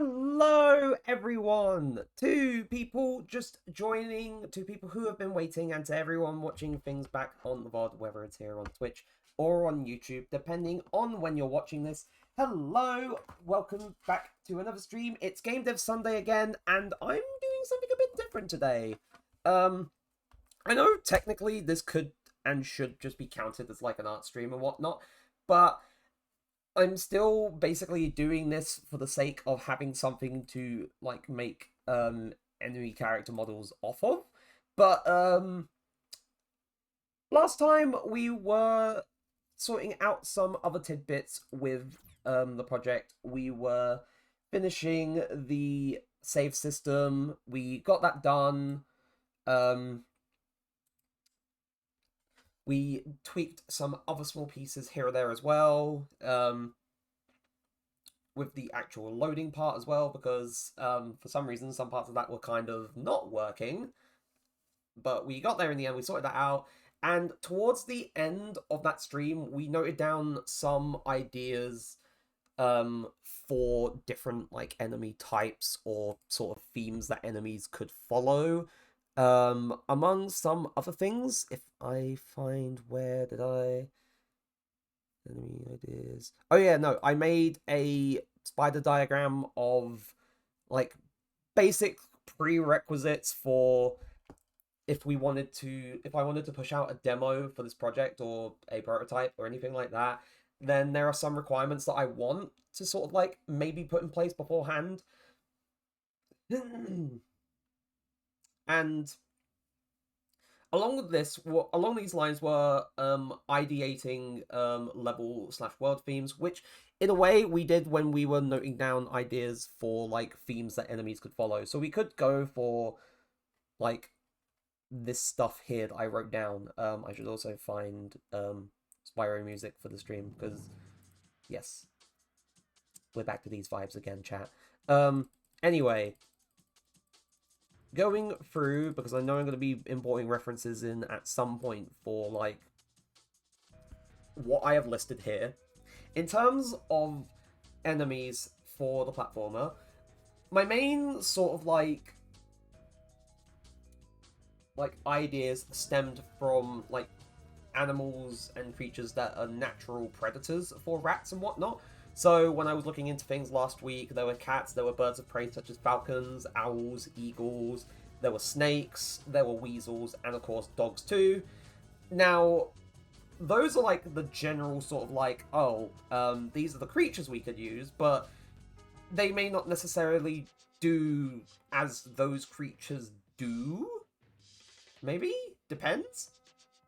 Hello, everyone! Two people just joining, two people who have been waiting, and to everyone watching things back on the VOD, whether it's here on Twitch or on YouTube, depending on when you're watching this. Hello! Welcome back to another stream. It's Game Dev Sunday again, and I'm doing something a bit different today. I know technically this could and should just be counted as like an art stream and whatnot, but I'm still basically doing this for the sake of having something to like make enemy character models off of. But last time we were sorting out some other tidbits with the project. We were finishing the save system. We got that done. We tweaked some other small pieces here or there as well. With the actual loading part as well, because for some reason some parts of that were kind of not working. But we got there in the end, we sorted that out. And towards the end of that stream, we noted down some ideas for different like enemy types or sort of themes that enemies could follow. Among some other things, if I find where did I enemy ideas. Oh yeah, no, I made a spider diagram of like basic prerequisites for if I wanted to push out a demo for this project or a prototype or anything like that, then there are some requirements that I want to sort of like maybe put in place beforehand. And along these lines were ideating level/world themes, which in a way we did when we were noting down ideas for like themes that enemies could follow. So we could go for like this stuff here that I wrote down. I should also find Spyro music for the stream because yes, we're back to these vibes again, chat. Anyway, going through, because I know I'm going to be importing references in at some point for like what I have listed here. In terms of enemies for the platformer, my main sort of like ideas stemmed from like animals and creatures that are natural predators for rats and whatnot. So when I was looking into things last week, there were cats, there were birds of prey such as falcons, owls, eagles, there were snakes, there were weasels, and of course dogs too. Now, those are like the general sort of like, these are the creatures we could use, but they may not necessarily do as those creatures do. Maybe? Depends.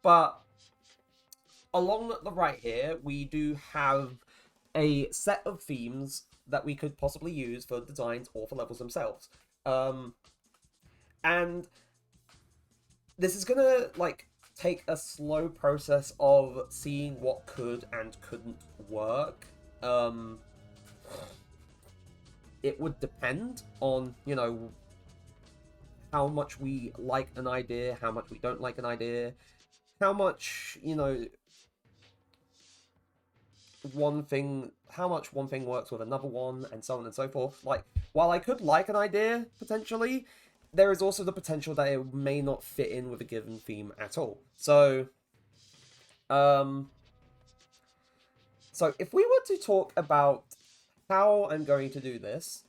But along the right here, we do have a set of themes that we could possibly use for designs or for levels themselves. And this is gonna like take a slow process of seeing what could and couldn't work. It would depend on, you know, how much we like an idea, how much we don't like an idea, how much, you know, how much one thing works with another one, and so on and so forth. Like, while I could like an idea, potentially, there is also the potential that it may not fit in with a given theme at all. So, so if we were to talk about how I'm going to do this,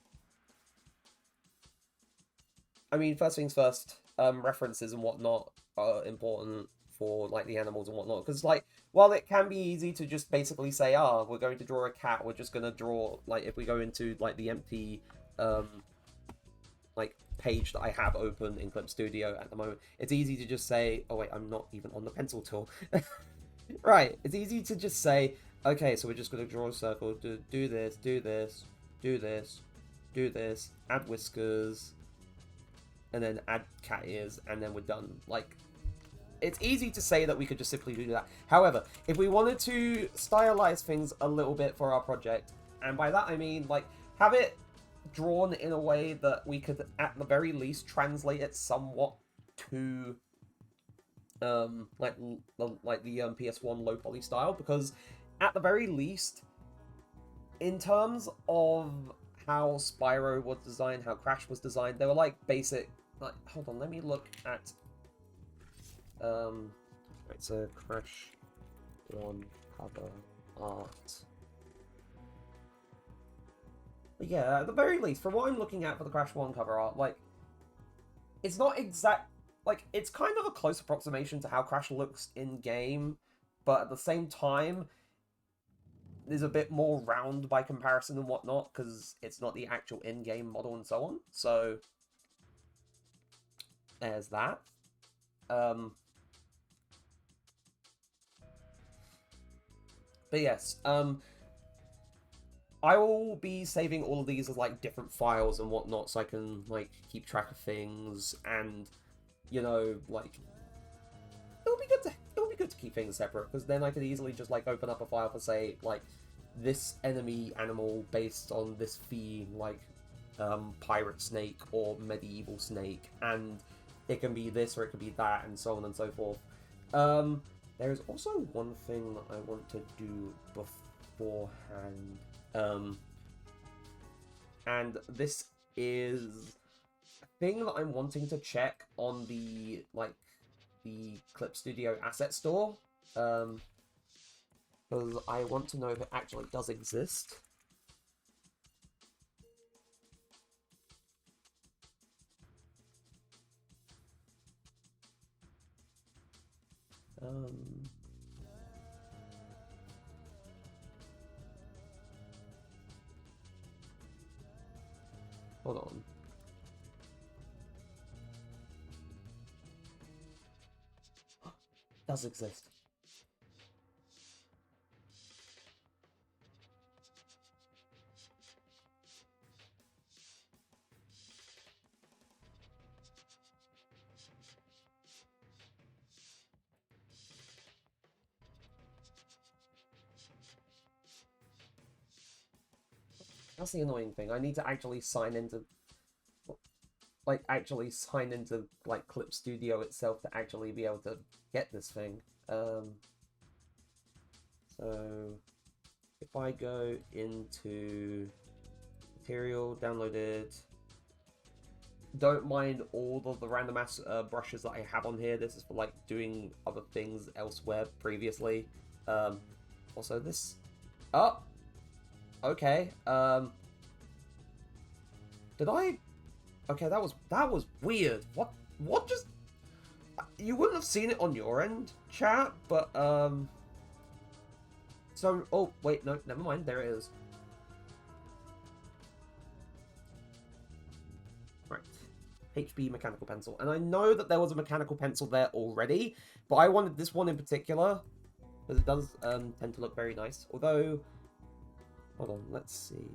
I mean, first things first, references and whatnot are important for like the animals and whatnot, because like while it can be easy to just basically say, we're going to draw a cat, we're just going to draw, like, if we go into like the empty like page that I have open in Clip Studio at the moment, it's easy to just say, oh wait, I'm not even on the pencil tool. Right, it's easy to just say, okay, so we're just going to draw a circle, do this, do this, do this, do this, add whiskers, and then add cat ears, and then we're done. Like, it's easy to say that we could just simply do that. However, if we wanted to stylize things a little bit for our project, and by that I mean, like, have it drawn in a way that we could, at the very least, translate it somewhat to, like the PS1 low poly style, because at the very least, in terms of how Spyro was designed, how Crash was designed. They were like basic. Like, hold on, let me look at. Right, so Crash 1 cover art. But yeah, at the very least, from what I'm looking at for the Crash 1 cover art, like, it's not exact. Like, it's kind of a close approximation to how Crash looks in game, but at the same time, there's a bit more round by comparison and whatnot, because it's not the actual in-game model and so on. So, there's that. But yes, I will be saving all of these as like different files and whatnot, so I can like keep track of things, and you know, like it would be good to keep things separate, because then I could easily just like open up a file for, say, like this enemy animal based on this theme, like pirate snake or medieval snake, and it can be this or it could be that, and so on and so forth. There is also one thing that I want to do beforehand. And this is a thing that I'm wanting to check on the Clip Studio asset store, because I want to know if it actually does exist. Hold on. Does exist. That's the annoying thing. I need to actually sign into like Clip Studio itself to actually be able to get this thing. So if I go into material, downloaded, don't mind all of the random ass brushes that I have on here. This is for like doing other things elsewhere previously. Also this, oh, okay. Did I? Okay, that was weird. What just? You wouldn't have seen it on your end, chat, but So, oh wait, no, never mind. There it is. Right, HB mechanical pencil, and I know that there was a mechanical pencil there already, but I wanted this one in particular because it does tend to look very nice. Although, hold on, let's see.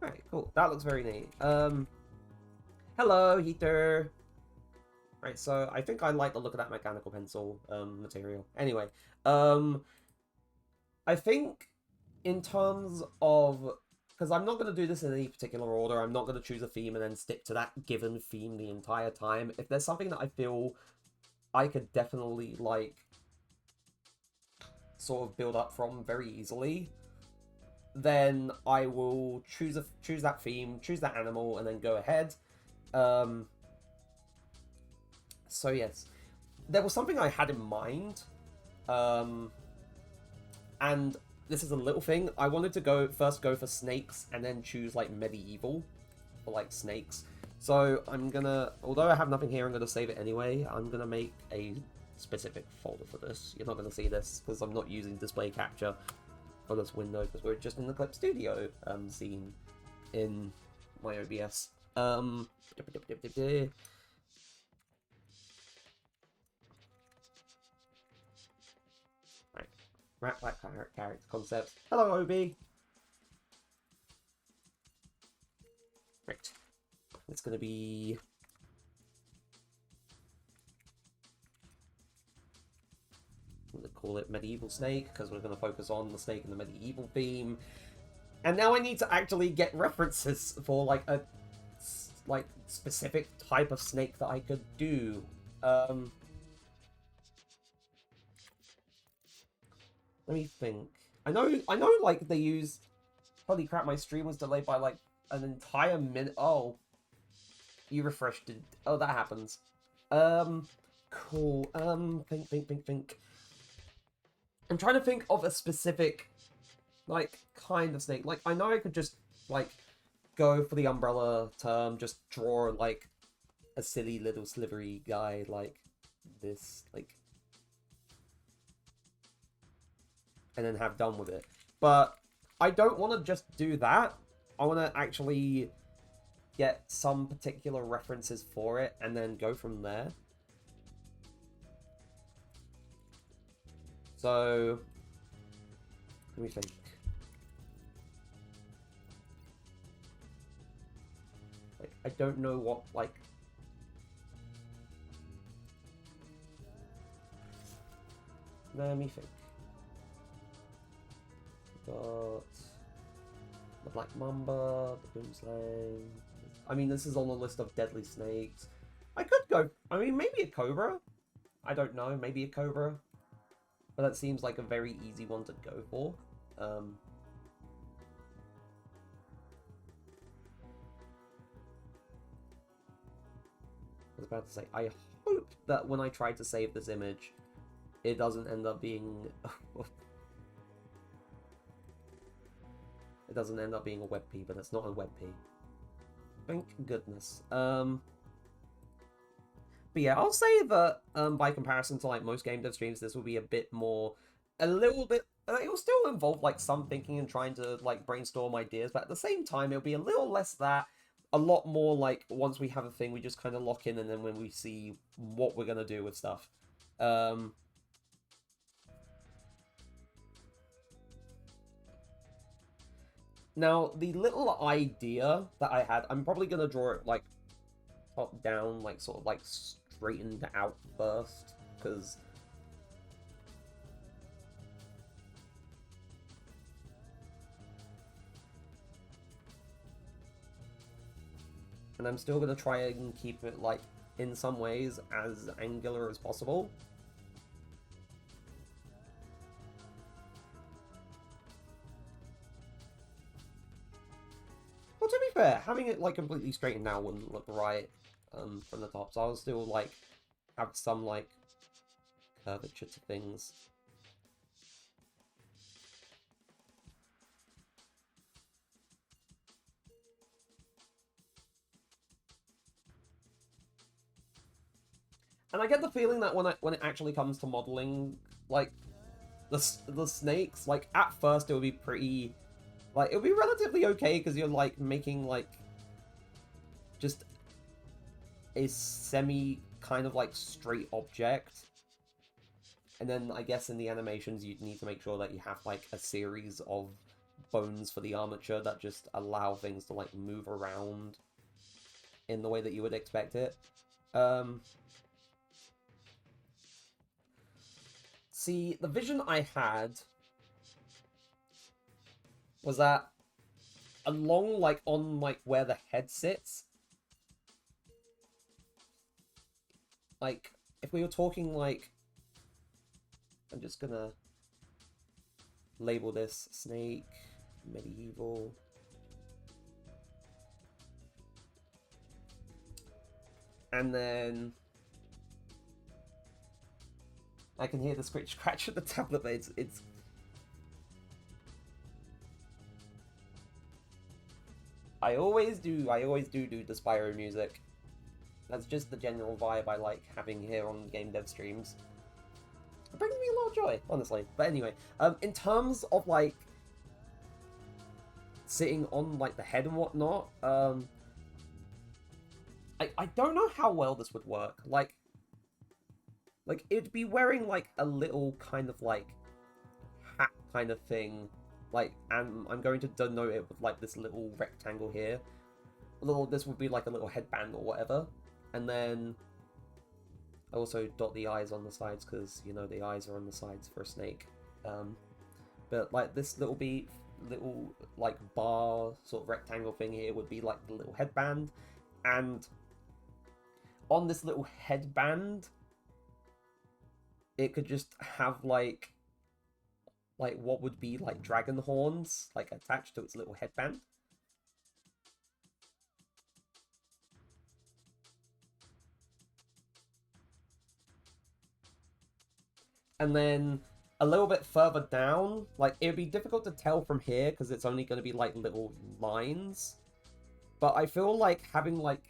Alright, cool. That looks very neat. Hello, heater. Right, so I think I like the look of that mechanical pencil material. Anyway, I think in terms of, because I'm not going to do this in any particular order, I'm not going to choose a theme and then stick to that given theme the entire time. If there's something that I feel I could definitely like sort of build up from very easily, then I will choose that theme, choose that animal, and then go ahead. So yes, there was something I had in mind, and this is a little thing. I wanted to first go for snakes and then choose like medieval for like snakes. So I'm gonna, although I have nothing here, I'm gonna save it anyway. I'm gonna make a specific folder for this. You're not gonna see this because I'm not using display capture for this window because we're just in the Clip Studio scene in my OBS. Right, rat black character concepts. Hello, OB. Right, it's gonna be. I'm gonna call it medieval snake because we're gonna focus on the snake and the medieval theme. And now I need to actually get references for, like, a specific type of snake that I could do. Let me think. I know, like, they use... Holy crap, my stream was delayed by, like, an entire minute. Oh. You refreshed it. Oh, that happens. Cool. Think. I'm trying to think of a specific, like, kind of snake. Like, I know I could just, like, go for the umbrella term, just draw, like, a silly little slivery guy like this, like, and then have done with it. But I don't want to just do that. I want to actually get some particular references for it and then go from there. So, let me think. Like, I don't know what, like... Let me think. Got the Black Mamba, the Boomslang. I mean, this is on the list of deadly snakes. I could go... I mean, maybe a Cobra? I don't know, maybe a Cobra. But that seems like a very easy one to go for. I was about to say, I hope that when I try to save this image, it doesn't end up being... it doesn't end up being a WebP, but it's not a WebP. Thank goodness. But yeah, I'll say that by comparison to like most game dev streams, this will be a bit more, a little bit. It will still involve like some thinking and trying to like brainstorm ideas, but at the same time, it'll be a little less that, a lot more like once we have a thing, we just kind of lock in, and then when we see what we're gonna do with stuff. Now, the little idea that I had, I'm probably gonna draw it like top down, like sort of like straightened out first, because and I'm still gonna try and keep it like in some ways as angular as possible. Well, to be fair, having it like completely straightened now wouldn't look right from the top, so I'll still like have some like curvature to things. And I get the feeling that when it actually comes to modeling like the snakes, like at first it would be pretty, like it would be relatively okay because you're like making like just a semi kind of like straight object. And then I guess in the animations you'd need to make sure that you have like a series of bones for the armature that just allow things to like move around in the way that you would expect it. See, the vision I had was that along like on like where the head sits, like if we were talking like, I'm just gonna label this snake medieval. And then I can hear the scratch at the tablet, but it's I always do the Spyro music. That's just the general vibe I like having here on game dev streams. It brings me a lot of joy, honestly. But anyway, in terms of like sitting on like the head and whatnot, I don't know how well this would work. Like it'd be wearing like a little kind of like hat kind of thing, like, and I'm going to denote it with like this little rectangle here. This would be like a little headband or whatever, and then I also dot the eyes on the sides because, you know, the eyes are on the sides for a snake. But like this little be little like bar sort of rectangle thing here would be like the little headband, and on this little headband it could just have like what would be like dragon horns like attached to its little headband. And then a little bit further down, like it would be difficult to tell from here because it's only going to be like little lines, but I feel like having like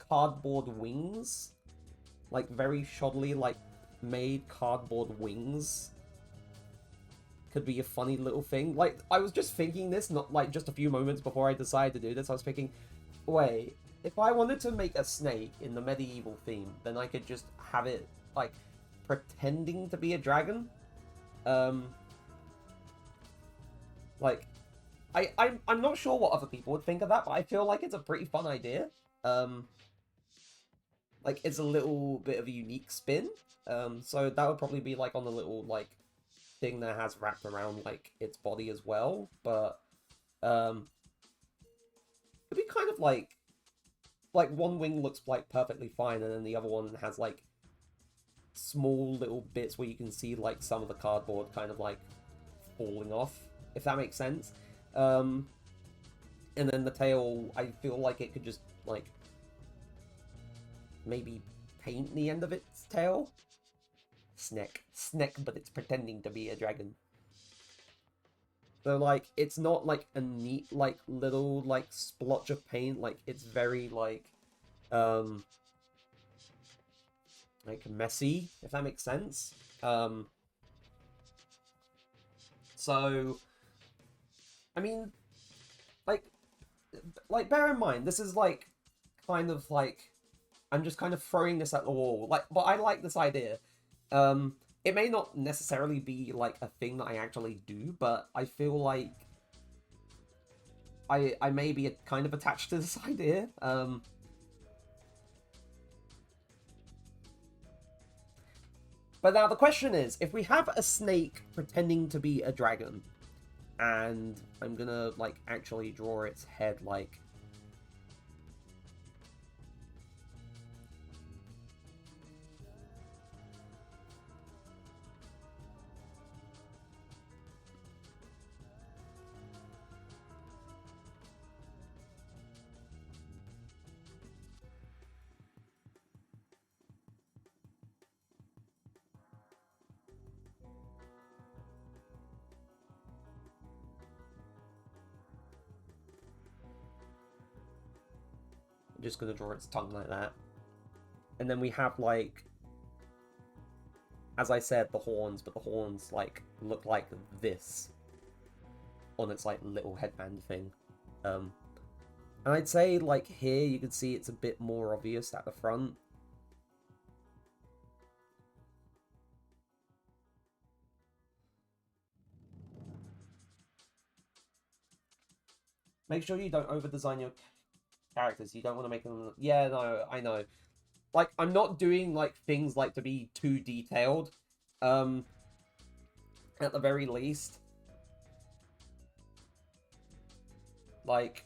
cardboard wings, like very shoddily like made cardboard wings, could be a funny little thing. Like, I was just thinking this, not like just a few moments before I decided to do this. I was thinking, wait, if I wanted to make a snake in the medieval theme, then I could just have it like pretending to be a dragon. Like, I'm not sure what other people would think of that, but I feel like it's a pretty fun idea. Like, it's a little bit of a unique spin. So that would probably be like on the little like thing that has wrapped around like its body as well. But it'd be kind of like one wing looks like perfectly fine, and then the other one has like small little bits where you can see like some of the cardboard kind of like falling off, if that makes sense. And then the tail, I feel like it could just like maybe paint the end of its tail. Snake, but it's pretending to be a dragon. So like it's not like a neat like little like splotch of paint, like it's very like messy, if that makes sense. So I mean, like bear in mind, this is like kind of like I'm just kind of throwing this at the wall. Like, but I like this idea. It may not necessarily be like a thing that I actually do, but I feel like I may be kind of attached to this idea. But now the question is, if we have a snake pretending to be a dragon, and I'm gonna like actually draw its head like I'm just gonna draw its tongue like that. And then we have like, as I said, the horns, but the horns like look like this on its like little headband thing. And I'd say like here you can see it's a bit more obvious at the front. Make sure you don't over-design your characters. You don't want to make them... Yeah, no, I know. Like, I'm not doing, like, things, like, to be too detailed. At the very least. Like...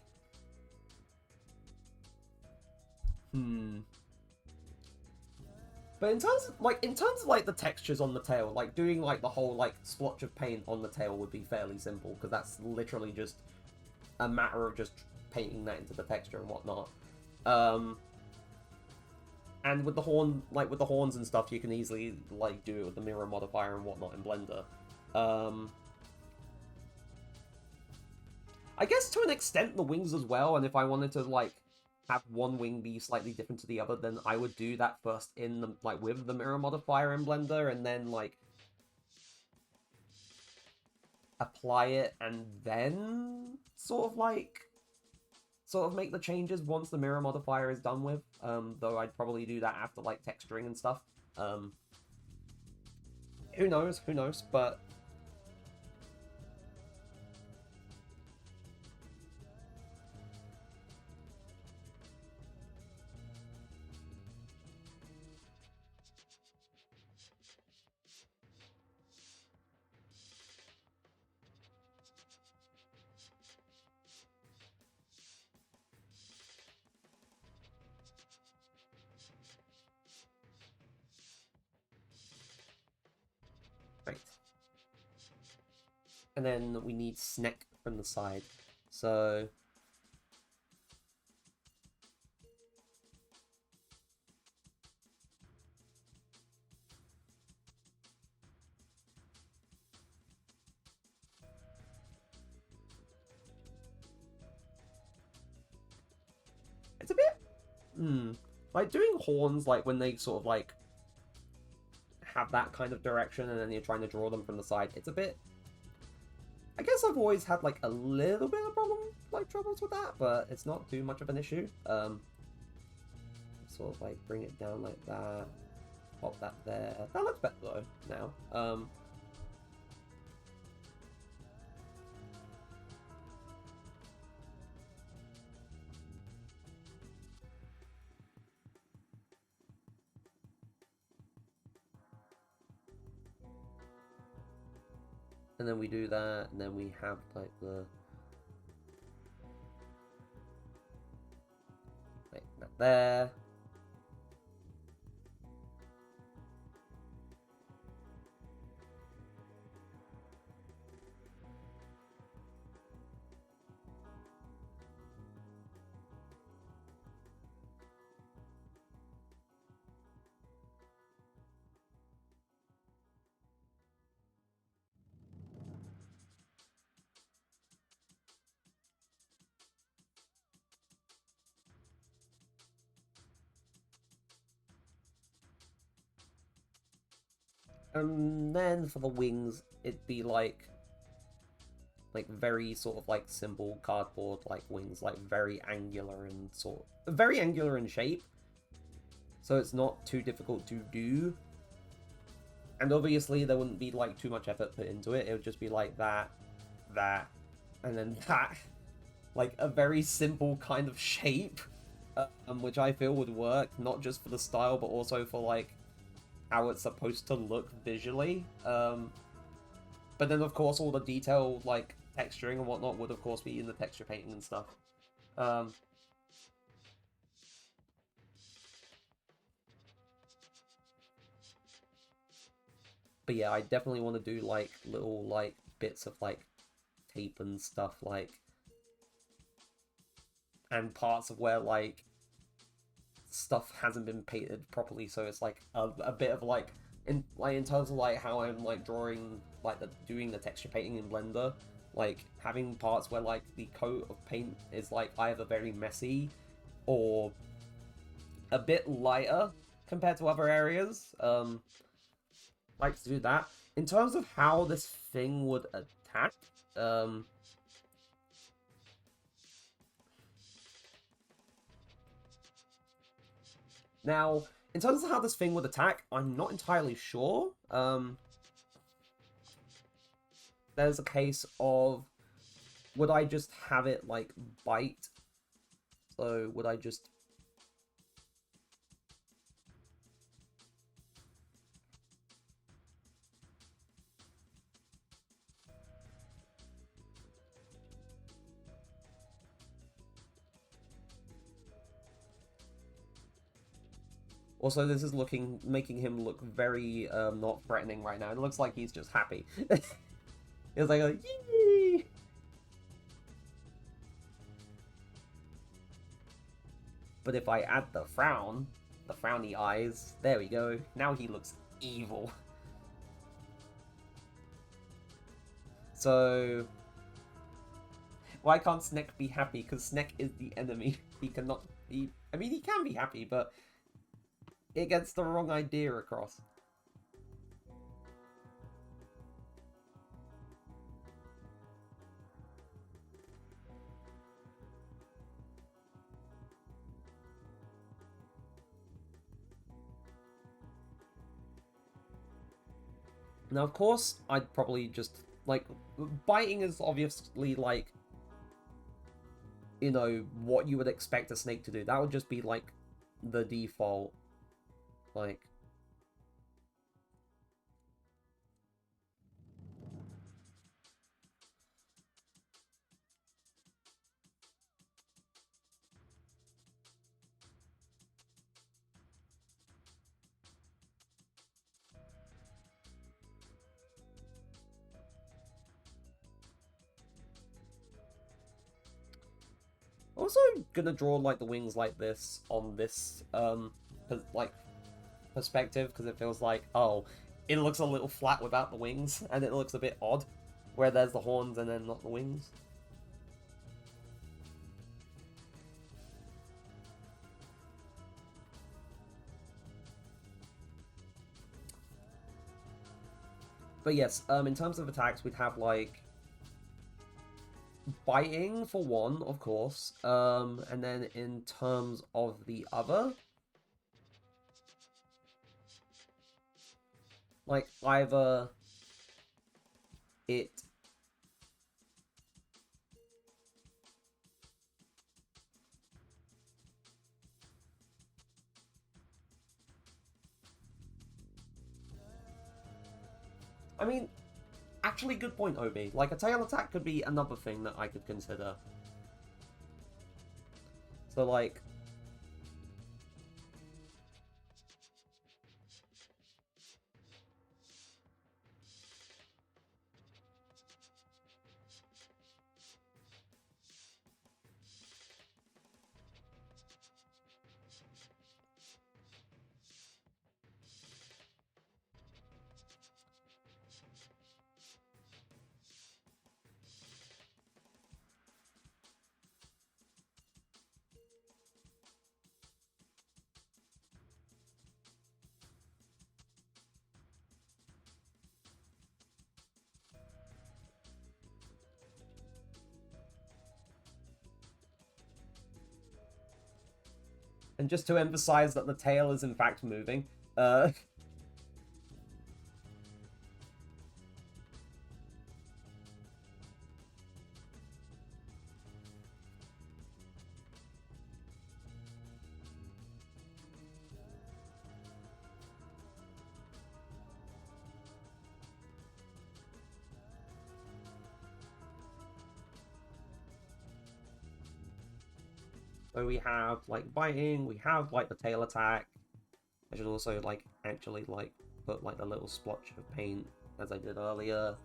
But in terms of, like, the textures on the tail, like, doing, like, the whole, like, splotch of paint on the tail would be fairly simple, because that's literally just a matter of just painting that into the texture and whatnot. And with the horn, like with the horns and stuff, you can easily like do it with the mirror modifier and whatnot in Blender. I guess to an extent the wings as well, and if I wanted to like have one wing be slightly different to the other, then I would do that first in the like with the mirror modifier in Blender, and then like apply it, and then sort of make the changes once the mirror modifier is done with. Though I'd probably do that after like texturing and stuff. Who knows? Who knows? But And then we need Sneck from the side. So... it's a bit... like, doing horns, like, when they sort of, like, have that kind of direction and then you're trying to draw them from the side, it's a bit... I guess I've always had, like, a little bit of troubles with that, but it's not too much of an issue. Sort of, like, bring it down like that, pop that there. That looks better, though, now. And then we do that, and then we have, like, the... like, that there. And then for the wings, it'd be like very sort of like simple cardboard like wings, like very angular and very angular in shape. So it's not too difficult to do. And obviously there wouldn't be like too much effort put into it. It would just be like that, and then that. Like a very simple kind of shape, which I feel would work, not just for the style, but also for like how it's supposed to look visually. But then, of course, all the detail, like, texturing and whatnot would, of course, be in the texture painting and stuff. But yeah, I definitely want to do, like, little, like, bits of, like, tape and stuff, like... and parts of where, like, stuff hasn't been painted properly, so it's, like, a bit of, like... in terms of, like, how I'm, like, drawing... like, doing the texture painting in Blender, like, having parts where, like, the coat of paint is, like, either very messy or a bit lighter compared to other areas. Like to do that. In terms of how this thing would attack, now, in terms of how this thing would attack, I'm not entirely sure. There's a case of, would I just have it, like, bite? So, would I just... Also, this is making him look very, not threatening right now. It looks like he's just happy. It's like, yee! But if I add the frown, the frowny eyes, there we go. Now he looks evil. So... why can't Sneck be happy? Because Sneck is the enemy. He cannot... I mean, he can be happy, but... it gets the wrong idea across. Now, of course, I'd probably just, like, biting is obviously, like, you know, what you would expect a snake to do. That would just be, like, the default, like... also gonna draw like the wings like this on this like perspective, because it feels like, oh, it looks a little flat without the wings, and it looks a bit odd where there's the horns and then not the wings. But yes, in terms of attacks, we'd have like biting for one, of course, and then in terms of the other, like either it I mean, actually, good point, Obi. Like, a tail attack could be another thing that I could consider. So, like... And just to emphasize that the tail is in fact moving, So we have, like, biting, we have, like, the tail attack. I should also, like, actually, like, put, like, a little splotch of paint, as I did earlier.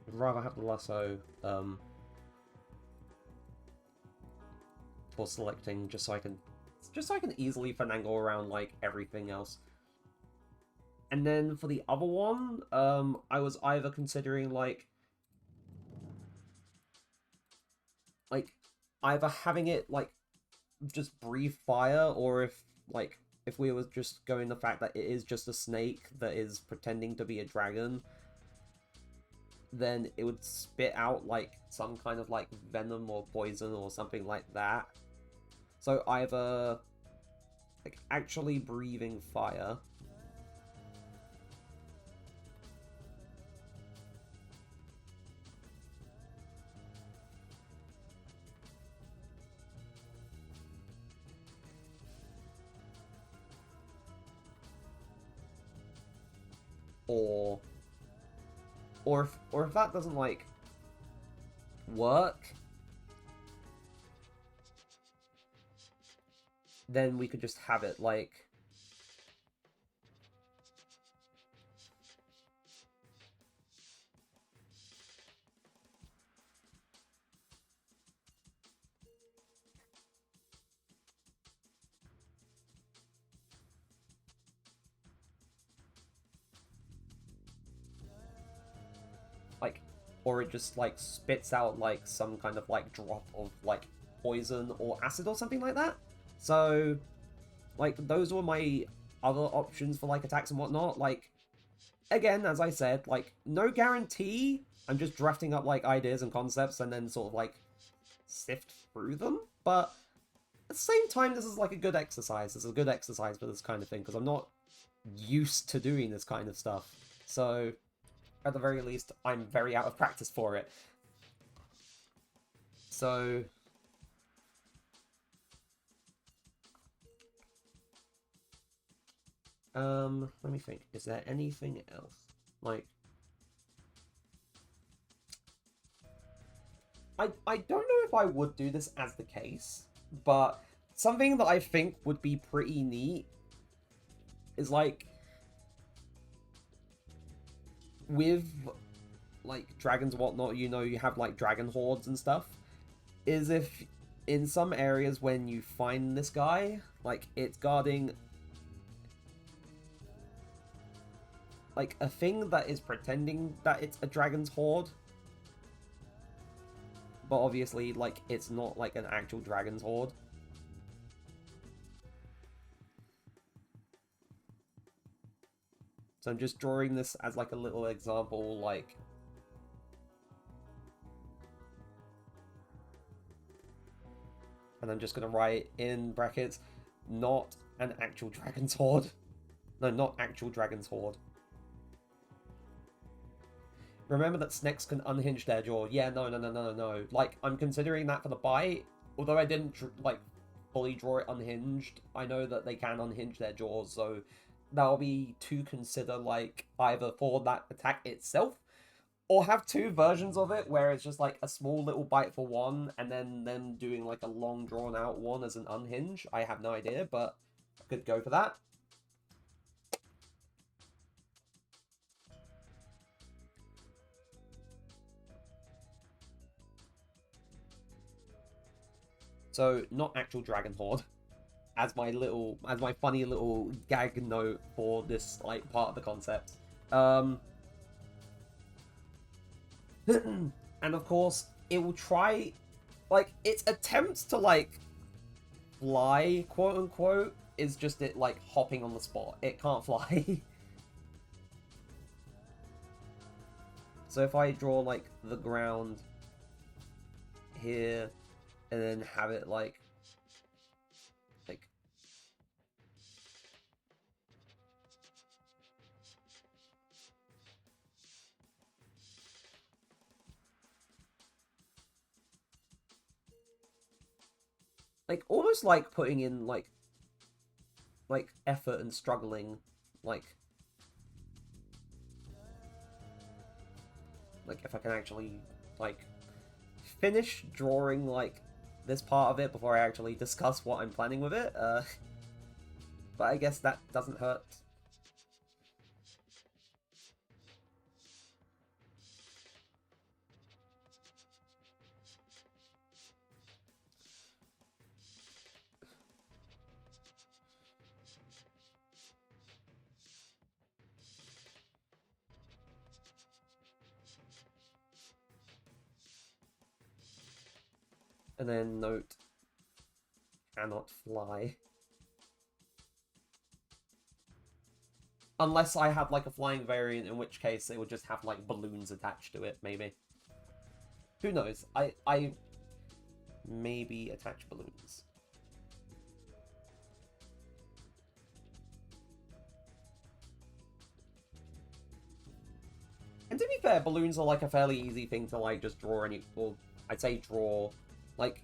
I'd rather have the lasso, for selecting, just so I can easily finagle around, like, everything else. And then for the other one, I was either considering, like, either having it, like, just breathe fire, or if we were just going the fact that it is just a snake that is pretending to be a dragon, then it would spit out, like, some kind of, like, venom or poison or something like that. So either, like, actually breathing fire, or if that doesn't, like, work, then we could just have it, like, or it just, like, spits out, like, some kind of, like, drop of, like, poison or acid or something like that. So, like, those were my other options for, like, attacks and whatnot. Like, again, as I said, like, no guarantee. I'm just drafting up, like, ideas and concepts and then sort of, like, sift through them. But at the same time, this is, like, a good exercise. This is a good exercise for this kind of thing, because I'm not used to doing this kind of stuff. So, at the very least, I'm very out of practice for it. So... let me think. Is there anything else? Like... I don't know if I would do this as the case, but something that I think would be pretty neat is like with like dragons and whatnot, you know, you have like dragon hordes and stuff. Is if in some areas when you find this guy, like it's guarding like a thing that is pretending that it's a dragon's horde, but obviously like it's not like an actual dragon's horde. So I'm just drawing this as like a little example, like and I'm just gonna write in brackets, not an actual dragon's horde. No, not actual dragon's horde. Remember that snakes can unhinge their jaw. Yeah, no. Like, I'm considering that for the bite. Although I didn't, like, fully draw it unhinged, I know that they can unhinge their jaws, so that'll be to consider, like, either for that attack itself, or have two versions of it, where it's just, like, a small little bite for one, and then them doing, like, a long, drawn-out one as an unhinge. I have no idea, but I could go for that. So, not actual Dragon Horde. As my funny little gag note for this, like, part of the concept. And of course, it will try, like, its attempts to, like, fly, quote-unquote, is just it, like, hopping on the spot. It can't fly. So if I draw, like, the ground here, and then have it, like almost like putting in like effort and struggling, like if I can actually like finish drawing like this part of it before I actually discuss what I'm planning with it. But I guess that doesn't hurt. And then note, cannot fly. Unless I have like a flying variant, in which case it would just have like balloons attached to it, maybe. Who knows? I maybe attach balloons. And to be fair, balloons are like a fairly easy thing to like just draw any, well, I'd say draw. Like,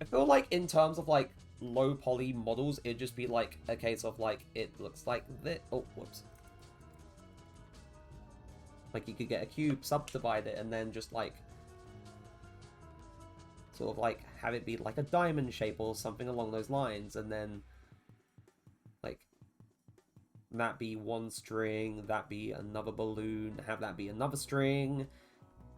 I feel like in terms of like low poly models, it'd just be like a case of like, it looks like this. Oh, whoops. Like you could get a cube, subdivide it, and then just like sort of like have it be like a diamond shape or something along those lines, and then like that be one string, that be another balloon, have that be another string,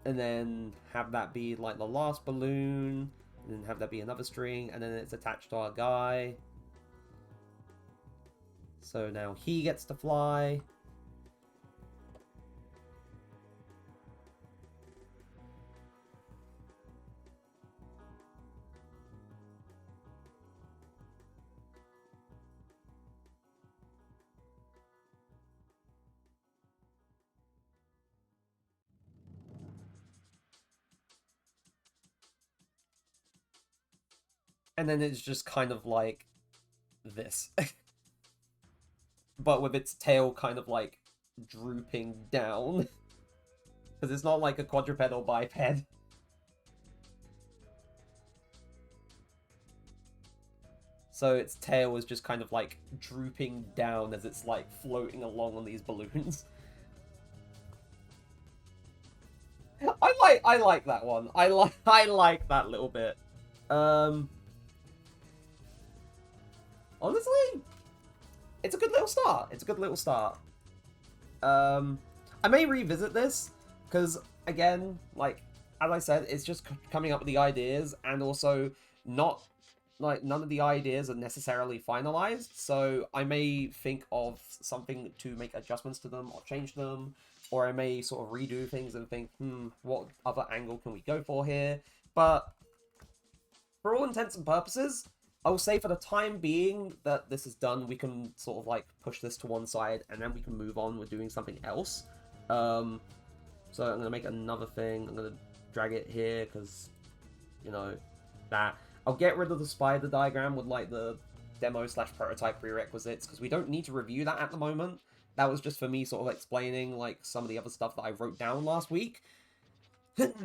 and then have that be like the last balloon, and then have that be another string, and then it's attached to our guy. So now he gets to fly. And then it's just kind of like this. But with its tail kind of like drooping down. Because it's not like a quadrupedal biped. So its tail is just kind of like drooping down as it's like floating along on these balloons. I like that one. I like that little bit. honestly, it's a good little start. It's a good little start. I may revisit this, because, again, like, as I said, it's just coming up with the ideas, and also not, like, none of the ideas are necessarily finalized, so I may think of something to make adjustments to them, or change them, or I may sort of redo things and think, what other angle can we go for here? But, for all intents and purposes, I will say for the time being that this is done, we can sort of, like, push this to one side, and then we can move on with doing something else. So I'm going to make another thing. I'm going to drag it here, because, you know, that. I'll get rid of the spider diagram with, like, the demo/prototype prerequisites, because we don't need to review that at the moment. That was just for me sort of explaining, like, some of the other stuff that I wrote down last week.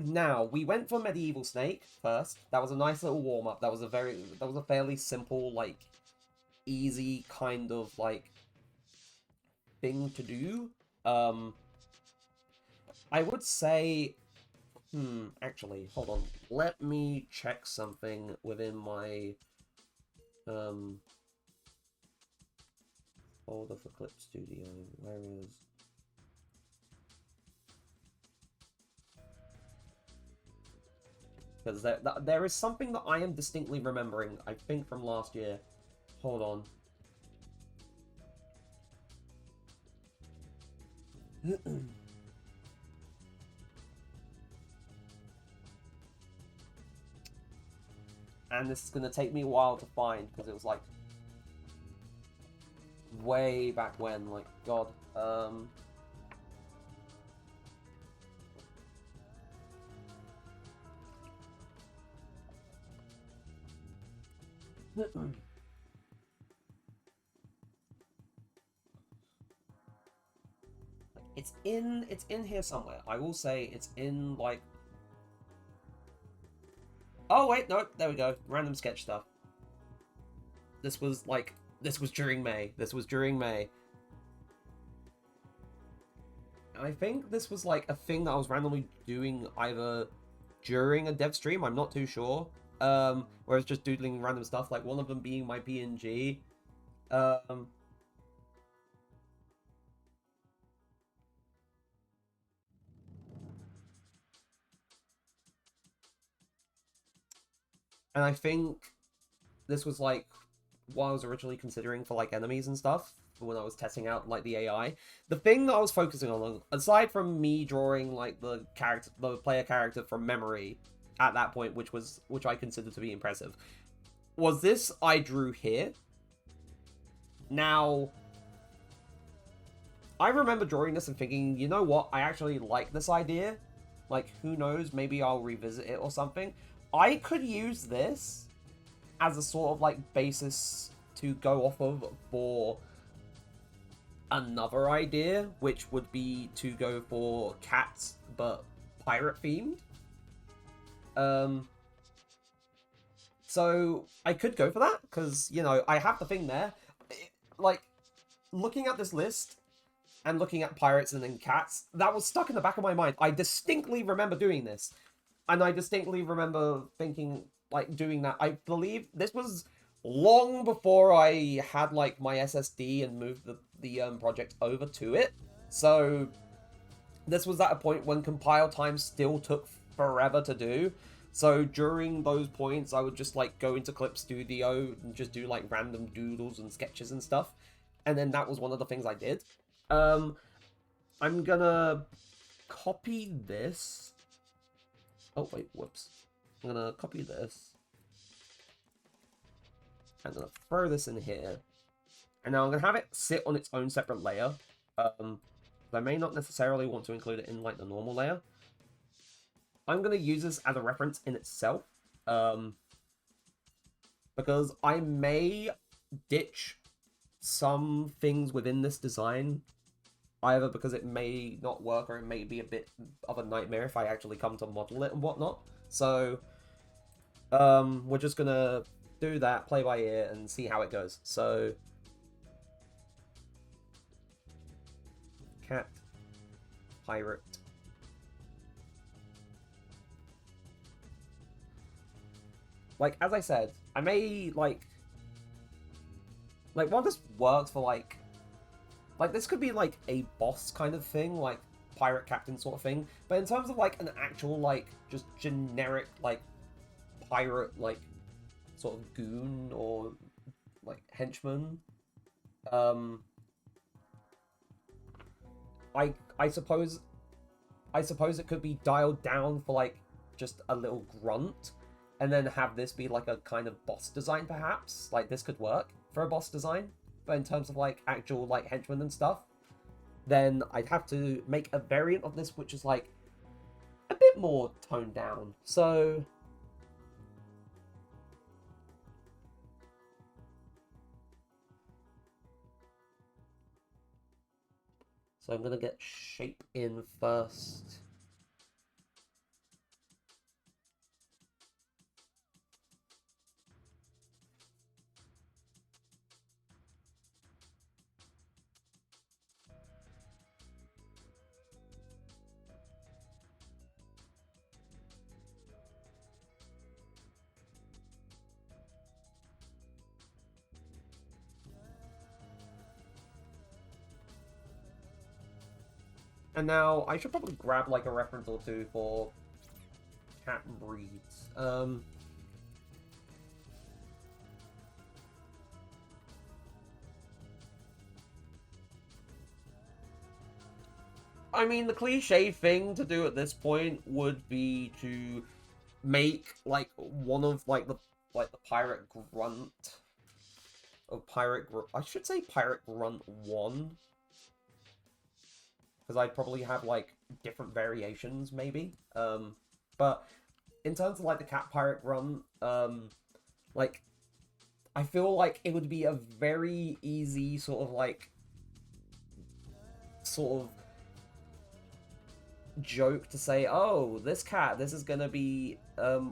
Now, we went for Medieval Snake first. That was a nice little warm-up. That was a fairly simple, like, easy kind of, like, thing to do. I would say, actually, hold on. Let me check something within my, folder for Clip Studio. Where is... Because there is something that I am distinctly remembering, I think from last year. Hold on. And this is going to take me a while to find, because it was like way back when, like, God. It's in here somewhere. I will say it's in, like... Oh, wait, no, there we go. Random sketch stuff. This was during May. This was during May. And I think this was, like, a thing that I was randomly doing either during a dev stream, I'm not too sure. Where I was just doodling random stuff, like one of them being my PNG. And I think this was, like, what I was originally considering for, like, enemies and stuff, when I was testing out, like, the AI. The thing that I was focusing on, aside from me drawing, like, the player character from memory at that point, which I considered to be impressive, was this I drew here. Now, I remember drawing this and thinking, you know what, I actually like this idea. Like, who knows, maybe I'll revisit it or something. I could use this as a sort of, like, basis to go off of for another idea, which would be to go for cats, but pirate-themed. So I could go for that, because, you know, I have the thing there. Like, looking at this list and looking at pirates and then cats, that was stuck in the back of my mind. I distinctly remember doing this. And I distinctly remember thinking, like, doing that. I believe this was long before I had, like, my SSD and moved the project over to it. So this was at a point when compile time still took forever to do. So during those points, I would just, like, go into Clip Studio and just do, like, random doodles and sketches and stuff. And then that was one of the things I did. I'm gonna copy this. Oh, wait, whoops. I'm gonna copy this. I'm gonna throw this in here. And now I'm gonna have it sit on its own separate layer. I may not necessarily want to include it in, like, the normal layer. I'm gonna use this as a reference in itself. Because I may ditch some things within this design, either because it may not work or it may be a bit of a nightmare if I actually come to model it and whatnot. So, we're just gonna do that, play by ear, and see how it goes. So, cat, pirate. Like, as I said, I may, like, Like, while this works for, like, this could be, like, a boss kind of thing, like, pirate captain sort of thing, but in terms of, like, an actual, like, just generic, like, pirate, like, sort of goon or, like, henchman, um, I suppose it could be dialed down for, like, just a little grunt, and then have this be, like, a kind of boss design, perhaps? Like, this could work for a boss design, but in terms of, like, actual, like, henchmen and stuff, then I'd have to make a variant of this which is, like, a bit more toned down. So I'm gonna get shape in first. And now I should probably grab like a reference or two for cat breeds. I mean, the cliche thing to do at this point would be to make like one of like the pirate grunt of I should say pirate grunt 1, because I'd probably have like different variations maybe. But in terms of like the cat pirate grunt, like I feel like it would be a very easy sort of joke to say, oh, this cat, this is gonna be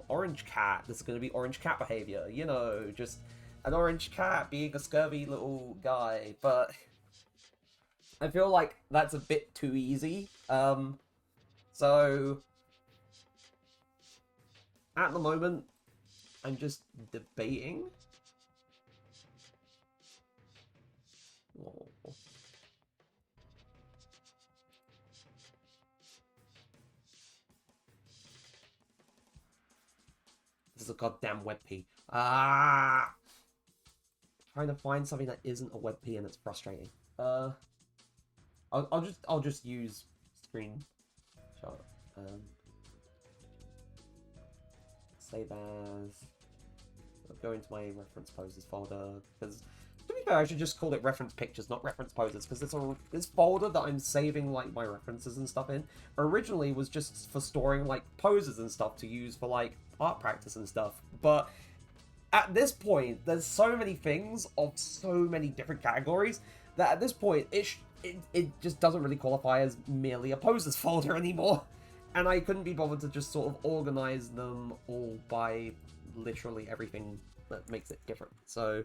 orange cat, this is gonna be orange cat behavior, you know, just an orange cat being a scurvy little guy. But I feel like that's a bit too easy. So at the moment I'm just debating. Oh. This is a goddamn WebP. Trying to find something that isn't a WebP and it's frustrating. I'll just use screenshot. Save as. I'll go into my reference poses folder, because to be fair, I should just call it reference pictures, not reference poses, because this folder that I'm saving like my references and stuff in originally was just for storing like poses and stuff to use for like art practice and stuff. But at this point, there's so many things of so many different categories that at this point it just doesn't really qualify as merely a poses folder anymore. And I couldn't be bothered to just sort of organize them all by literally everything that makes it different. So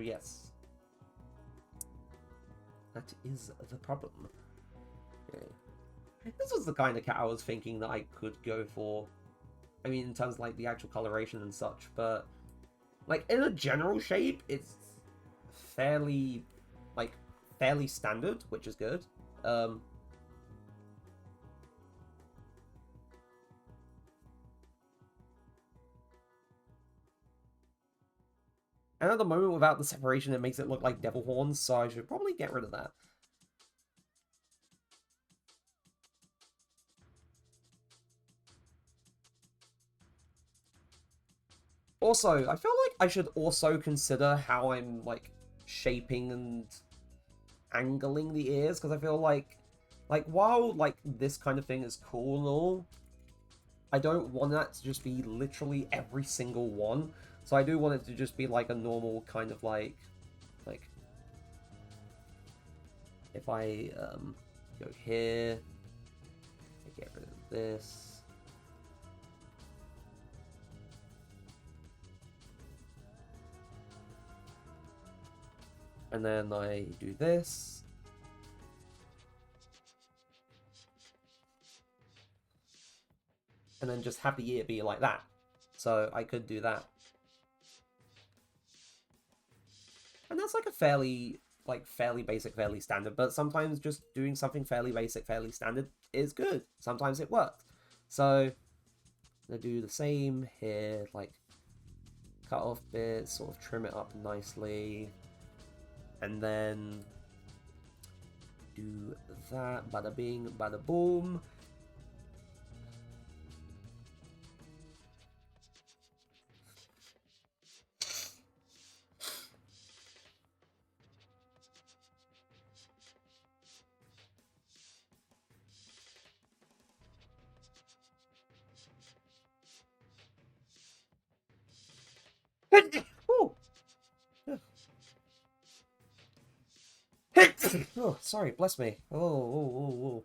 yes, that is the problem. Yeah. This was the kind of cat I was thinking that I could go for. I mean, in terms of like the actual coloration and such, but like in a general shape, it's fairly standard, which is good. And at the moment, without the separation, it makes it look like devil horns, so I should probably get rid of that. Also, I feel like I should also consider how I'm like shaping and angling the ears, because I feel like while like this kind of thing is cool and all, I don't want that to just be literally every single one. So I do want it to just be like a normal kind of like if I go here, I get rid of this. And then I do this. And then just have the ear be like that. So I could do that. And that's like a fairly basic, fairly standard, but sometimes just doing something fairly basic, fairly standard is good. Sometimes it works. So I'm gonna do the same here, like cut off bits, sort of trim it up nicely, and then do that, bada bing, bada boom. Oh, sorry, bless me. Oh.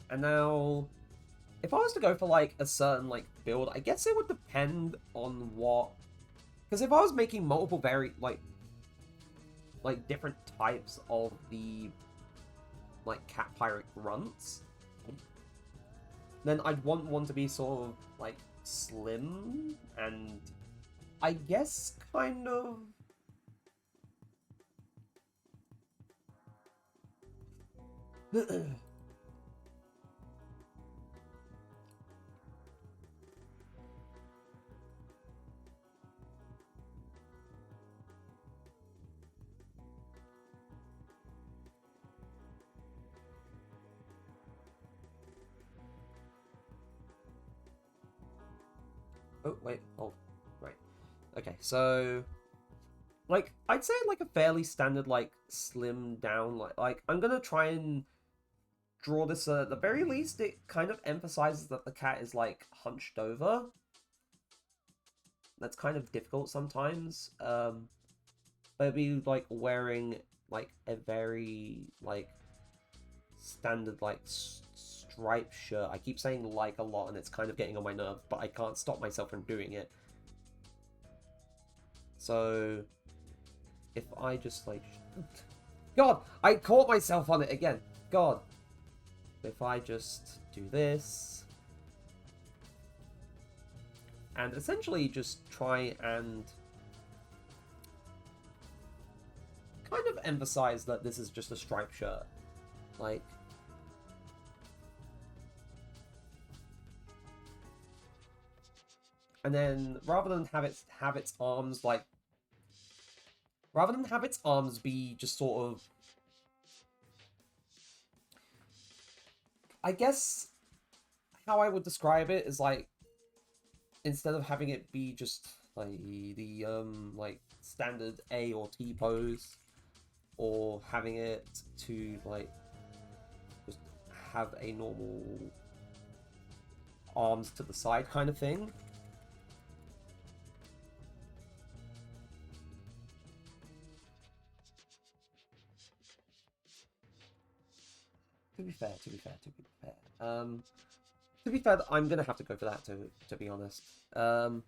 And now, if I was to go for like a certain like build, I guess it would depend on what. Because if I was making multiple like different types of the like cat pirate grunts, then I'd want one to be sort of like slim and I guess kind of. Oh, wait, hold. Right. Okay, so like I'd say like a fairly standard like slim down like I'm gonna try and draw this at the very least it kind of emphasizes that the cat is like hunched over. That's kind of difficult sometimes. But it'd be like wearing like a very like standard like striped shirt. I keep saying like a lot and it's kind of getting on my nerves, but I can't stop myself from doing it. So if I just like God, I caught myself on it again. God. If I just do this and essentially just try and kind of emphasize that this is just a striped shirt. Like, and then rather than have its arms like, rather than have its arms be just sort of, I guess how I would describe it is like, instead of having it be just like the like standard A or T pose, or having it to like just have a normal arms to the side kind of thing. To be fair, I'm gonna have to go for that to be honest. Gonna.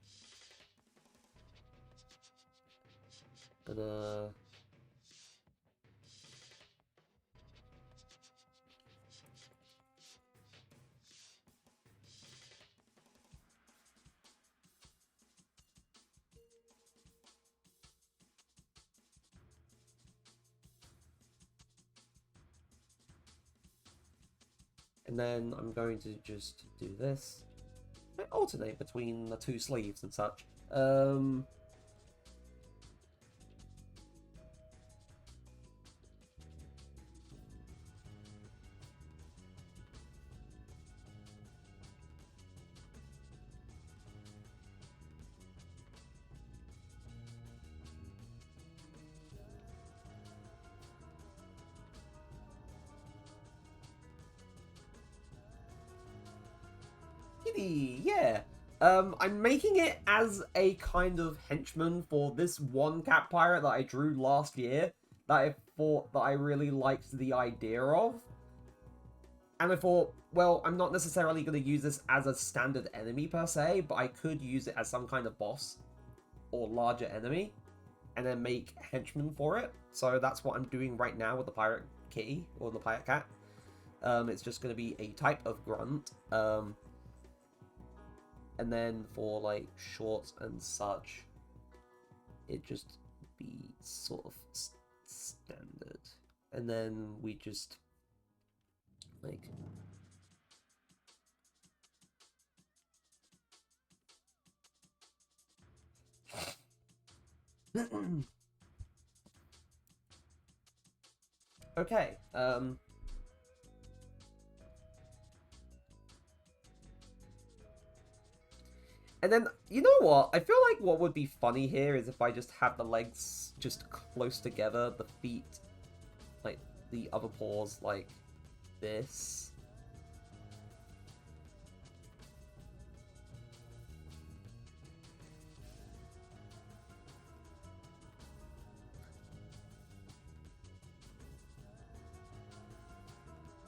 And then I'm going to just do this. I alternate between the two sleeves and such. Yeah. I'm making it as a kind of henchman for this one cat pirate that I drew last year. That fort that I really liked the idea of. And I thought, well, I'm not necessarily going to use this as a standard enemy per se, but I could use it as some kind of boss or larger enemy, and then make henchmen for it. So that's what I'm doing right now with the pirate kitty, or the pirate cat. It's just going to be a type of grunt. And then for, like, shorts and such, it just be sort of standard. And then we just, like... Okay, and then, you know what? I feel like what would be funny here is if I just have the legs just close together, the feet, like, the other paws, like, this.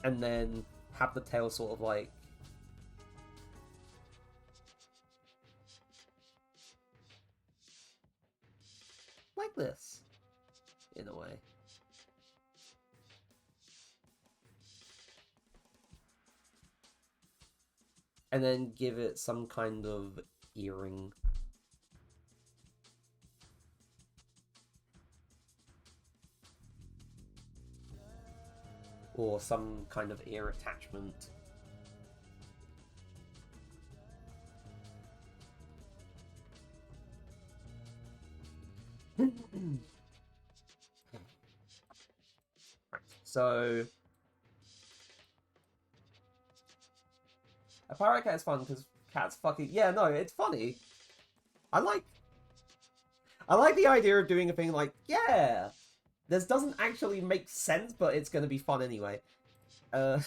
And then have the tail sort of, like, this, in a way. And then give it some kind of earring. Or some kind of ear attachment. So... a pirate cat is fun, because cats fucking... yeah, no, it's funny. I like the idea of doing a thing like, yeah, this doesn't actually make sense, but it's gonna be fun anyway. And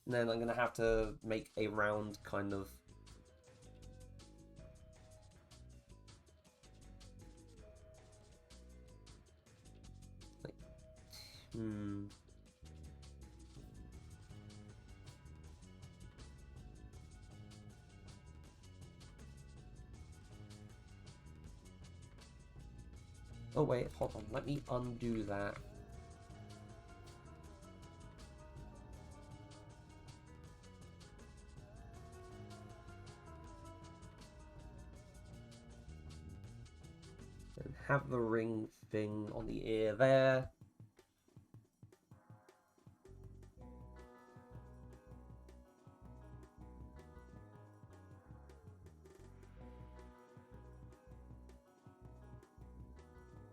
then I'm gonna have to make a round kind of... like, oh wait, hold on, let me undo that. And have the ring thing on the ear there.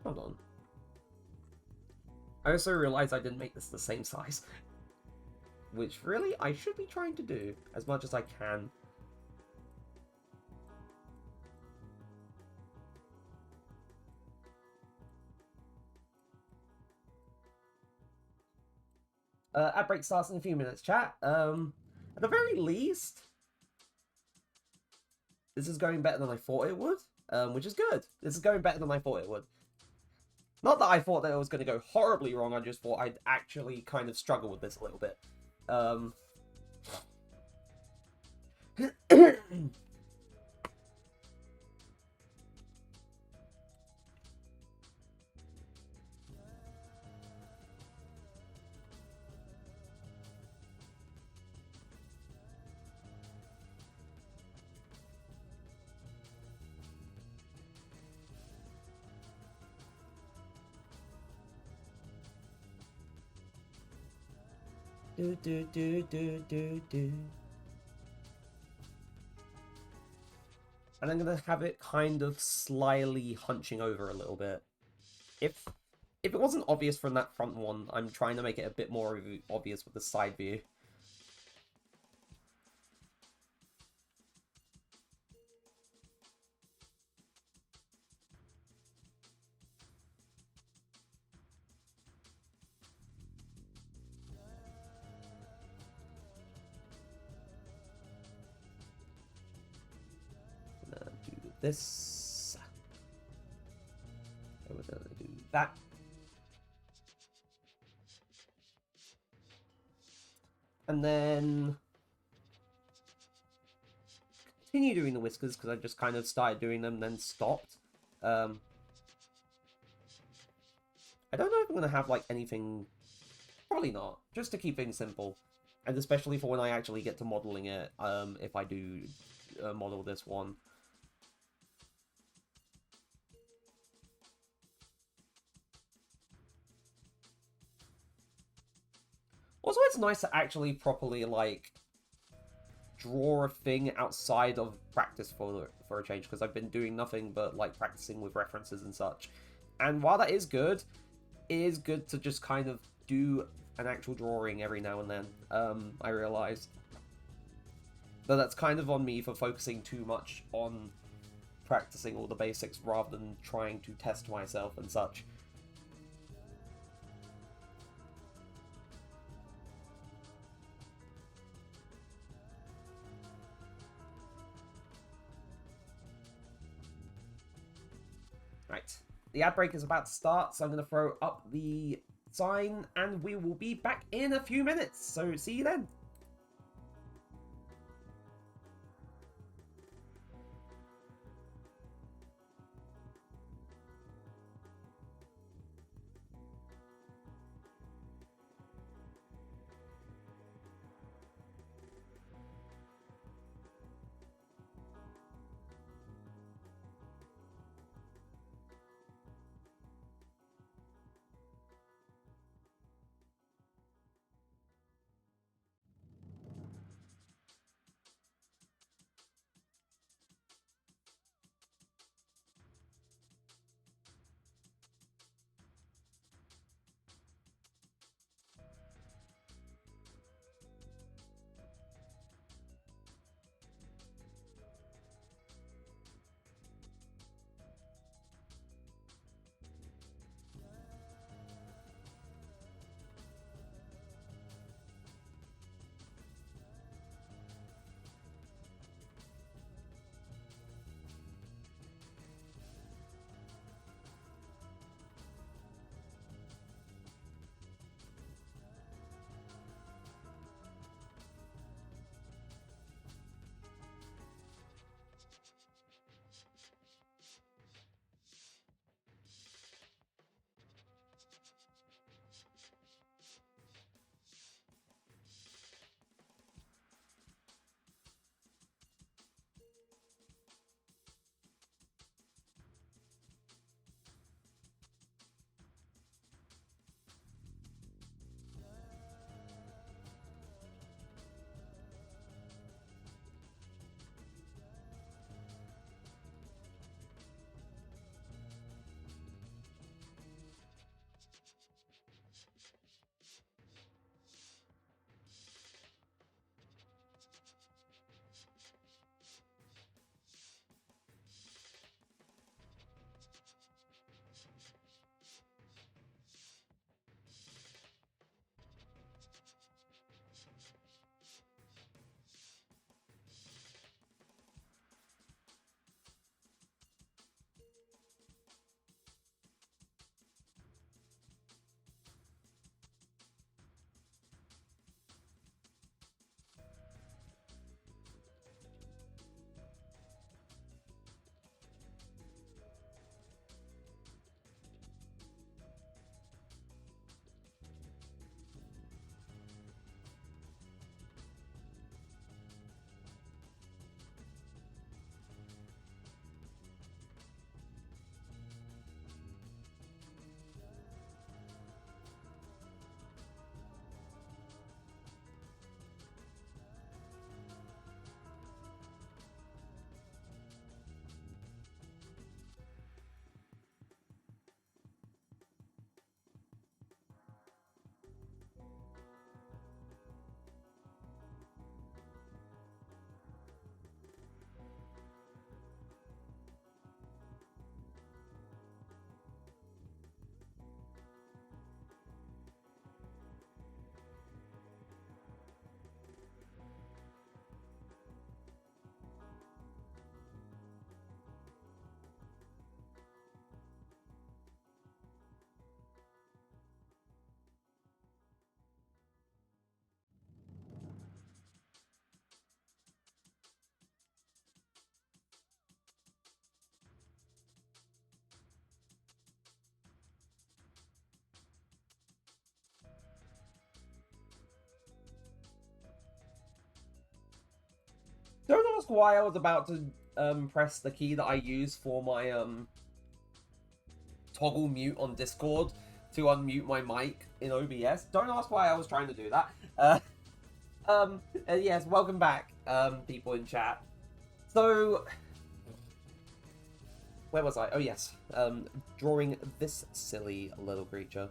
Hold on. I also realized I didn't make this the same size. Which, really, I should be trying to do as much as I can. Ad break starts in a few minutes, chat. At the very least, this is going better than I thought it would, which is good. This is going better than I thought it would. Not that I thought that it was going to go horribly wrong, I just thought I'd actually kind of struggle with this a little bit. Do do do do do do. And I'm gonna have it kind of slyly hunching over a little bit. If it wasn't obvious from that front one, I'm trying to make it a bit more obvious with the side view. this. So we're gonna do that. And then continue doing the whiskers because I just kind of started doing them, then stopped. I don't know if I'm gonna have like anything. Probably not. Just to keep things simple, and especially for when I actually get to modeling it. If I do model this one. Also, it's nice to actually properly like draw a thing outside of practice for a change, because I've been doing nothing but like practicing with references and such. And while that is good, it is good to just kind of do an actual drawing every now and then. I realize. But that's kind of on me for focusing too much on practicing all the basics rather than trying to test myself and such. Right, the ad break is about to start, so I'm going to throw up the sign, and we will be back in a few minutes, so see you then. Don't ask why I was about to press the key that I use for my toggle mute on Discord to unmute my mic in OBS. Don't ask why I was trying to do that. And yes, welcome back, people in chat. So, where was I? Oh yes, drawing this silly little creature.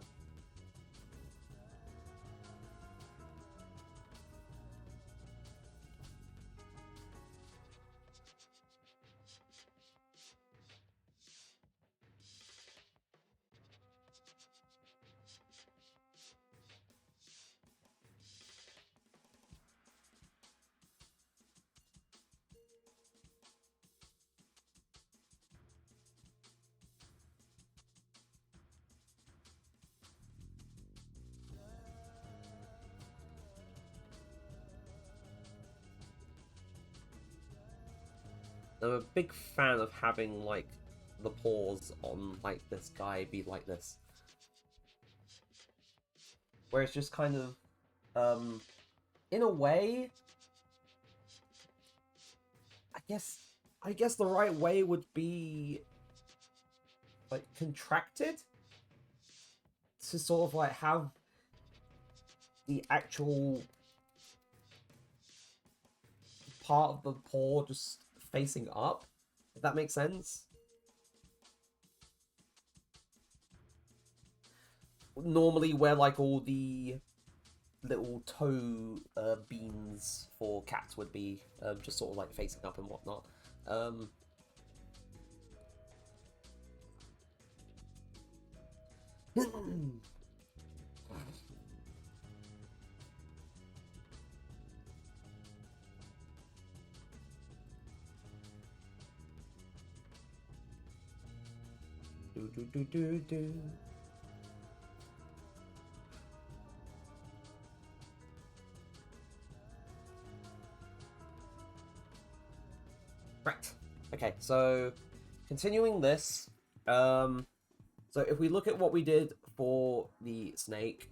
I'm a big fan of having, like, the paws on, like, this guy be like this. Where it's just kind of, in a way, I guess the right way would be, like, contracted to sort of, like, have the actual part of the paw just facing up, if that makes sense. Normally where, like, all the little toe beans for cats would be just sort of, like, facing up and whatnot. Do. Right. Okay, so continuing this, so if we look at what we did for the snake,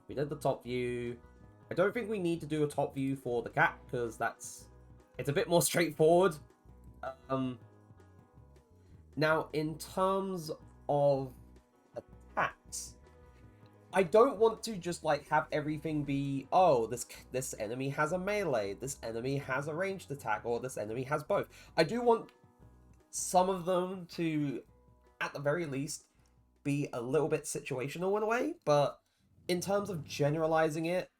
we did the top view. I don't think we need to do a top view for the cat because it's a bit more straightforward. Now, in terms of attacks, I don't want to just, like, have everything be, oh, this enemy has a melee, this enemy has a ranged attack, or this enemy has both. I do want some of them to, at the very least, be a little bit situational in a way, but in terms of generalizing it,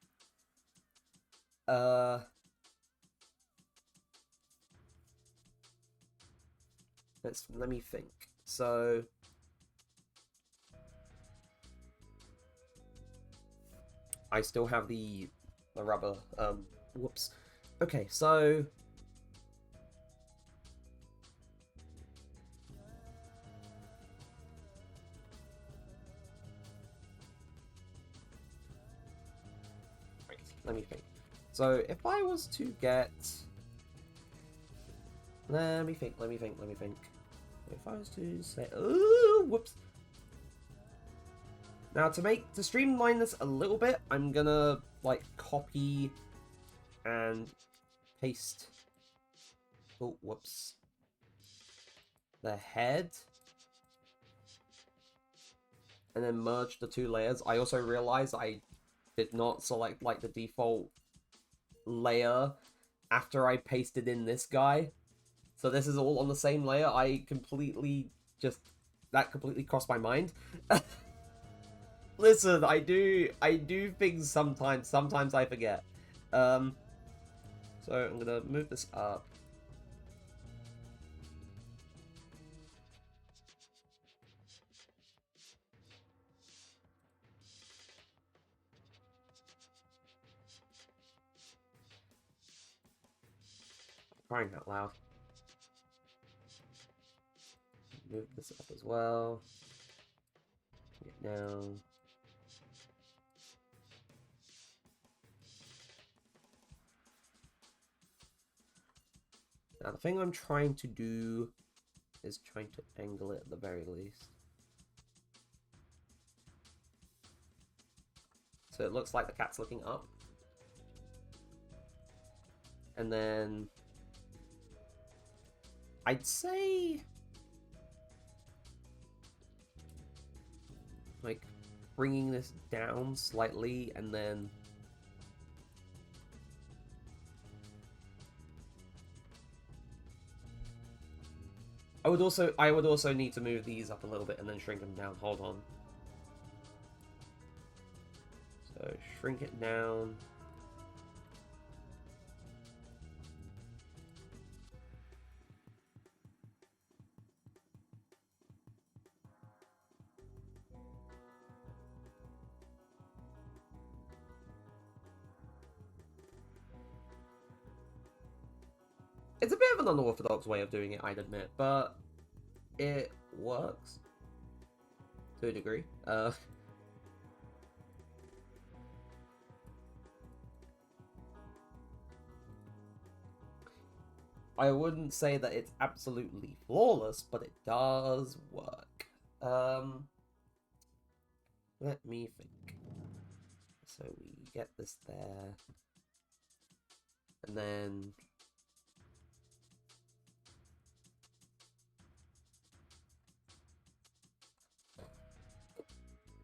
let me think. So, I still have the rubber, whoops. Okay, so let me think. So if I was to get, let me think. If I was to say, oh, whoops. Now to streamline this a little bit, I'm gonna, like, copy and paste, oh, whoops, the head, and then merge the two layers. I also realized I did not select, like, the default layer after I pasted in this guy. So this is all on the same layer. That completely crossed my mind. Listen, I do things sometimes. Sometimes I forget. So I'm gonna move this up. Crying out loud. Move this up as well. Get down. Now the thing I'm trying to do is trying to angle it at the very least. So it looks like the cat's looking up. And then I'd say like bringing this down slightly, and then I would also need to move these up a little bit and then shrink them down. Hold on. So shrink it down. It's a bit of an unorthodox way of doing it, I'd admit, but it works to a degree. I wouldn't say that it's absolutely flawless, but it does work. Let me think. So we get this there, and then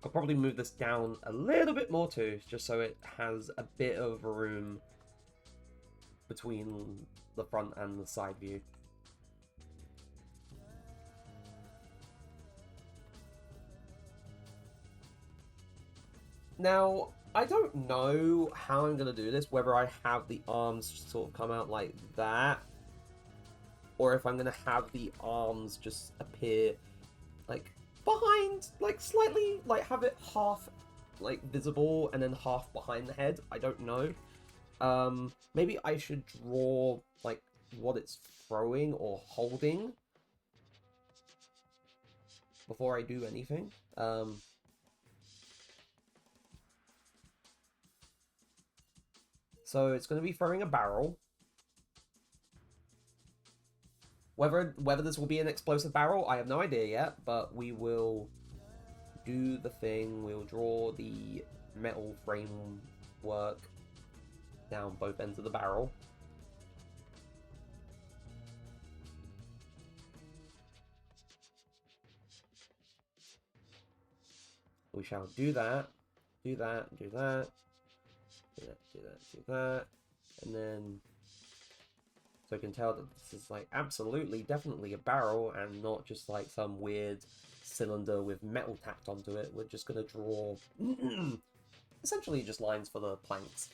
I'll probably move this down a little bit more too, just so it has a bit of room between the front and the side view. Now, I don't know how I'm going to do this, whether I have the arms sort of come out like that, or if I'm going to have the arms just appear like behind, like slightly, like have it half like visible and then half behind the head. I don't know. Maybe I should draw like what it's throwing or holding before I do anything. So it's going to be throwing a barrel. Whether this will be an explosive barrel, I have no idea yet, but we will do the thing. We'll draw the metal framework down both ends of the barrel. We shall do that, do that, do that, do that, do that, do that, and then so you can tell that this is like absolutely, definitely a barrel and not just like some weird cylinder with metal tacked onto it. We're just going to draw essentially just lines for the planks.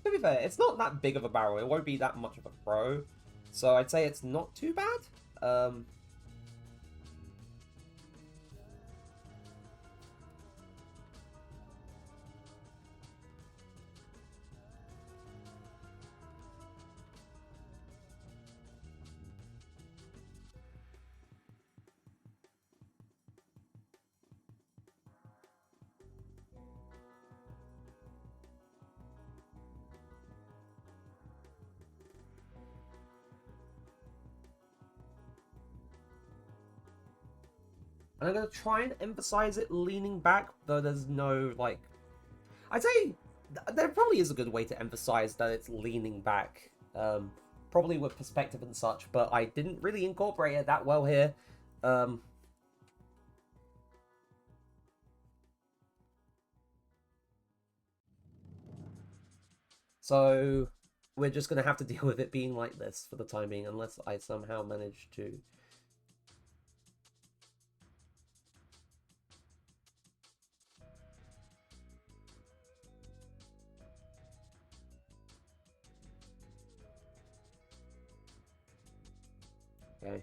To be fair, it's not that big of a barrel. It won't be that much of a throw. So I'd say it's not too bad. And I'm going to try and emphasize it leaning back, though there's no, like... I'd say there probably is a good way to emphasize that it's leaning back. Probably with perspective and such, but I didn't really incorporate it that well here. So we're just going to have to deal with it being like this for the time being, unless I somehow manage to... Okay.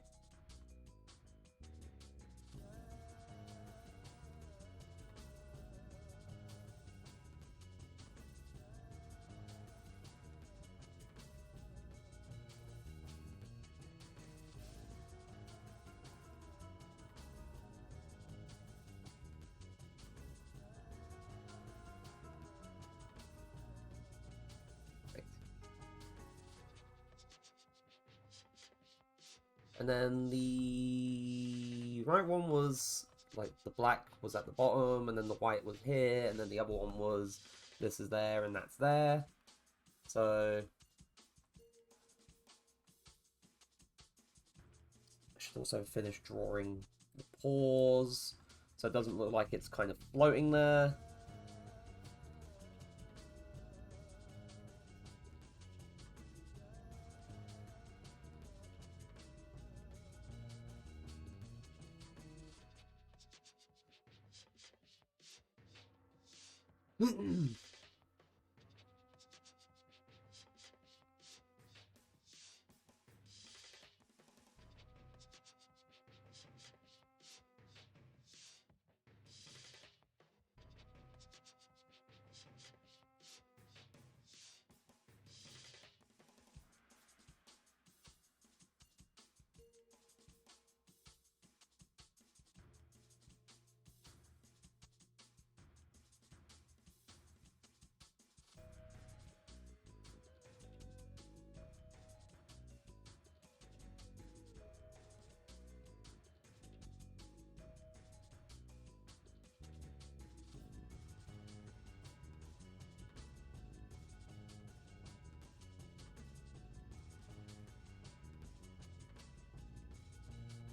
And then the right one was, like, the black was at the bottom, and then the white was here, and then the other one was this is there, and that's there. So I should also finish drawing the pores, so it doesn't look like it's kind of floating there.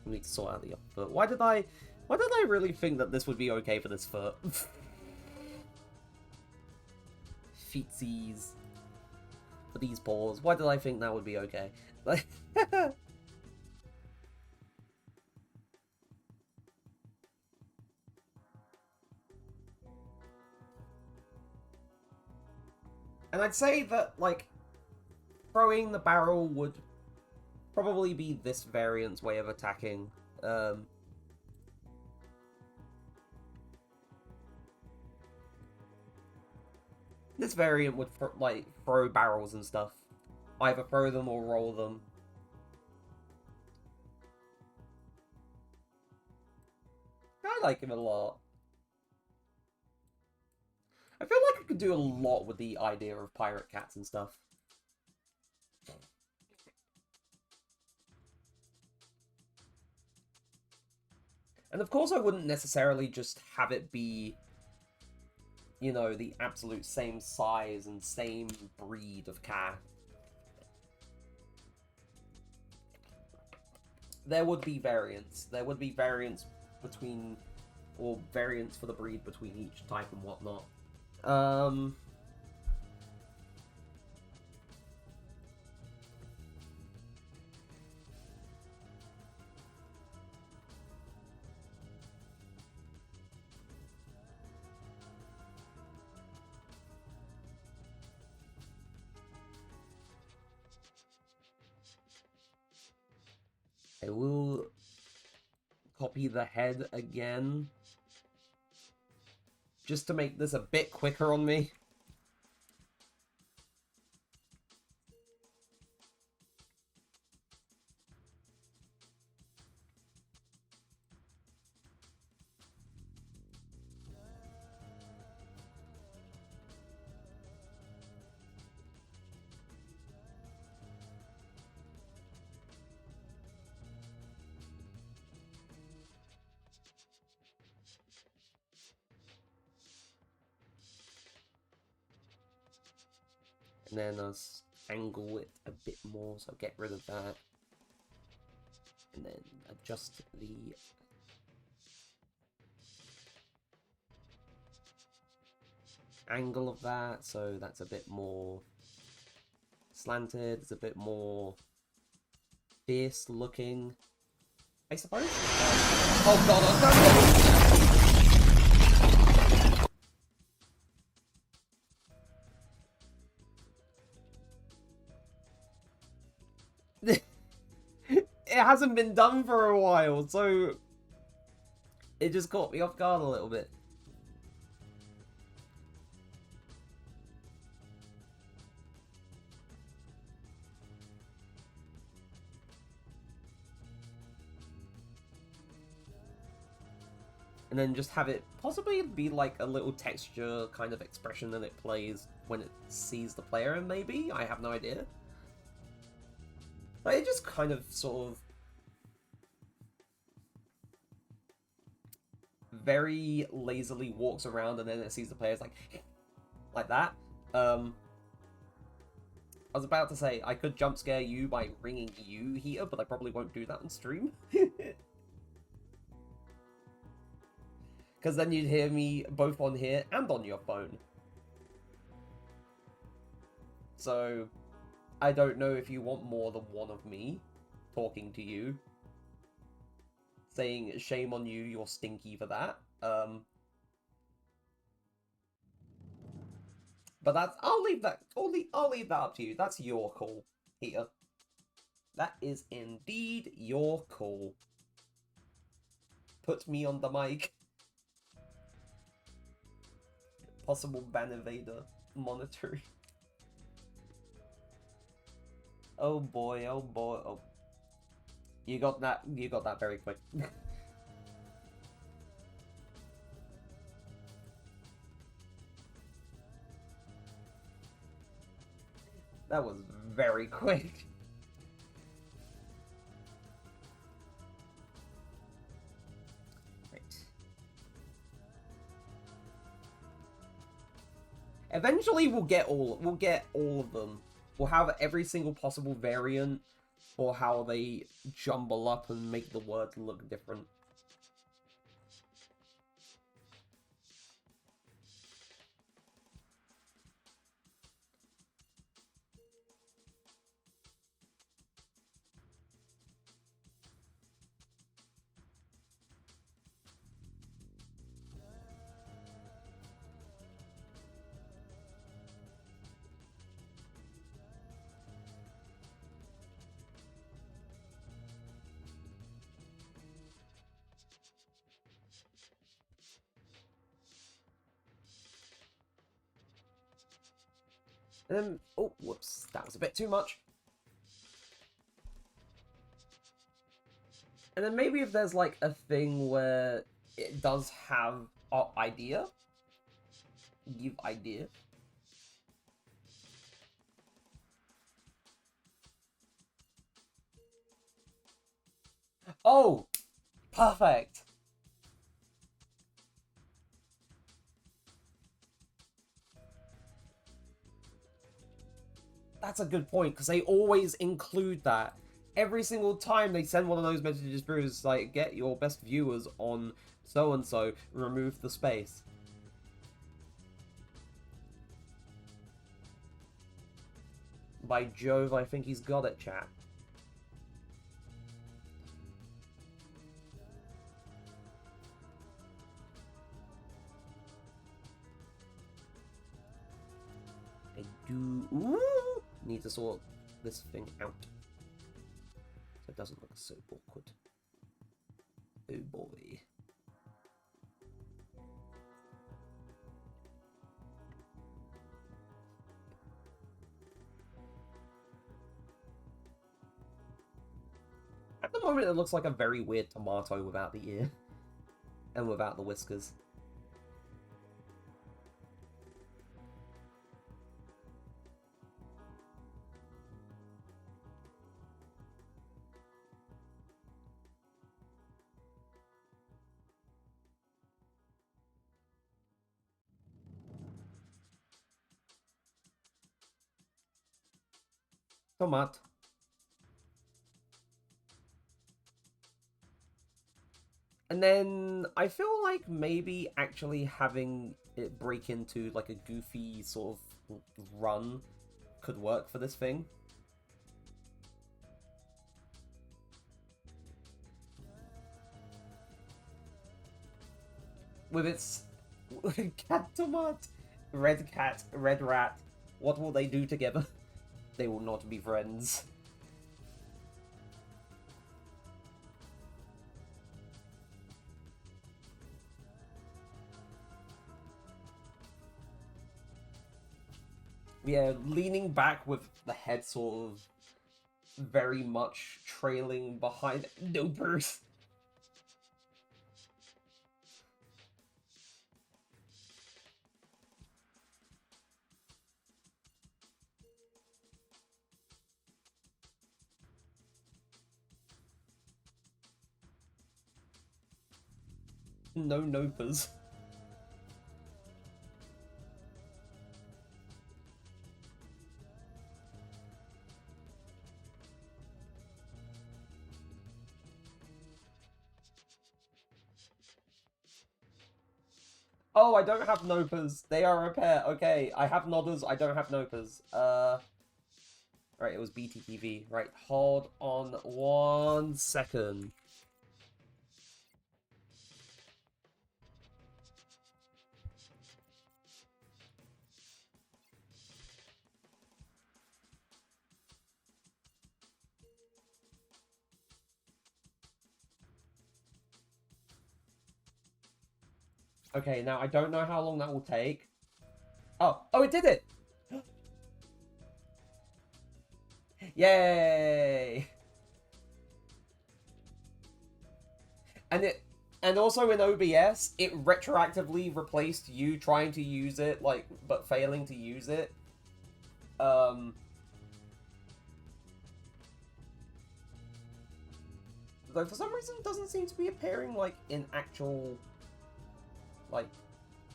I need to sort out the upper foot. Why did I really think that this would be okay for this foot? Feetsies. For these paws. Why did I think that would be okay? Like and I'd say that, like, throwing the barrel would probably be this variant's way of attacking. This variant would, like, throw barrels and stuff. Either throw them or roll them. I like him a lot. I feel like I could do a lot with the idea of pirate cats and stuff. And of course I wouldn't necessarily just have it be, you know, the absolute same size and same breed of cat. There would be variants. There would be variants between, or variants for the breed between each type and whatnot. I will copy the head again, just to make this a bit quicker on me. And then I'll angle it a bit more, so get rid of that. And then adjust the angle of that, so that's a bit more slanted, it's a bit more fierce looking, I suppose. Oh god, oh god! It hasn't been done for a while, so it just caught me off guard a little bit. And then just have it possibly be like a little texture kind of expression that it plays when it sees the player, maybe? I have no idea. But it just kind of sort of very lazily walks around and then it sees the players like that. I was about to say I could jump scare you by ringing you here, but I probably won't do that on stream. Because then you'd hear me both on here and on your phone. So, I don't know if you want more than one of me talking to you. Saying, shame on you, you're stinky for that. But that's, I'll leave that up to you. That's your call here. That is indeed your call. Put me on the mic. Possible ban evader monitoring. Oh boy, oh boy, oh. You got that very quick. That was very quick. Right. Eventually we'll get all of them. We'll have every single possible variant or how they jumble up and make the words look different. And then, oh, whoops, that was a bit too much. And then maybe if there's like a thing where it does have an idea, give idea. Oh, perfect. That's a good point, because they always include that. Every single time they send one of those messages through, it's like, get your best viewers on so-and-so, remove the space. By Jove, I think he's got it, chat. I do need to sort this thing out so it doesn't look so awkward. Oh boy. At the moment it looks like a very weird tomato without the ear and without the whiskers. Tomat. And then I feel like maybe actually having it break into like a goofy sort of run could work for this thing. With its cat tomat, red cat, red rat, what will they do together? They will not be friends. Yeah, leaning back with the head sort of very much trailing behind. No, Bruce. No nopers. Oh, I don't have nopers. They are a pair. Okay, I have nodders. I don't have nopers. Right, it was BTTV. Right, hold on 1 second. Okay, now I don't know how long that will take. Oh, it did it! Yay! And also in OBS, it retroactively replaced you trying to use it, like, but failing to use it. Though for some reason it doesn't seem to be appearing, like, in actual, like,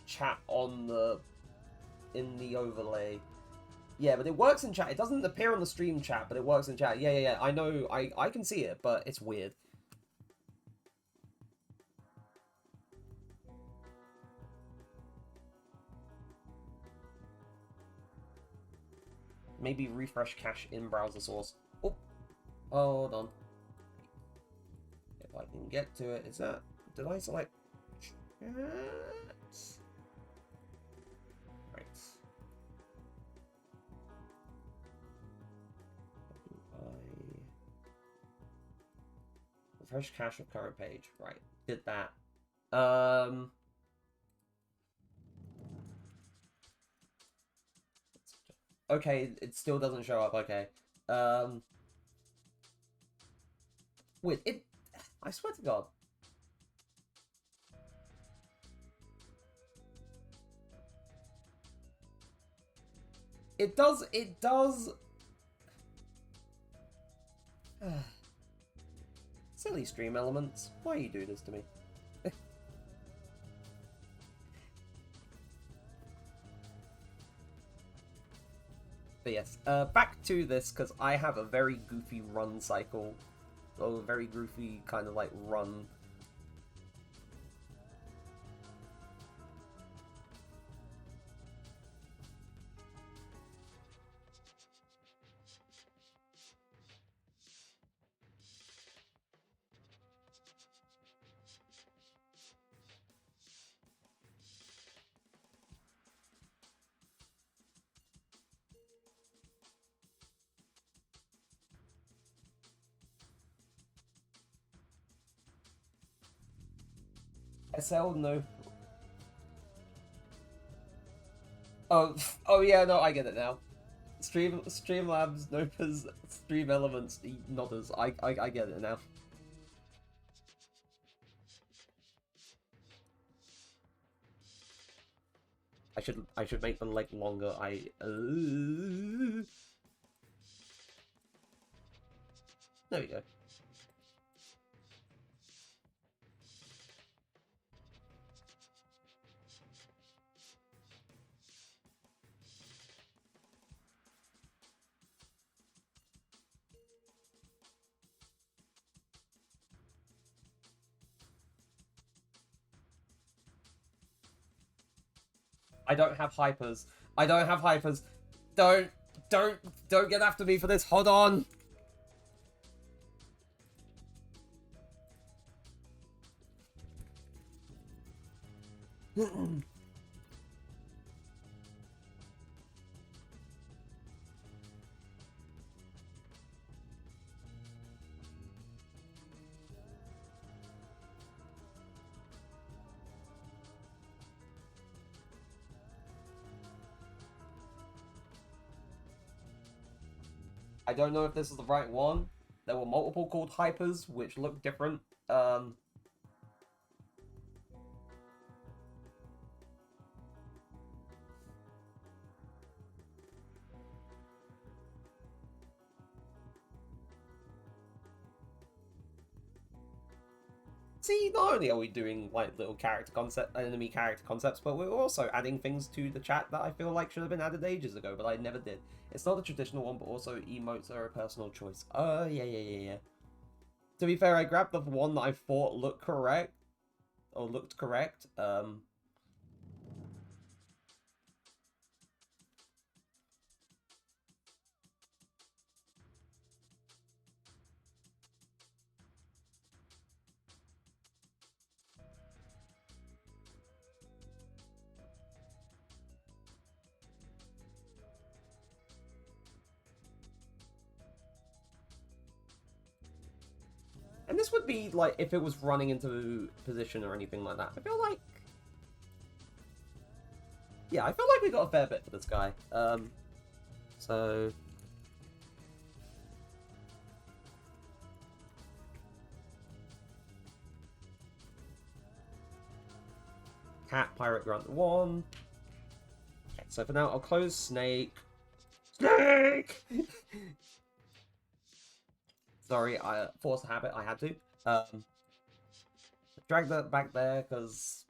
chat in the overlay. Yeah, but it works in chat. It doesn't appear on the stream chat, but it works in chat. Yeah. I know, I can see it, but it's weird. Maybe refresh cache in browser source. Oh, hold on. If I can get to it, is that... Did I select... Chat? Right. Refresh cache of current page. Right. Did that. Okay, it still doesn't show up. Okay. Wait, it... I swear to God. It does... Silly stream elements. Why you do this to me? But yes, back to this, because I have a very goofy run cycle. Or a very goofy kind of like run. SL, no. Oh yeah, no, I get it now. Streamlabs, Nopas, Stream Elements, Nodders. I get it now. I should make them like longer. There we go. I don't have hypers. I don't have hypers. Don't get after me for this. Hold on. I don't know if this is the right one. There were multiple called hypers, which look different. See, not only are we doing like little enemy character concepts, but we're also adding things to the chat that I feel like should have been added ages ago, but I never did. It's not the traditional one, but also emotes are a personal choice. Oh, yeah. To be fair, I grabbed the one that I thought looked correct. And this would be like if it was running into position or anything like that. I feel like, yeah, I feel like we got a fair bit for this guy. So cat, pirate, grunt, 1. Okay, so for now, I'll close snake. Snake! Sorry, I forced a habit. I had to. Drag that back there because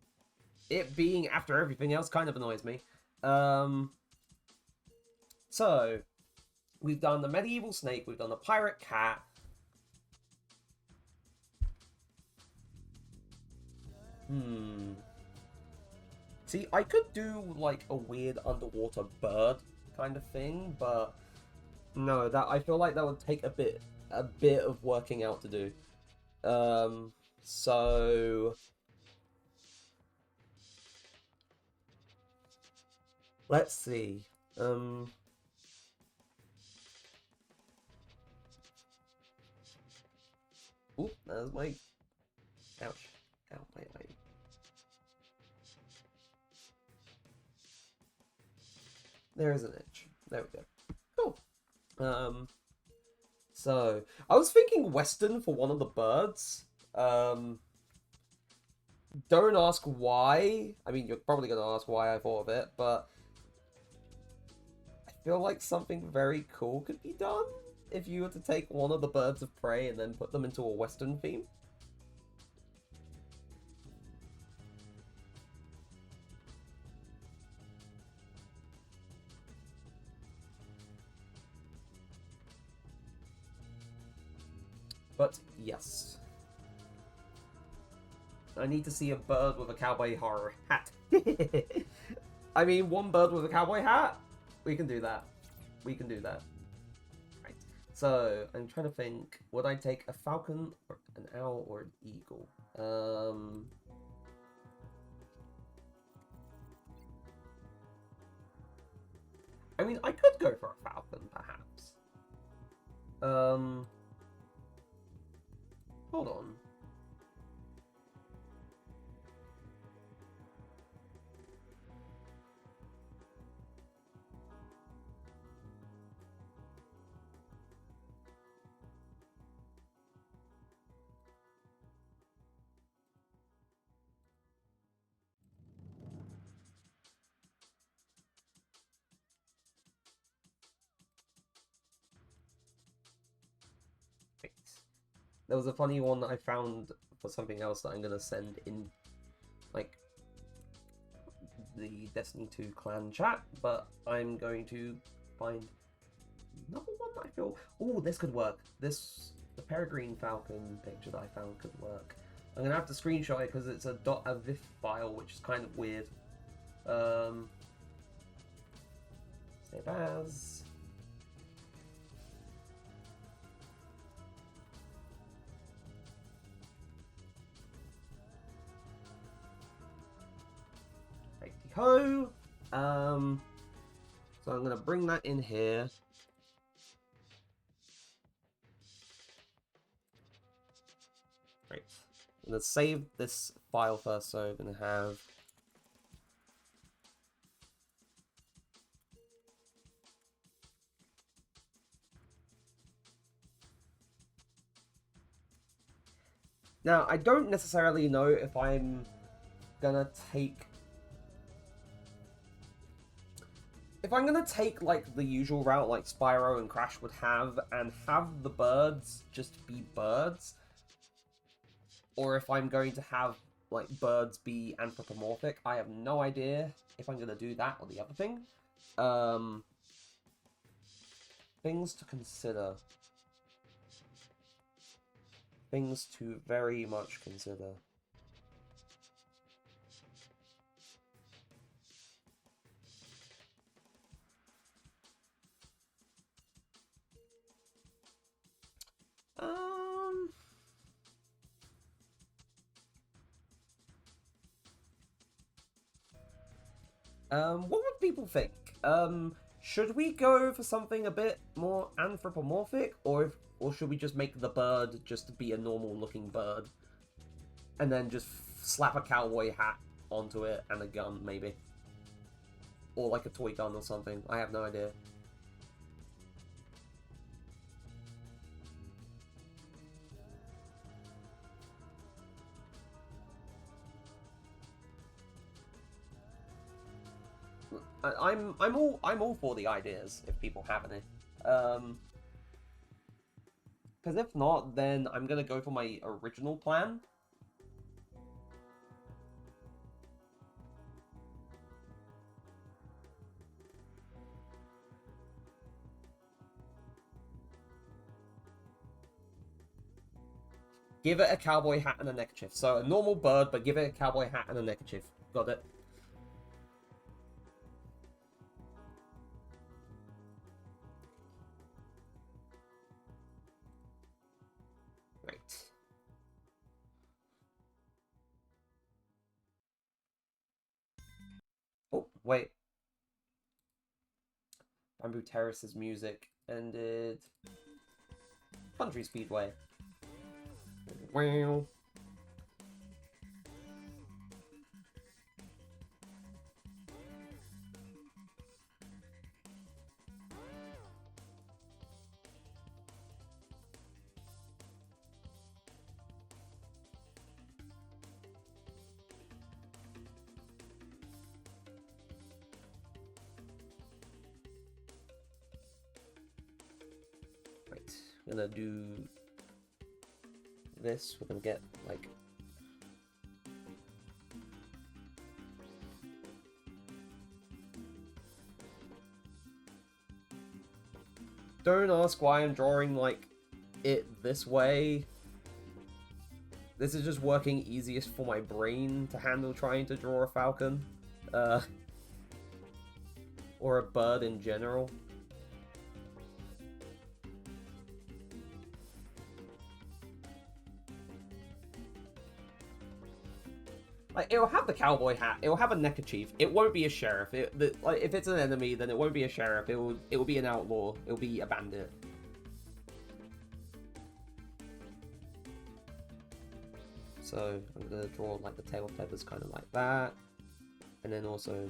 it being after everything else kind of annoys me. So we've done the medieval snake. We've done the pirate cat. See, I could do like a weird underwater bird kind of thing, but no, that I feel like that would take a bit of working out to do. So let's see. Ooh, there's my ouch. Ow, wait. There is an itch. There we go. Cool. So I was thinking Western for one of the birds. Don't ask why. I mean, you're probably gonna ask why I thought of it, but I feel like something very cool could be done if you were to take one of the birds of prey and then put them into a Western theme. But yes. I need to see a bird with a cowboy horror hat. I mean, one bird with a cowboy hat? We can do that. We can do that. Right. So, I'm trying to think, would I take a falcon, or an owl, or an eagle? I mean, I could go for a falcon, perhaps. Hold on. There was a funny one that I found for something else that I'm going to send in, like, the Destiny 2 clan chat, but I'm going to find another one that I feel... Oh, this could work. The Peregrine Falcon picture that I found could work. I'm going to have to screenshot it because it's a .avif file, which is kind of weird. Save as... Righty-ho! So I'm going to bring that in here. Right. I'm going to save this file first, so I'm going to have... Now, I don't necessarily know if I'm gonna take... If I'm gonna take, like, the usual route like Spyro and Crash would have, and have the birds just be birds, or if I'm going to have like birds be anthropomorphic. I have no idea if I'm going to do that or the other thing. Things to consider. Things to very much consider. What would people think? Should we go for something a bit more anthropomorphic, or should we just make the bird just be a normal-looking bird, and then just slap a cowboy hat onto it and a gun, maybe, or like a toy gun or something? I have no idea. I'm all for the ideas if people have any. Because if not, then I'm gonna go for my original plan. Give it a cowboy hat and a neckerchief. So a normal bird, but give it a cowboy hat and a neckerchief. Got it. Right. Oh, wait. Bamboo Terrace's music ended. Country Speedway. Wow. Right. I'm gonna do this. We're gonna get like don't ask why I'm drawing like it this way. This is just working easiest for my brain to handle trying to draw a falcon. Or a bird in general. Like, it'll have the cowboy hat. It'll have a neckerchief. It won't be a sheriff. Like, if it's an enemy, then it won't be a sheriff. It will be an outlaw. It'll be a bandit. So I'm gonna draw like the tail feathers, kind of like that, and then also.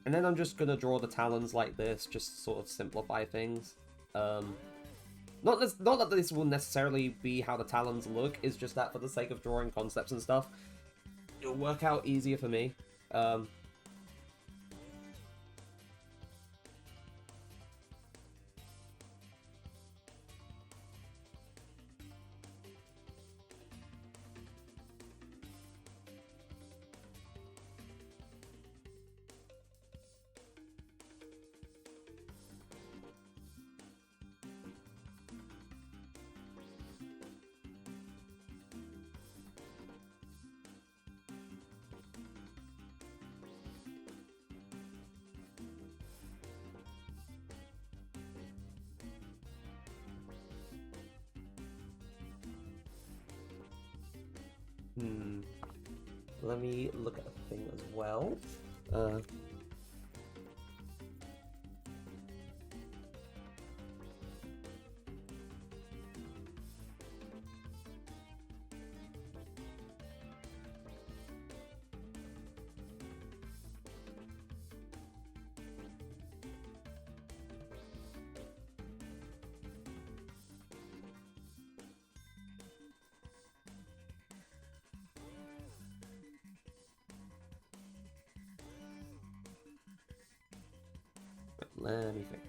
And then I'm just gonna draw the talons like this, just to sort of simplify things. Not that this will necessarily be how the talons look, it's just that for the sake of drawing concepts and stuff, it'll work out easier for me. Let me look at a thing as well. Let me think.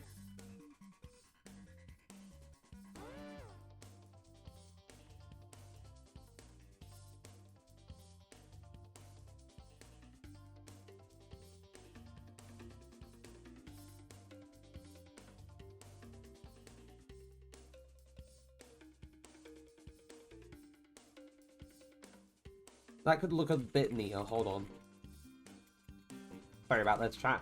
That could look a bit neater. Hold on. Sorry about that, chat.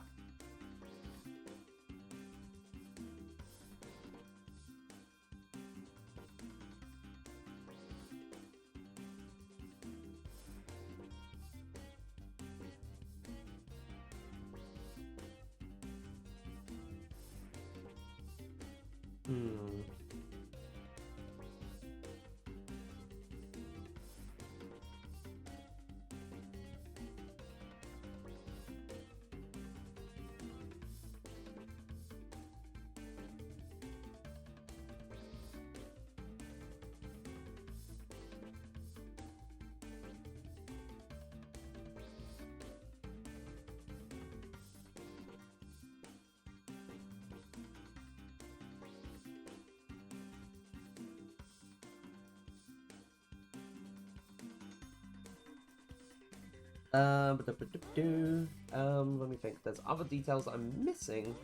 Let me think. There's other details that I'm missing.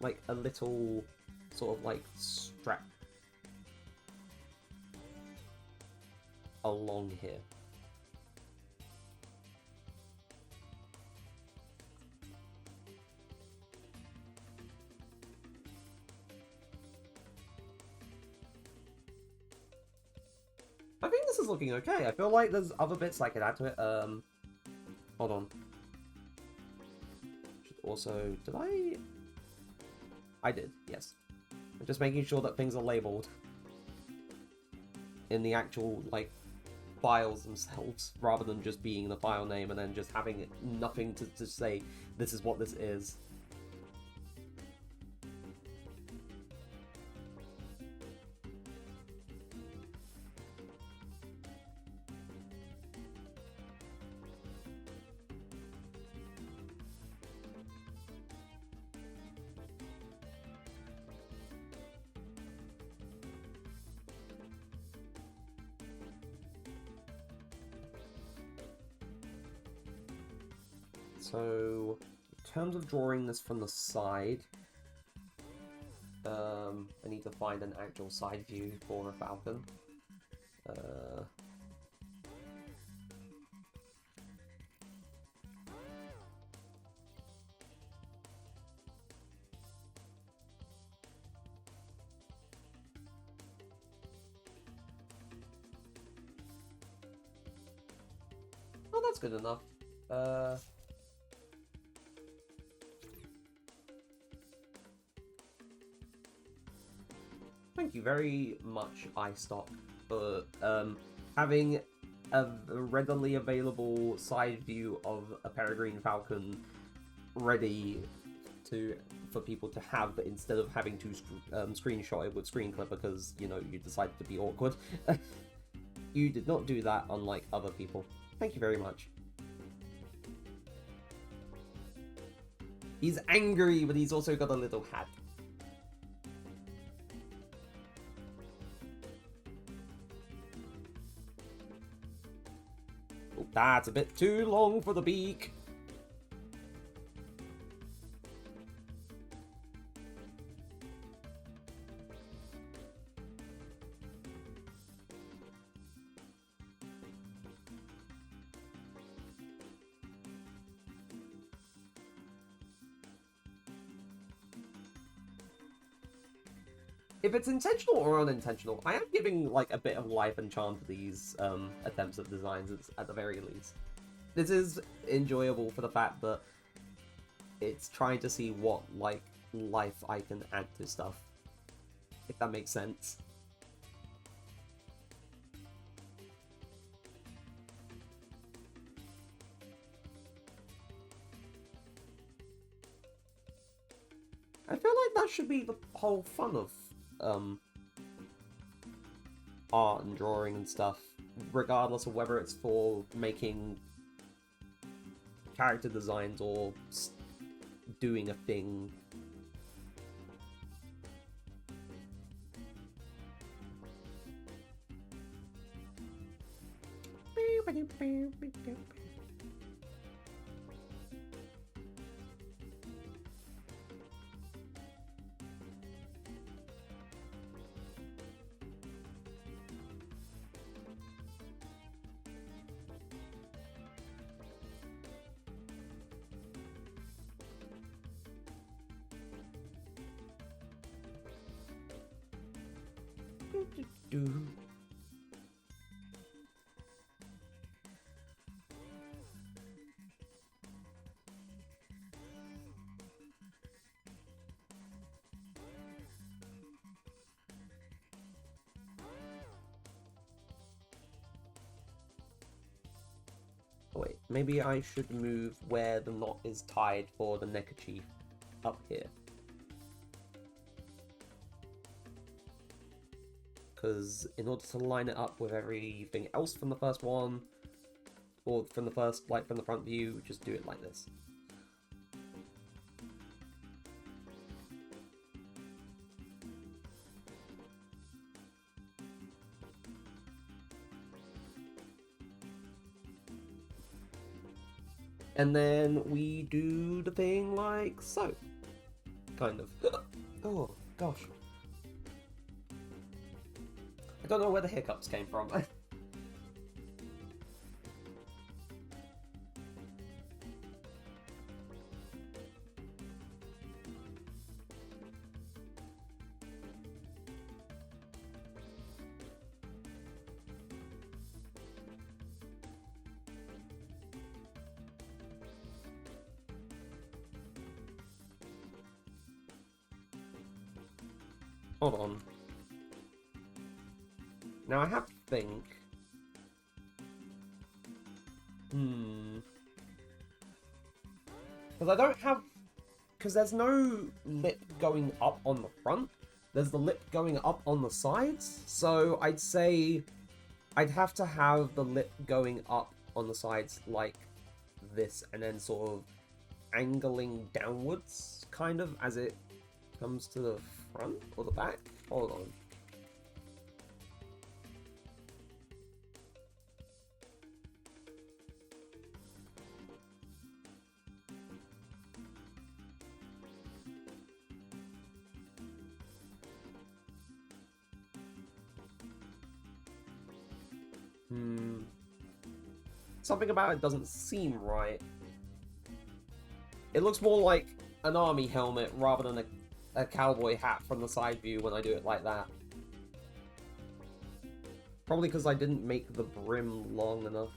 Like a little sort of like strap along here. I think this is looking okay. I feel like there's other bits I could add to it. Hold on. Also, did I did, yes. I'm just making sure that things are labeled in the actual, like, files themselves, rather than just being the file name and then just having nothing to say, this is what this is. So, in terms of drawing this from the side, I need to find an actual side view for a falcon. Oh, that's good enough. Thank you very much, iStock, for having a readily available side view of a peregrine falcon ready for people to have instead of having to screenshot it with screen clipper because, you know, you decided to be awkward. You did not do that, unlike other people. Thank you very much. He's angry, but he's also got a little hat. Oh, that's a bit too long for the beak. If it's intentional or unintentional, I am giving like a bit of life and charm to these attempts at designs at the very least. This is enjoyable for the fact that it's trying to see what like life I can add to stuff, if that makes sense. I feel like that should be the whole fun of art and drawing and stuff, regardless of whether it's for making character designs or doing a thing. do. Oh, wait, maybe I should move where the knot is tied for the neckerchief up here. Because in order to line it up with everything else from the first one, or from the first, like from the front view, just do it like this. And then we do the thing like so. Kind of. Oh, gosh. I don't know where the hiccups came from. Hold on. Now I have to think. Because I don't have... Because there's no lip going up on the front. There's the lip going up on the sides. So I'd say I'd have to have the lip going up on the sides like this. And then sort of angling downwards, kind of, as it comes to the front or the back. Hold on. Something about it doesn't seem right. It looks more like an army helmet rather than a cowboy hat from the side view when I do it like that. Probably because I didn't make the brim long enough.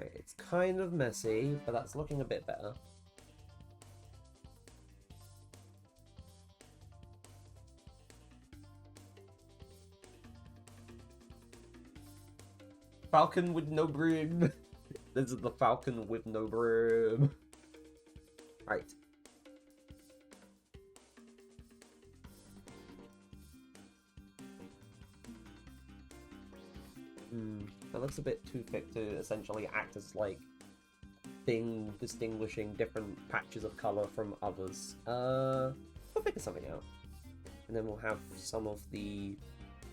Right, it's kind of messy, but that's looking a bit better. Falcon with no broom. This is the falcon with no broom. Right. That looks a bit too thick to essentially act as, like, thing distinguishing different patches of colour from others. We'll figure something out. And then we'll have some of the,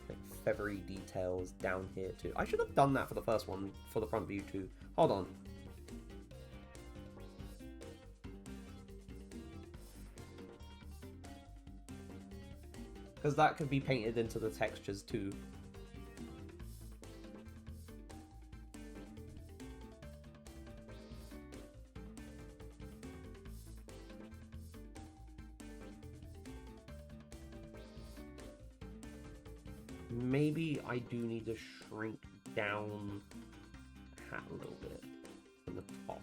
like, feathery details down here too. I should have done that for the first one, for the front view too. Hold on. Because that could be painted into the textures too. Maybe I do need to shrink down the hat a little bit from the top.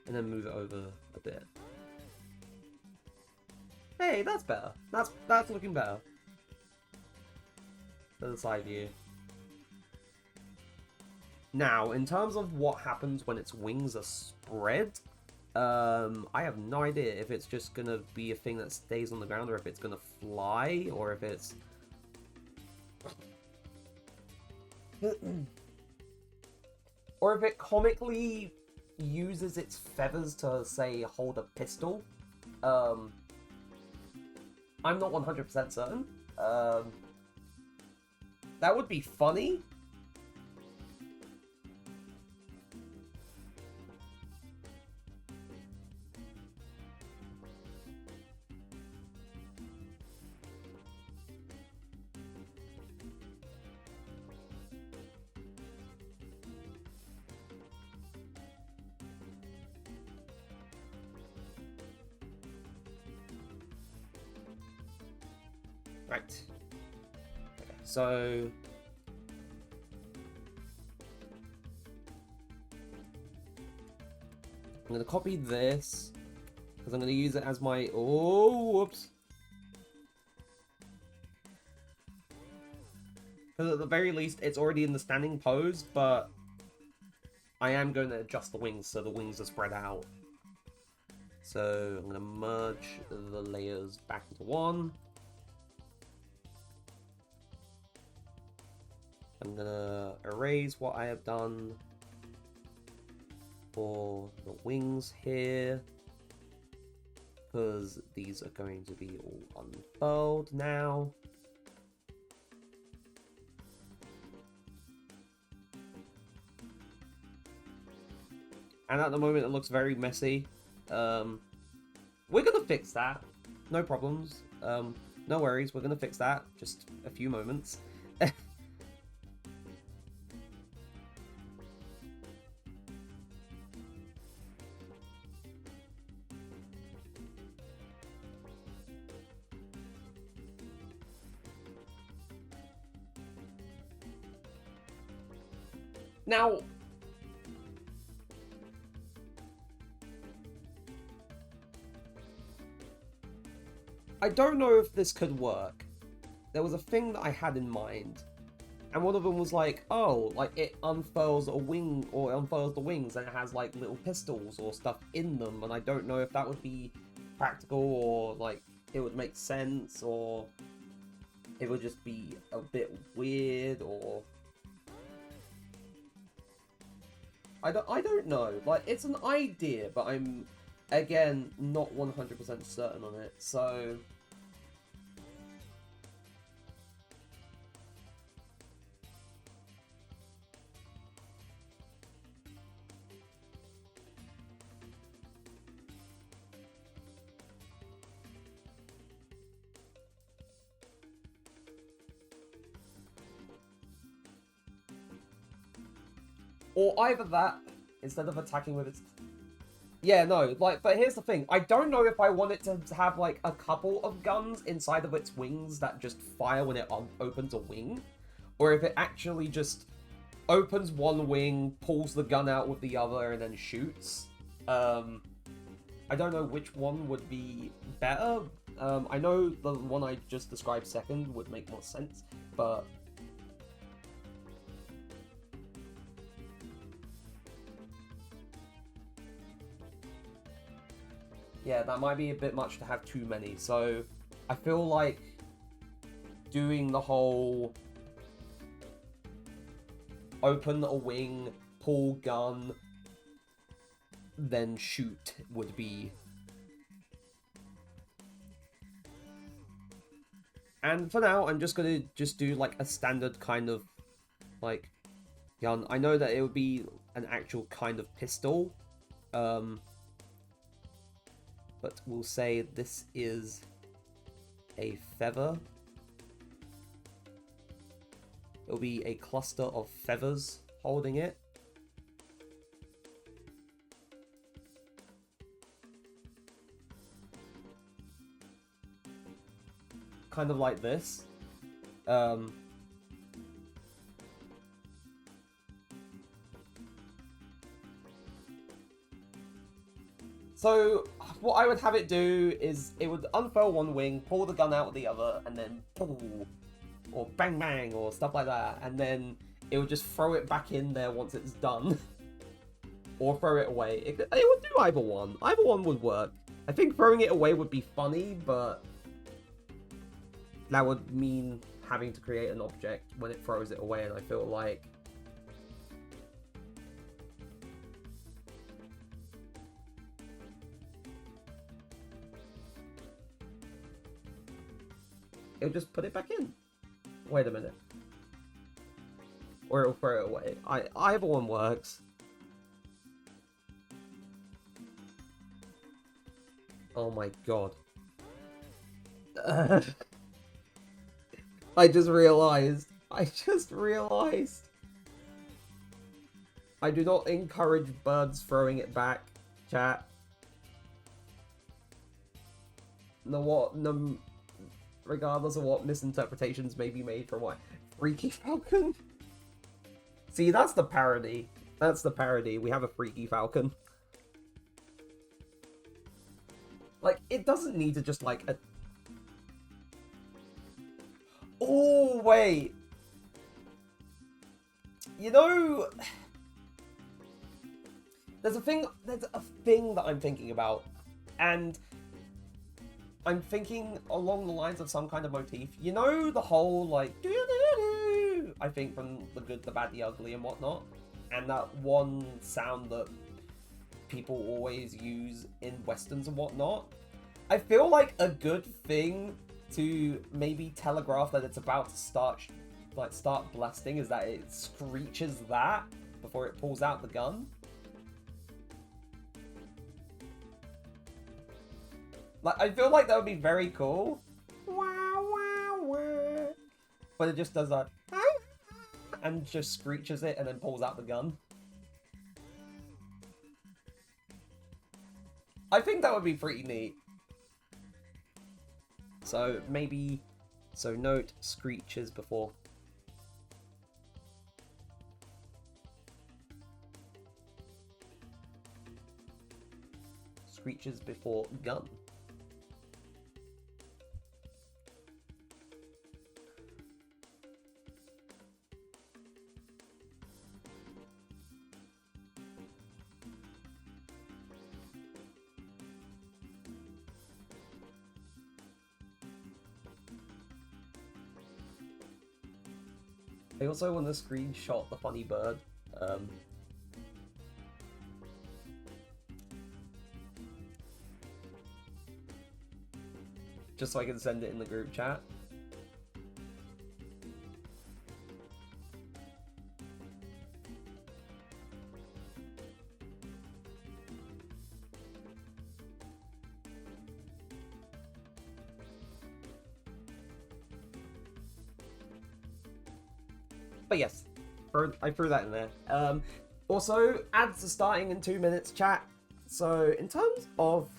And then move it over a bit. Hey, that's better. That's looking better. To the side view. Now, in terms of what happens when its wings are spread, I have no idea if it's just gonna be a thing that stays on the ground, or if it's gonna fly, or if it's... or if it comically uses its feathers to, say, hold a pistol. I'm not 100% certain. That would be funny. Right. Okay, so I'm going to copy this because I'm going to use it as my... Oh, whoops. Because at the very least, it's already in the standing pose, but I am going to adjust the wings so the wings are spread out. So I'm going to merge the layers back into one. I'm going to erase what I have done for the wings here, because these are going to be all unfurled now. And at the moment it looks very messy. We're gonna fix that. No problems. No worries, we're gonna fix that. Just a few moments. Now, I don't know if this could work. There was a thing that I had in mind, and one of them was like, oh, like it unfurls a wing, or it unfurls the wings, and it has like little pistols or stuff in them, and I don't know if that would be practical, or like it would make sense, or it would just be a bit weird, or... I don't know. Like, it's an idea, but I'm, again, not 100% certain on it, so... Or either that, instead of attacking with its... Yeah, no, like, but here's the thing. I don't know if I want it to have, like, a couple of guns inside of its wings that just fire when it opens a wing. Or if it actually just opens one wing, pulls the gun out with the other, and then shoots. I don't know which one would be better. I know the one I just described second would make more sense, but... yeah, that might be a bit much to have too many, so I feel like doing the whole open a wing, pull gun, then shoot would be... And for now, I'm just gonna do like a standard kind of like gun. I know that it would be an actual kind of pistol, but we'll say this is a feather. It'll be a cluster of feathers holding it. Kind of like this. So, what I would have it do is, it would unfurl one wing, pull the gun out of the other, and then pull, or bang bang, or stuff like that, and then it would just throw it back in there once it's done. Or throw it away. It would do either one. Either one would work. I think throwing it away would be funny, but that would mean having to create an object when it throws it away, and I feel like... it'll just put it back in. Wait a minute. Or it'll throw it away. Either one works. Oh my god. I just realized. I do not encourage birds throwing it back, chat. No, regardless of what misinterpretations may be made from what Freaky Falcon. See, that's the parody. That's the parody. We have a Freaky Falcon. Like, it doesn't need to just, like, a... Oh, wait. You know... There's a thing that I'm thinking about, and I'm thinking along the lines of some kind of motif. You know the whole, like, doo-doo-doo, I think, from The Good, the Bad, the Ugly and whatnot, and that one sound that people always use in westerns and whatnot. I feel like a good thing to maybe telegraph that it's about to start blasting is that it screeches that before it pulls out the gun. Like, I feel like that would be very cool. But it just does that and just screeches it and then pulls out the gun. I think that would be pretty neat. So maybe, so note screeches before. Screeches before gun. I also want to screenshot the funny bird. Just so I can send it in the group chat. But yes, I threw that in there. Also, ads are starting in 2 minutes, chat. So, in terms of,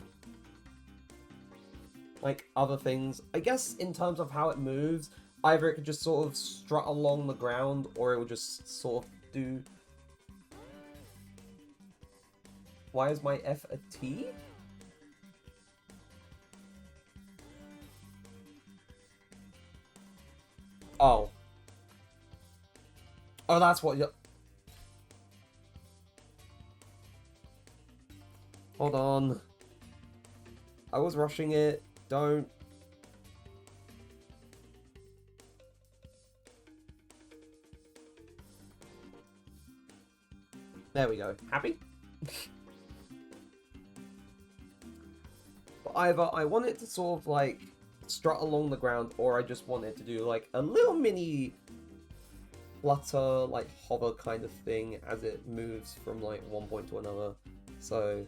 like, other things, I guess in terms of how it moves, either it could just sort of strut along the ground, or it will just sort of do... Why is my F a T? Oh. Oh, that's what you... Hold on. I was rushing it. Don't. There we go. Happy? But either I want it to sort of, like, strut along the ground, or I just want it to do, like, a little mini... flutter, like, hover kind of thing as it moves from, like, one point to another. So...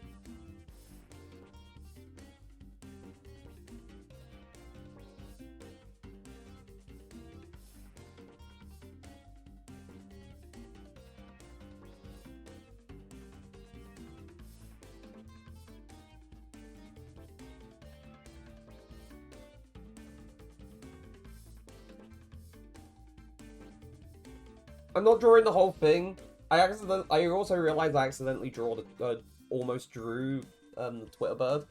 I'm not drawing the whole thing. I also realized I accidentally almost drew the Twitter bird.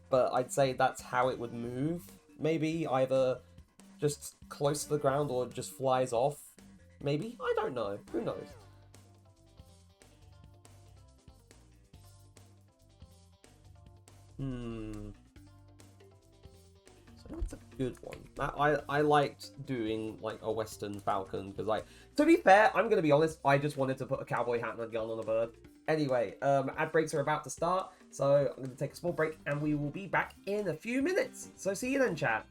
But I'd say that's how it would move. Maybe either just close to the ground or just flies off. Maybe? I don't know. Who knows? That's a good one. I liked doing, like, a Western Falcon, because, like, to be fair, I'm going to be honest, I just wanted to put a cowboy hat and a gun on a bird. Anyway, ad breaks are about to start. So I'm going to take a small break and we will be back in a few minutes. So see you then, chat.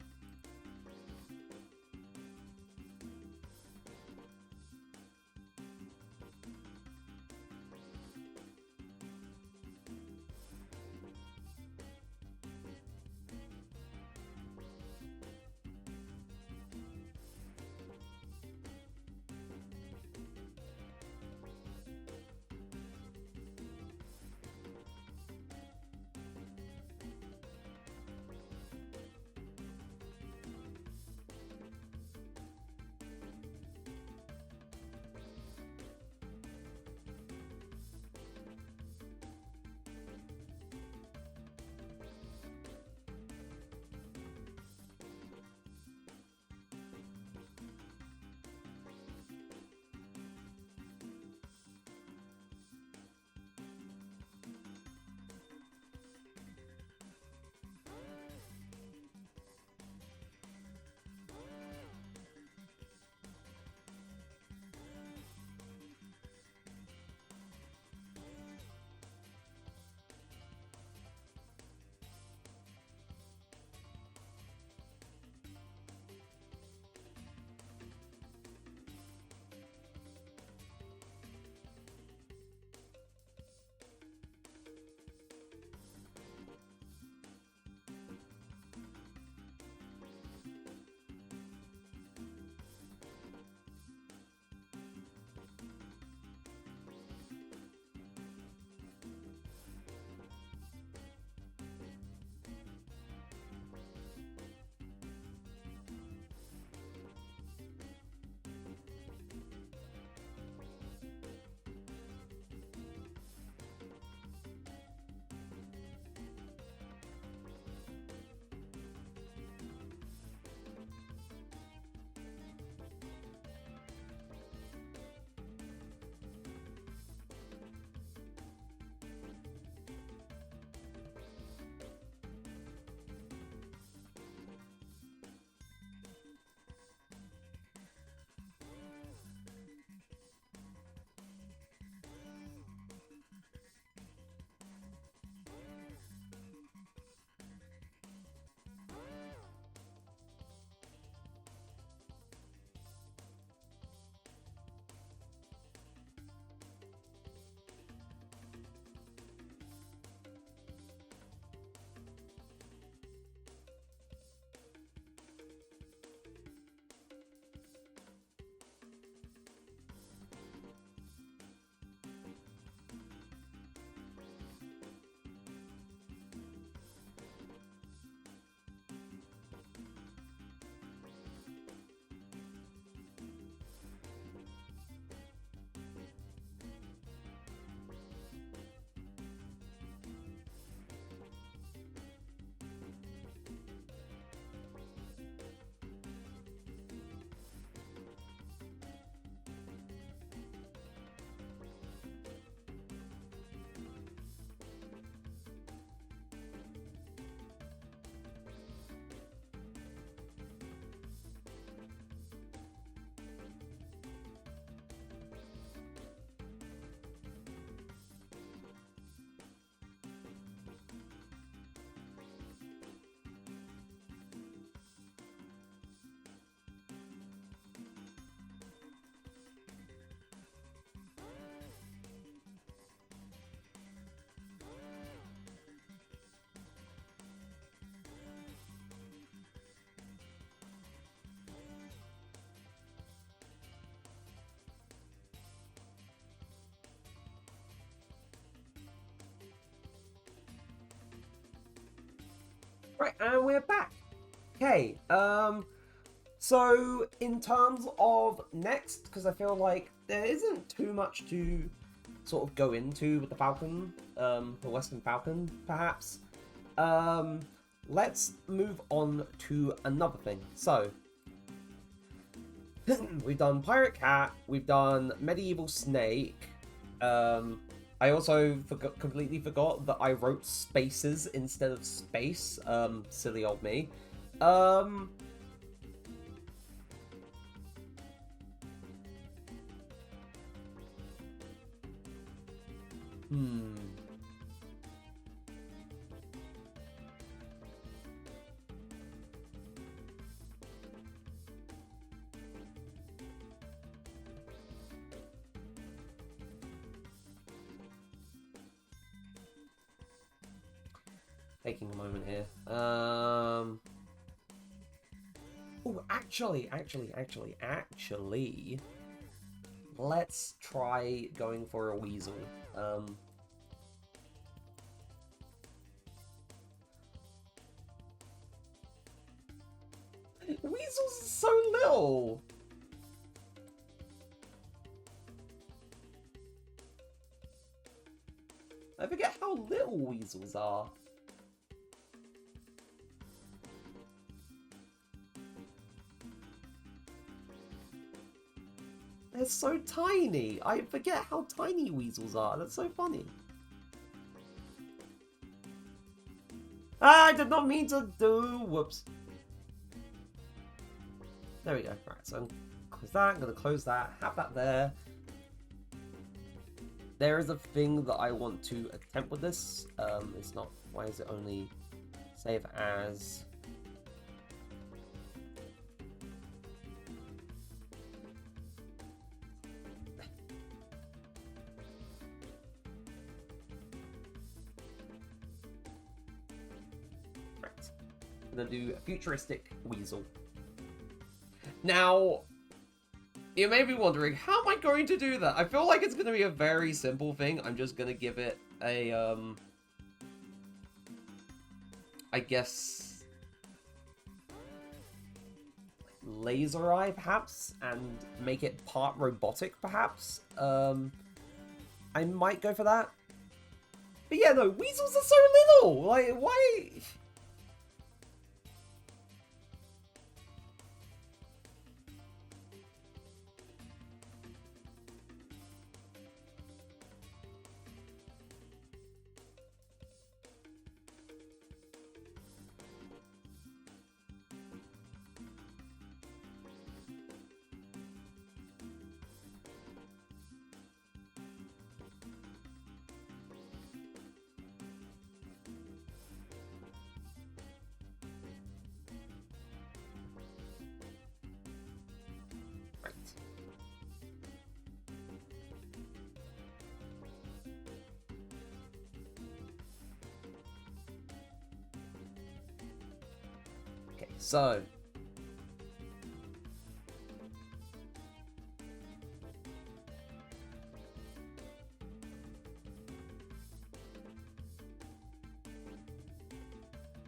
Right, and we're back. Okay, so in terms of next, because I feel like there isn't too much to sort of go into with the Falcon, the Western Falcon, perhaps. Let's move on to another thing. So, we've done Pirate Cat, we've done Medieval Snake. I also completely forgot that I wrote spaces instead of space. Silly old me. Hmm. taking a moment here. Oh, actually, let's try going for a weasel. Weasels are so little. I forget how little weasels are. They're so tiny. I forget how tiny weasels are. That's so funny. Ah, I did not mean to do. Whoops. There we go. Right, so I'm close that. I'm gonna close that. Have that there. There is a thing that I want to attempt with this. It's not. Why is it only save as? Right. I'm gonna do a futuristic weasel. Now, you may be wondering, how am I going to do that? I feel like it's going to be a very simple thing. I'm just going to give it a, I guess, laser eye, perhaps, and make it part robotic, perhaps. I might go for that. But yeah, no, weasels are so little! Like, why... Okay, so...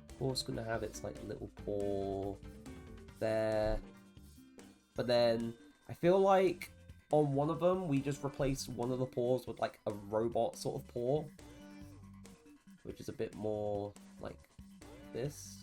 Of course, gonna have its like little paw there, but then I feel like on one of them we just replace one of the paws with like a robot sort of paw, which is a bit more like this.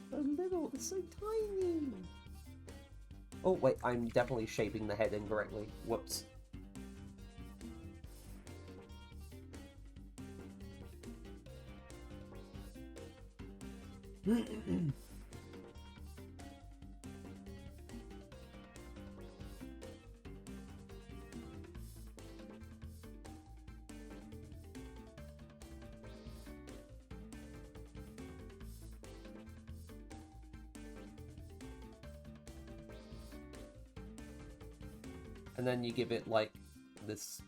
So little, it's so tiny. Oh wait, I'm definitely shaping the head incorrectly. Whoops. And then you give it like this,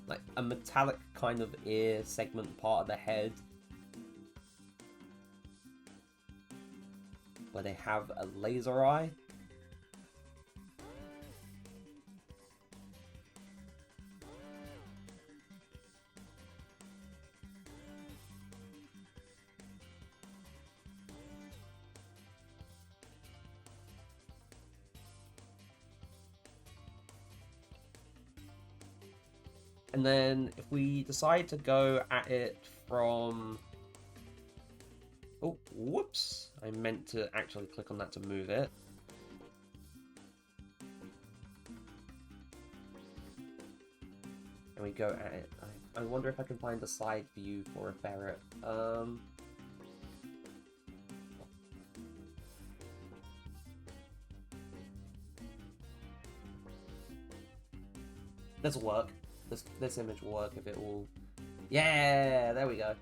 like a metallic kind of ear segment part of the head, where they have a laser eye. And then if we decide to go at it from... Oh, whoops. I meant to actually click on that to move it. we go at it? I wonder if I can find a side view for a ferret. This will work. This image will work if it will. Yeah, there we go.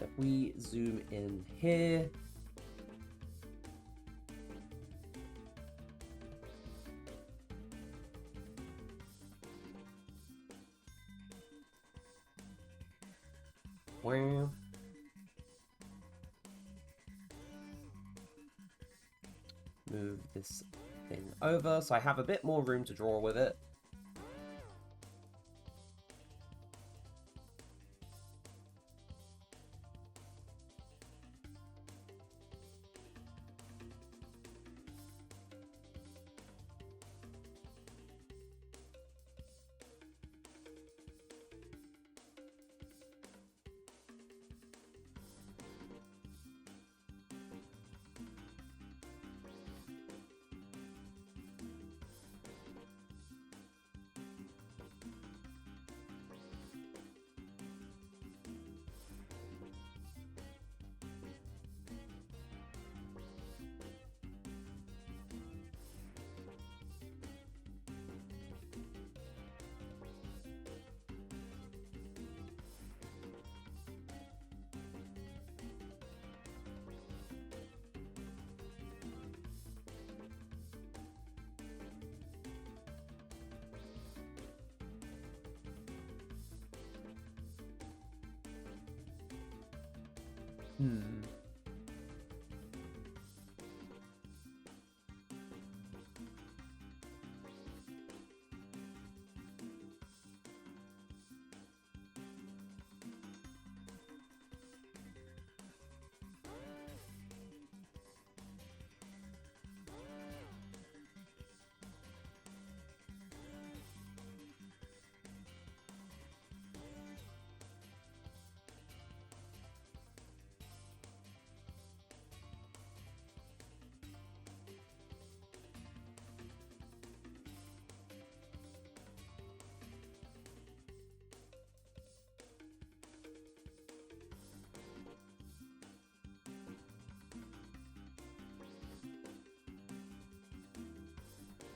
If we zoom in here, wow. Move this thing over so I have a bit more room to draw with it.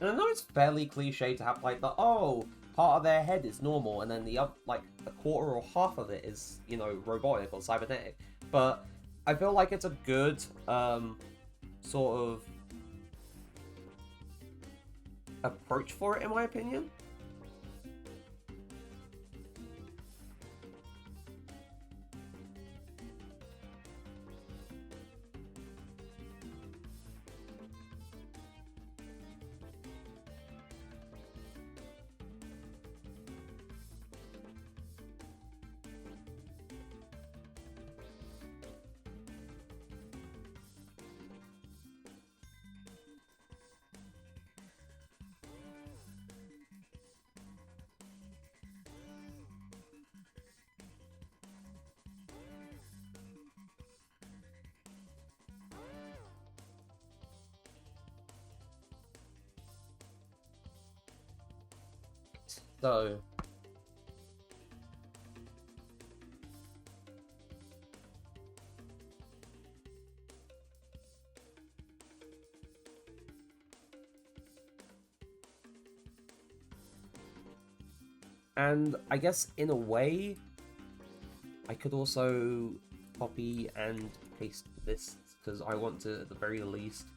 And I know it's fairly cliche to have like the, oh, part of their head is normal and then the other, like a quarter or half of it is, you know, robotic or cybernetic. But I feel like it's a good sort of approach for it, in my opinion. So and I guess in a way I could also copy and paste this because I want to at the very least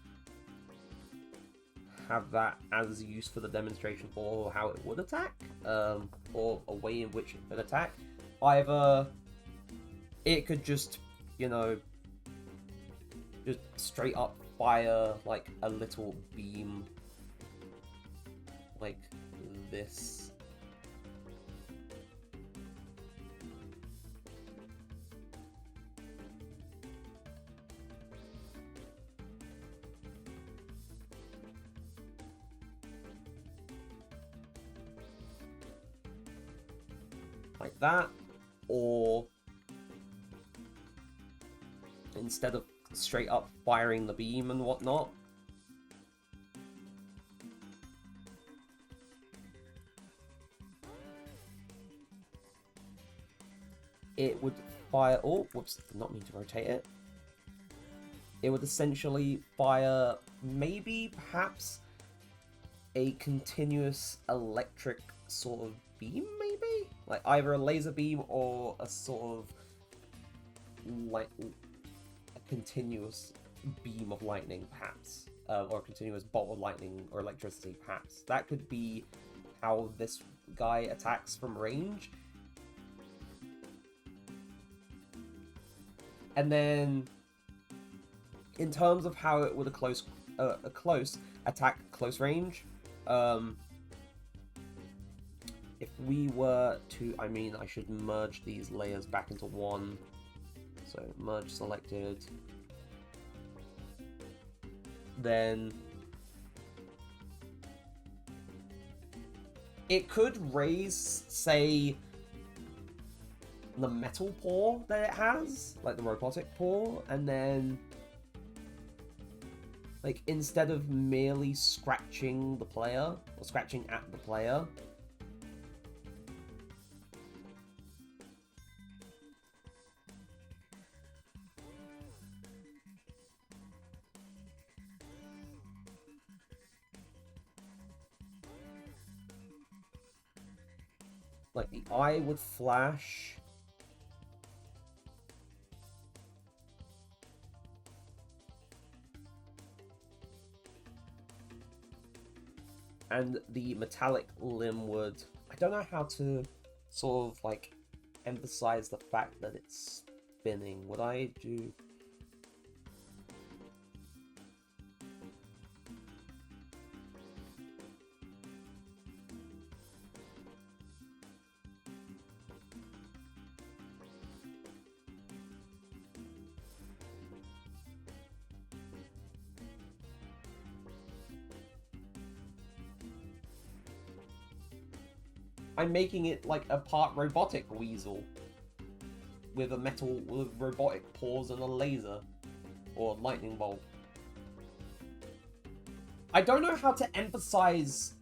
have that as use for the demonstration for how it would attack, or a way in which it could attack. Either it could just, you know, just straight up fire like a little beam like this. Like that. or instead of straight up firing the beam and whatnot, it would fire... Oh, whoops, did not mean to rotate it. It would essentially fire maybe, perhaps, a continuous electric sort of beam, maybe? Like either a laser beam or a sort of like a continuous beam of lightning, perhaps. Or a continuous bolt of lightning or electricity, perhaps. That could be how this guy attacks from range. And then, in terms of how it would a close attack close range, if we were to, I mean, I should merge these layers back into one. So merge selected. Then it could raise, say, the metal paw that it has, like the robotic paw, and then, like, instead of merely scratching the player, or scratching at the player, like, the eye would flash. And the metallic limb would... I don't know how to sort of, like, emphasize the fact that it's spinning. Would I do... I'm making it like a part robotic weasel with a metal, with robotic paws and a laser or lightning bolt. I don't know how to emphasize,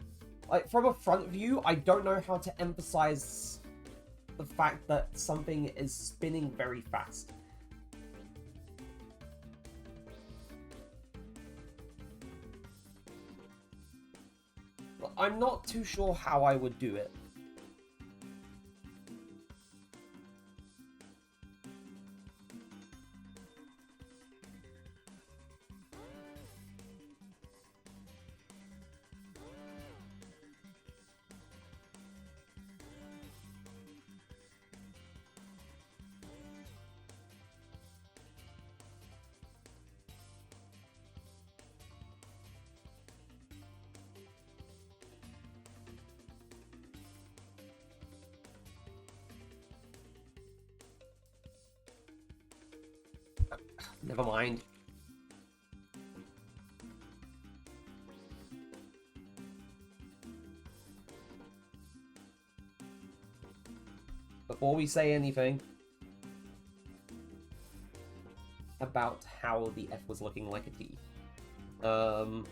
like, from a front view, I don't know how to emphasize the fact that something is spinning very fast. I'm not too sure how I would do it. Never mind. Before we say anything about how the F was looking like a T, no.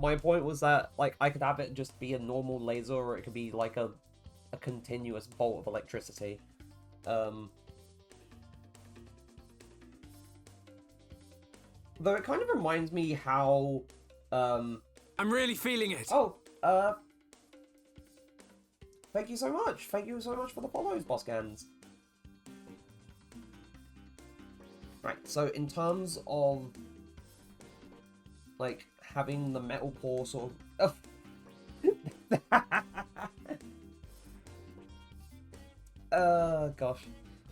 My point was that, like, I could have it just be a normal laser, or it could be like a continuous bolt of electricity. Though it kind of reminds me how I'm really feeling it. Oh, thank you so much. Thank you so much for the follows, Boss Gans. Right, so in terms of, like, having the metal paw sort of... Gosh.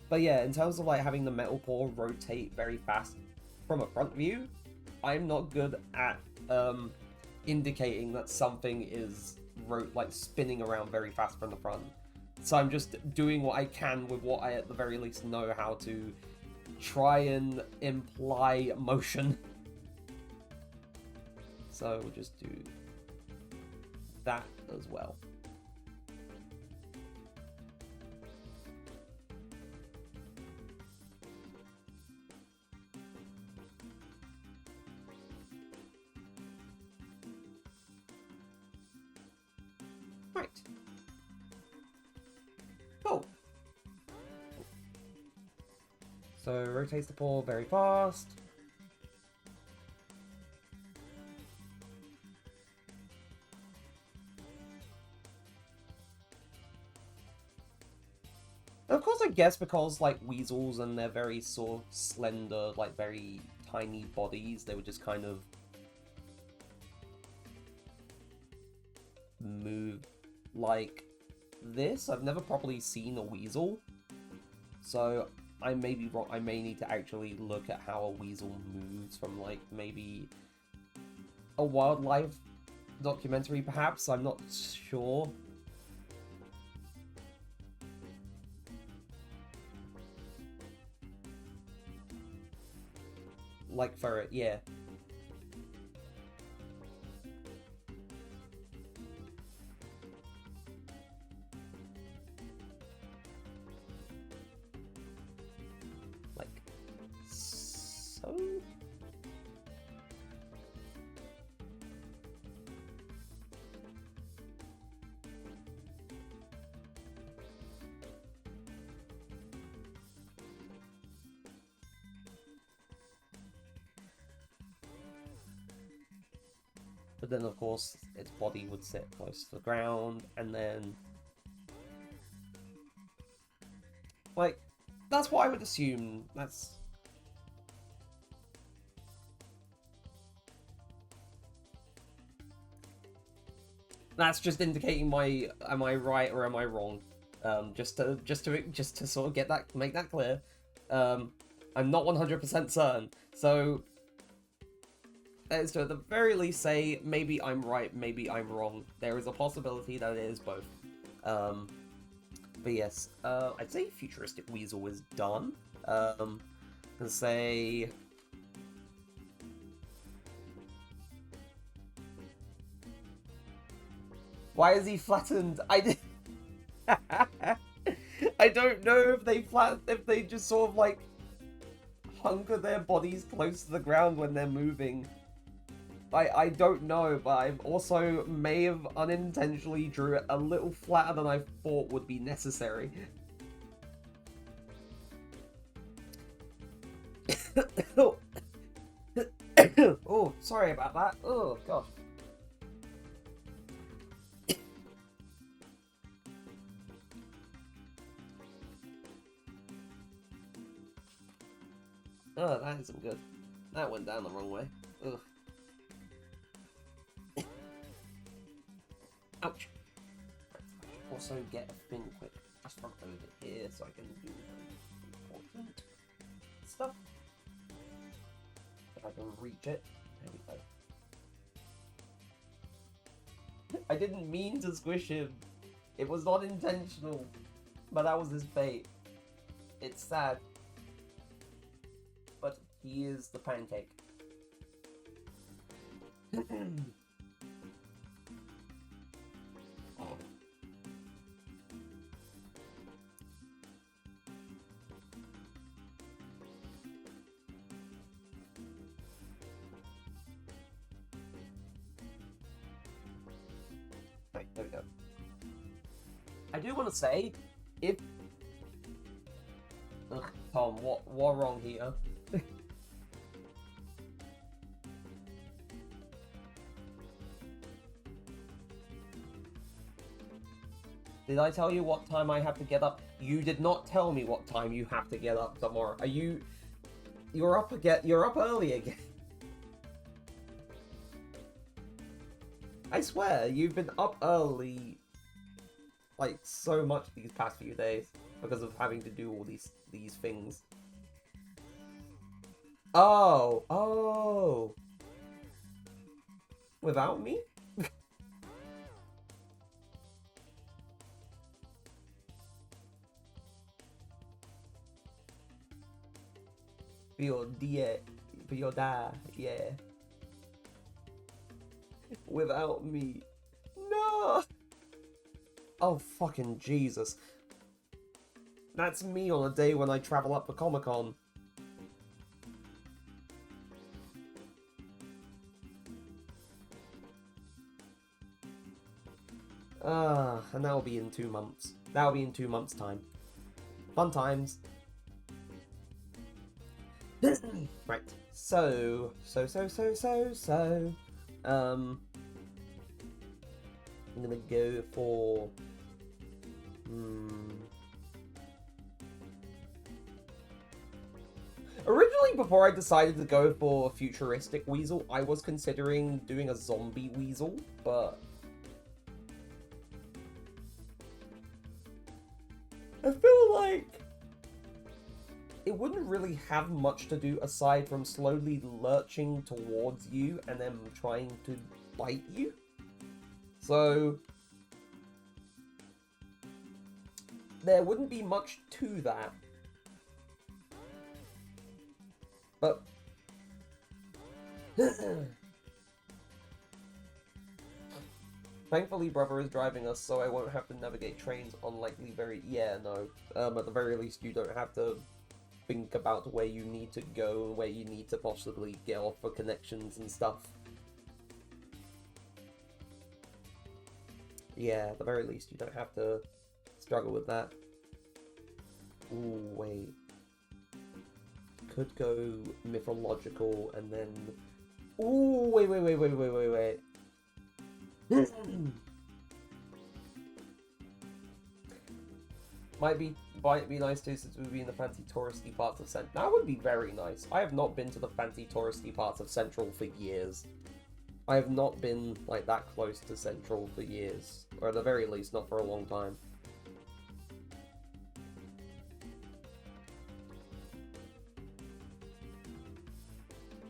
But yeah, in terms of, like, having the metal paw rotate very fast from a front view, I'm not good at, indicating that something is, like, spinning around very fast from the front. So I'm just doing what I can with what I, at the very least, know how to try and imply motion. So we'll just do that as well. Right. Cool. So rotates the paw very fast. Of course, I guess because, like, weasels and they're very sort of slender, like, very tiny bodies, they would just kind of move like this. I've never properly seen a weasel, so I may be wrong. I may need to actually look at how a weasel moves from, like, maybe a wildlife documentary, perhaps. I'm not sure. Like for it, yeah. Like so. But then, of course, its body would sit close to the ground, and then... like, that's what I would assume. That's just indicating my... am I right or am I wrong? Just to sort of make that clear. I'm not 100% certain, so... let's at the very least say, maybe I'm right, maybe I'm wrong. There is a possibility that it is both. But yes, I'd say Futuristic Weasel is done. And say... why is he flattened? I don't know if they just sort of, like, hunker their bodies close to the ground when they're moving. I don't know, but I also may have unintentionally drew it a little flatter than I thought would be necessary. Oh, sorry about that. Oh, gosh. Oh, that isn't good. That went down the wrong way. Ugh. Ouch. Also get a thing quick just from over here so I can do important stuff. If I can reach it. There we go. I didn't mean to squish him. It was not intentional. But that was his fate. It's sad. But he is the pancake. Right, there we go. I do want to say, if... ugh, Tom, what wrong here? Did I tell you what time I have to get up? You did not tell me what time you have to get up tomorrow. Are you You're up again. You're up early again. I swear, you've been up early, like, so much these past few days because of having to do all these things. Oh, oh. Without me? For your dad, yeah. Without me. No! Oh, fucking Jesus. That's me on a day when I travel up for Comic-Con. And that'll be in 2 months. That'll be in 2 months' time. Fun times. Right. So. I'm gonna go for. Originally, before I decided to go for a futuristic weasel, I was considering doing a zombie weasel, but I feel like it wouldn't really have much to do aside from slowly lurching towards you and then trying to bite you. So there wouldn't be much to that. But thankfully, brother is driving us, so I won't have to navigate trains unlikely very... Yeah, no. At the very least, you don't have to think about where you need to go and where you need to possibly get off for connections and stuff. Yeah, at the very least, you don't have to struggle with that. Ooh, wait. Could go mythological and then... Ooh, wait. Might be nice too, since we'll be in the fancy touristy parts of Central. That would be very nice. I have not been to the fancy touristy parts of Central for years. I have not been, like, that close to Central for years. Or at the very least, not for a long time.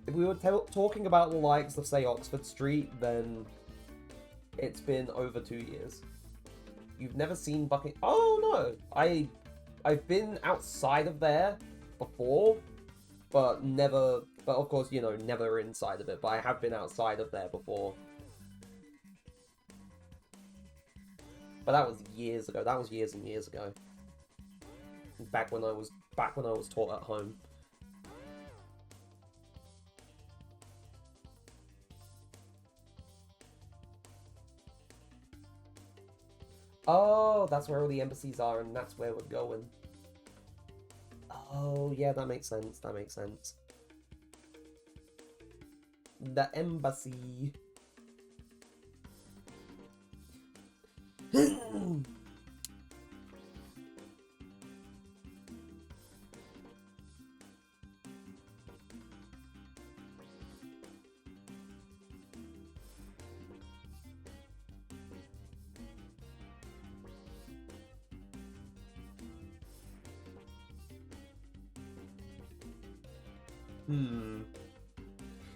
If we were talking about the likes of, say, Oxford Street, then it's been over 2 years. You've never seen Buckingham... Oh, no! I've been outside of there before, but never... But, of course, you know, never inside of it, but I have been outside of there before. But that was years ago. That was years and years ago. Back when I was taught at home. Oh, that's where all the embassies are, and that's where we're going. Oh, yeah, that makes sense. That makes sense. The embassy.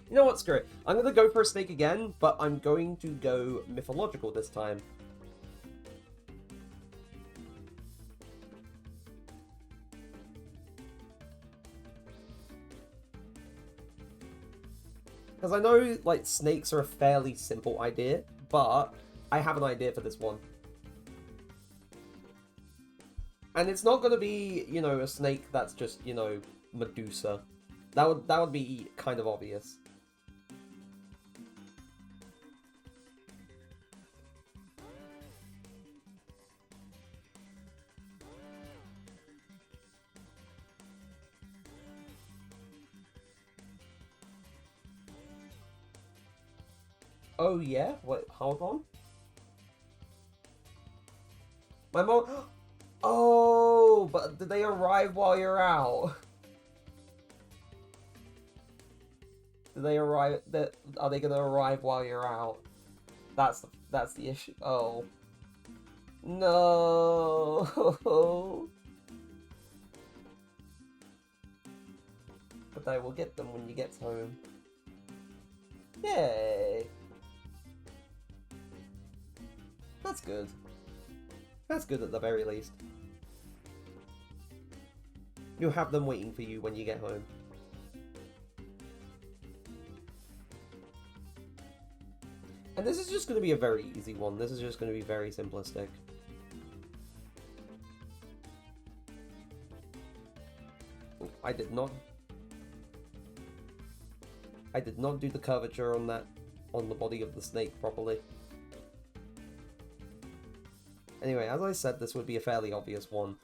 You know what, screw it. I'm gonna go for a snake again, but I'm going to go mythological this time. Because I know, like, snakes are a fairly simple idea, but I have an idea for this one. And it's not gonna be, you know, a snake that's just, you know, Medusa. That would be kind of obvious. Oh yeah? Wait, hold on. My mom... Oh, but did they arrive while you're out? Do they arrive? Are they gonna arrive while you're out? That's the issue. Oh no! But I will get them when you get home. Yay! That's good. That's good at the very least. You'll have them waiting for you when you get home. And this is just going to be a very easy one. This is just going to be very simplistic. Oh, I did not do the curvature on the body of the snake properly. Anyway, as I said, this would be a fairly obvious one.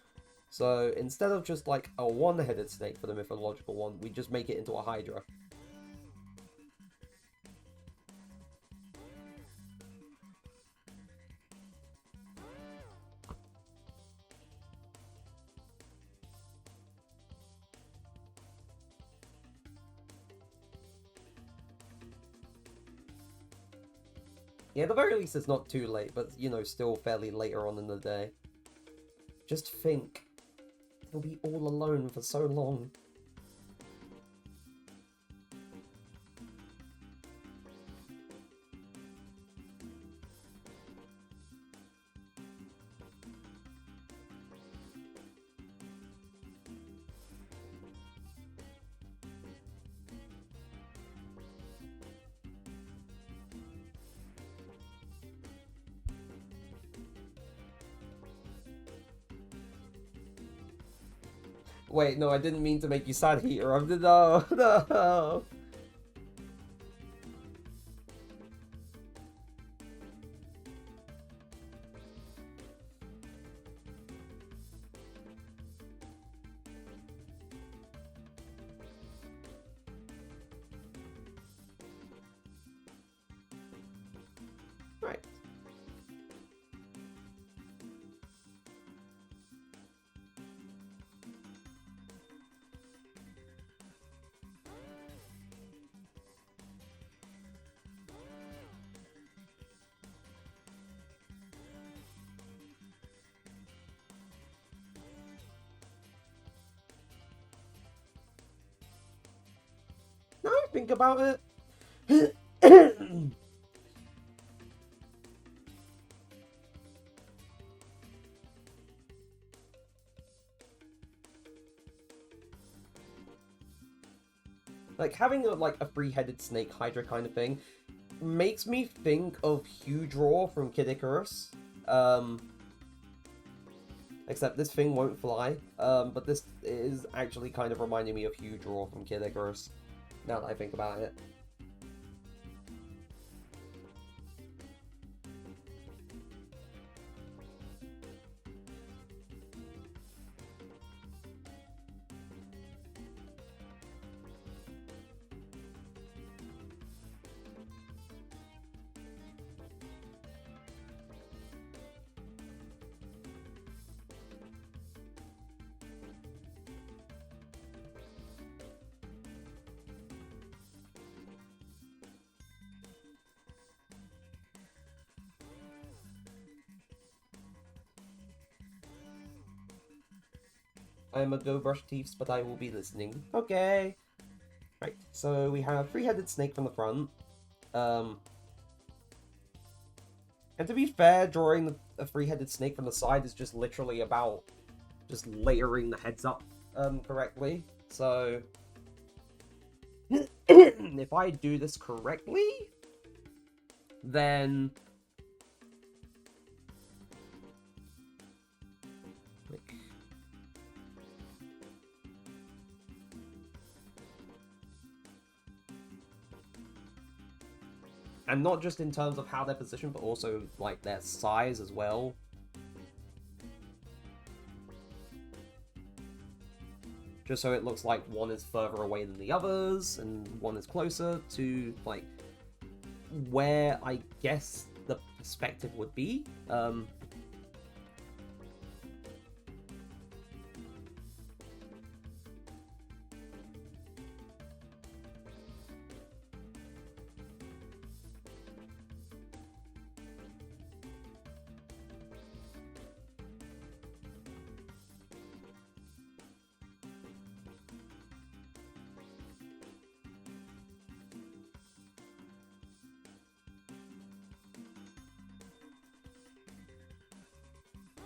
So instead of just like a one-headed snake for the mythological one, we just make it into a hydra. Yeah, at the very least it's not too late, but, you know, still fairly later on in the day. Just think, you'll be all alone for so long. Wait, no, I didn't mean to make you sad, Heater. No, no. Right. Now I think about it. Like, having a three-headed snake hydra kind of thing makes me think of Huge Roar from Kid Icarus. Except this thing won't fly. But this is actually kind of reminding me of Huge Roar from Kid Icarus, now that I think about it. I'm a go brush teeth, but I will be listening. Okay. Right, so we have three-headed snake from the front. And to be fair, drawing a three-headed snake from the side is just literally about just layering the heads up correctly. So if I do this correctly, then and not just in terms of how they're positioned, but also, like, their size as well. Just so it looks like one is further away than the others, and one is closer to, like, where I guess the perspective would be.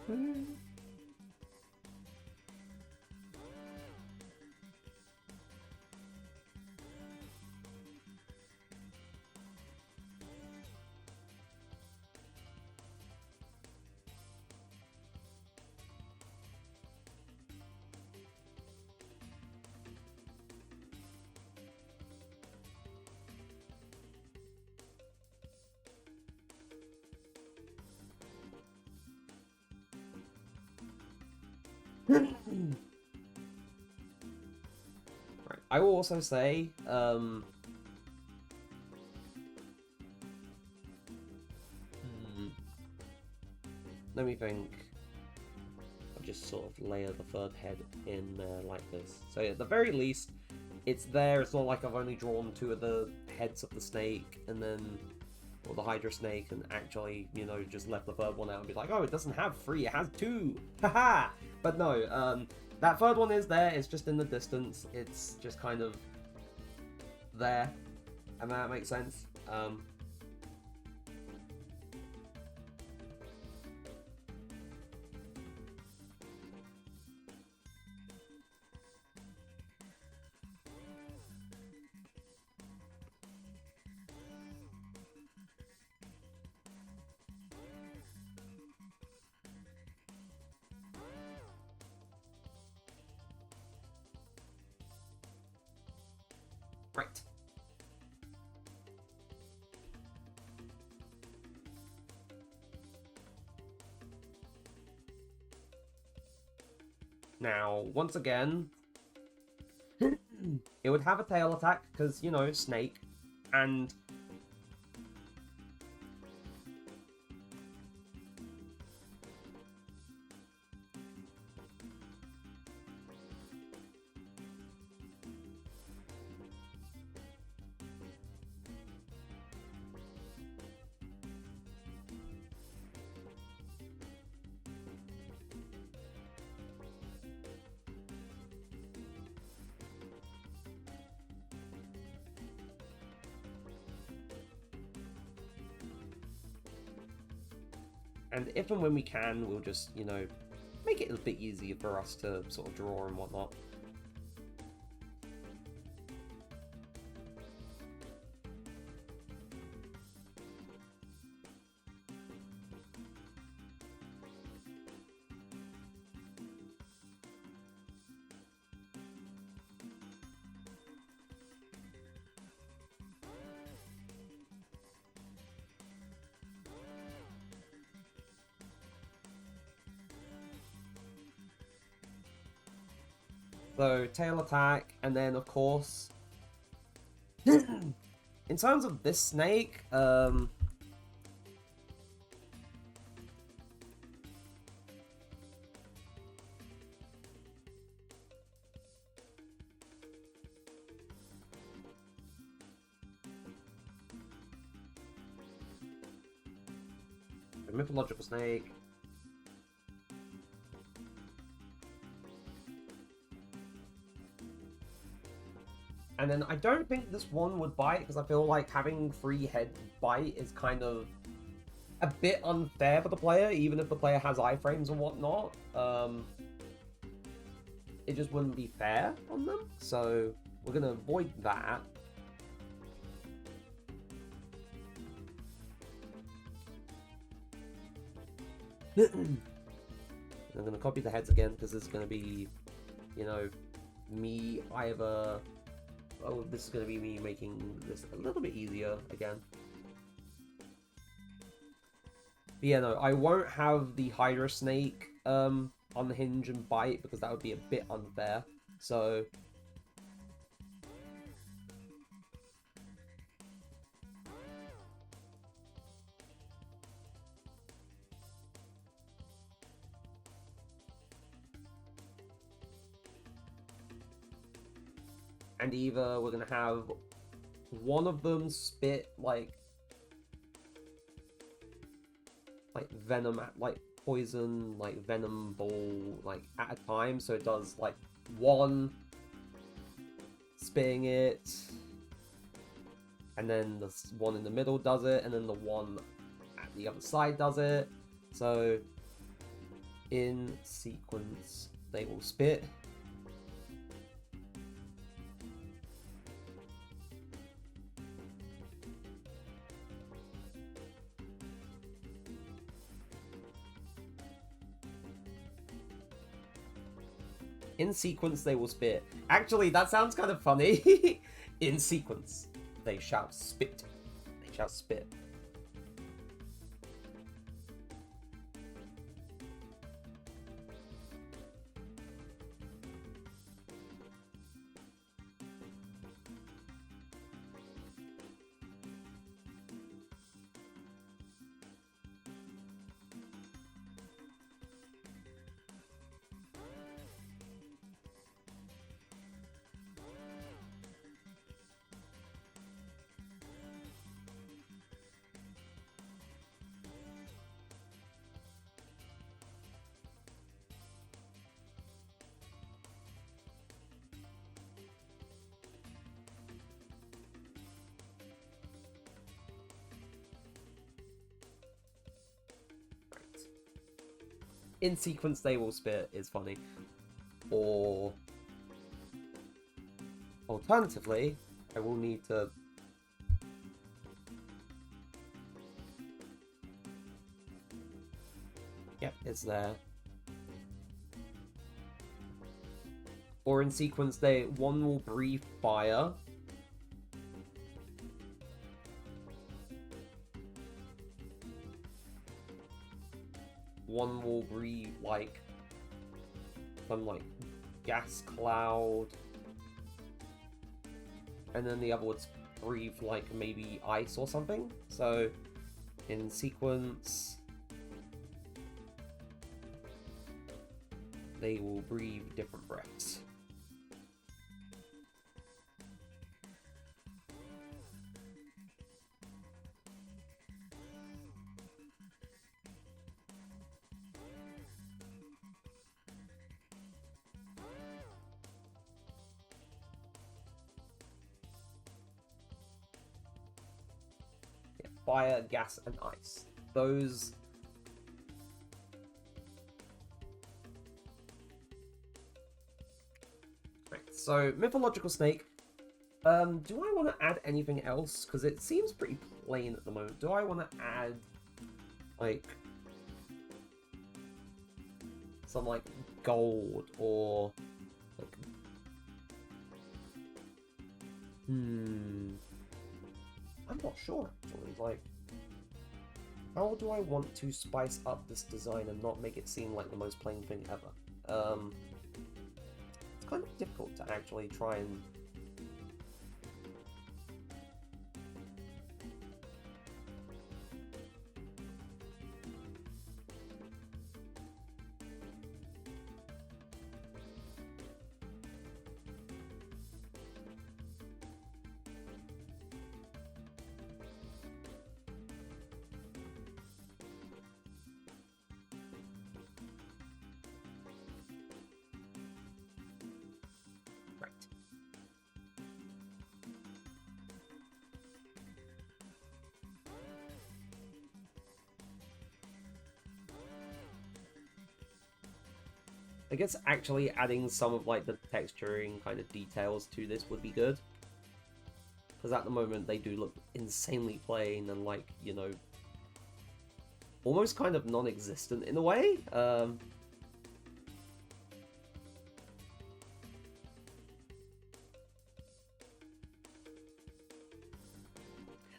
Right. I will also say, let me think. I'll just sort of layer the third head in like this. So at the very least, it's there. It's not like I've only drawn 2 of the heads of the snake and then, or the Hydra snake, and actually, you know, just left the third one out and be like, oh, it doesn't have 3, it has 2. Haha! But no, that third one is there. It's just in the distance. It's just kind of there, and that makes sense. Right. Now, once again, it would have a tail attack, because, you know, snake, and if and when we can, we'll just, you know, make it a bit easier for us to sort of draw and whatnot. So, tail attack, and then, of course, in terms of this snake, the mythological snake. And then I don't think this one would bite, because I feel like having 3 heads bite is kind of a bit unfair for the player, even if the player has iframes and whatnot. It just wouldn't be fair on them, so we're going to avoid that. I'm going to copy the heads again, because this is going to be, you know, me either... Oh, this is going to be me making this a little bit easier again. But yeah, no, I won't have the Hydra Snake unhinge and bite, because that would be a bit unfair. So... And either we're going to have one of them spit, like venom, like poison, like venom ball, like at a time. So it does, like, one spitting it, and then the one in the middle does it, and then the one at the other side does it. So In sequence, they will spit. In sequence, they will spit. Actually, that sounds kind of funny. In sequence, they shall spit. They shall spit. In sequence, they will spit is funny. Or alternatively, I will need to yep, it's there. Or in sequence, one will breathe fire. One will breathe like some like gas cloud, and then the other would breathe like maybe ice or something. So in sequence, they will breathe different breaths. Fire, gas, and ice. Those... Right, so, mythological snake. Do I want to add anything else? Because it seems pretty plain at the moment. Do I want to add, like, some, like, gold or, like... I'm not sure, actually. Like, how do I want to spice up this design and not make it seem like the most plain thing ever? It's kind of difficult to actually try and... I guess actually adding some of like the texturing kind of details to this would be good. Because at the moment they do look insanely plain and like, you know, almost kind of non-existent in a way.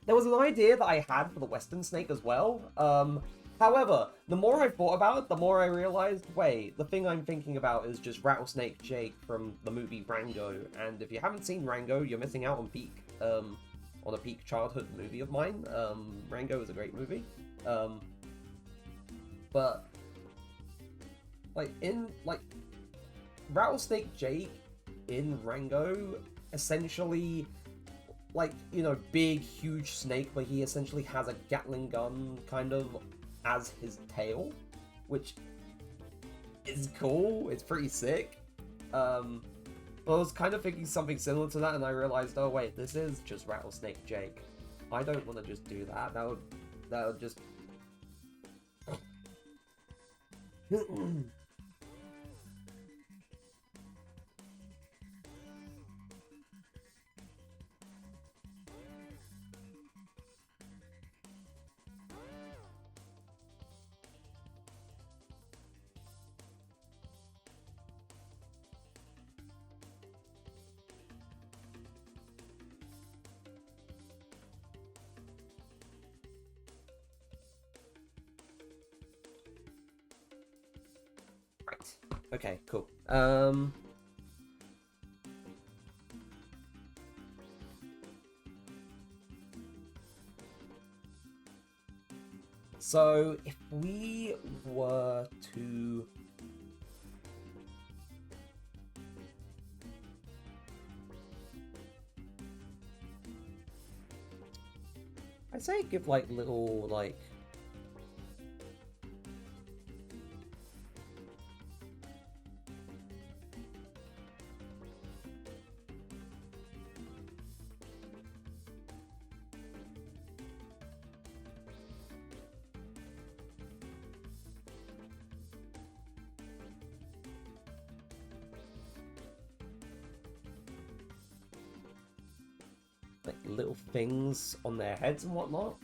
There was an idea that I had for the Western Snake as well. However, the more I thought about it, the more I realized, wait, the thing I'm thinking about is just Rattlesnake Jake from the movie Rango. And if you haven't seen Rango, you're missing out on a peak childhood movie of mine. Rango is a great movie. But Rattlesnake Jake in Rango essentially, like, you know, big, huge snake, but he essentially has a Gatling gun kind of as his tail, which is cool. It's pretty sick. But I was kind of thinking something similar to that, and I realized, oh wait, this is just Rattlesnake Jake. I don't want to just do that. That would just... Right. Okay, cool. So if we were to I'd say give like little like little things on their heads and whatnot.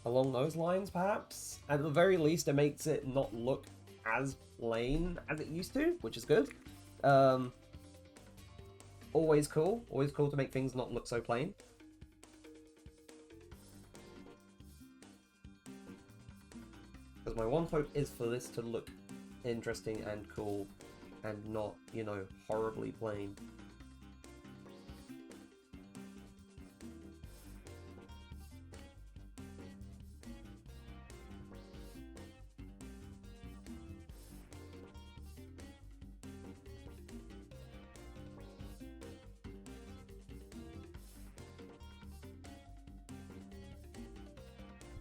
Along those lines, perhaps. At the very least, it makes it not look as plain as it used to, which is good. Always cool. Always cool to make things not look so plain. Because my one hope is for this to look interesting and cool and not, you know, horribly plain.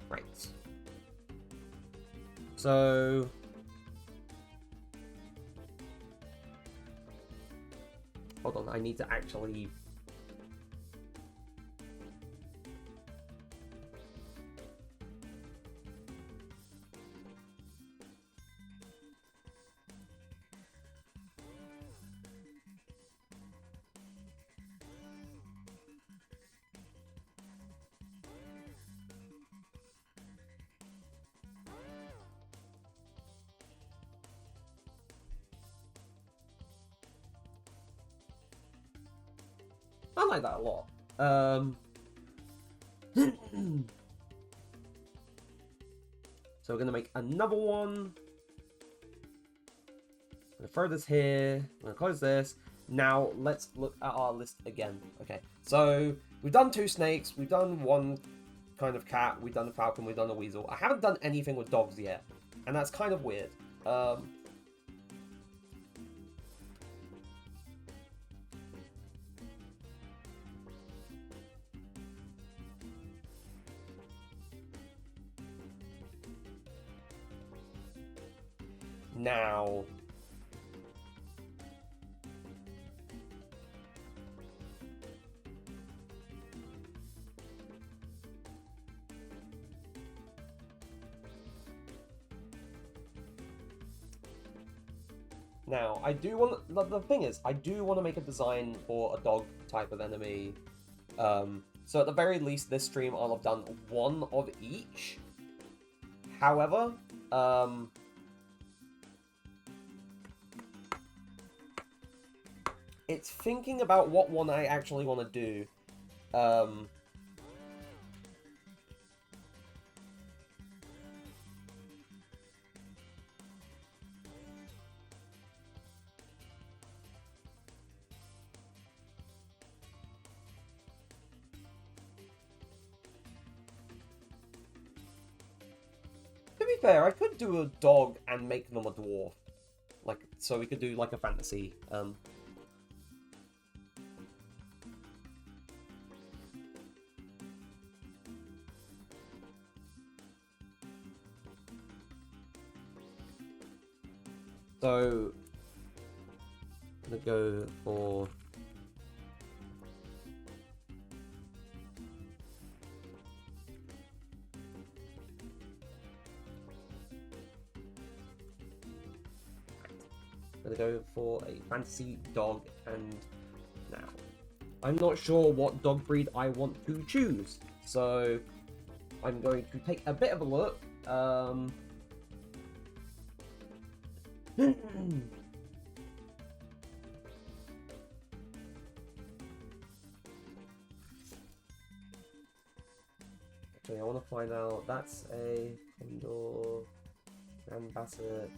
Right. So hold on, I need to actually I like that a lot. So we're gonna make another one. I'm gonna throw this here. I'm gonna close this. Now let's look at our list again. Okay, so we've done 2 snakes. We've done 1 kind of cat. We've done a falcon. We've done a weasel. I haven't done anything with dogs yet, and that's kind of weird. Now, I do want... The thing is, I do want to make a design for a dog type of enemy. So at the very least, this stream I'll have done 1 of each. However, it's thinking about what one I actually want to do. To be fair, I could do a dog and make them a dwarf. Like, so we could do like a fantasy. So I'm gonna go for a fantasy dog, and now I'm not sure what dog breed I want to choose, so I'm going to take a bit of a look. Actually, I want to find out. That's a Condor, Grand Basset.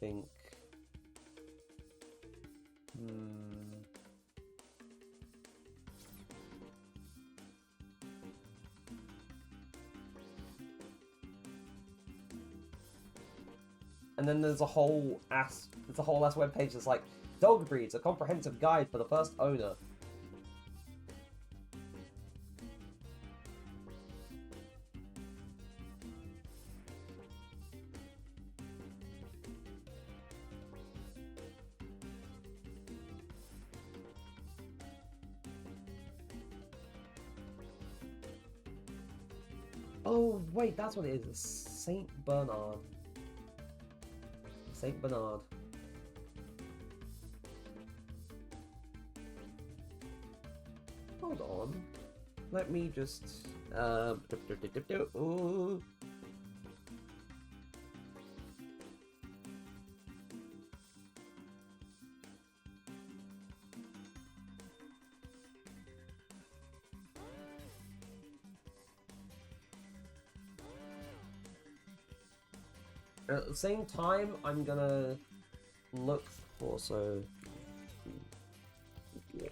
Think. And then there's a whole ass web page that's like dog breeds, a comprehensive guide for the first owner. Oh wait, that's what it is. Saint Bernard. Saint Bernard. Hold on. Let me just ooh. At the same time, I'm gonna look for yeah.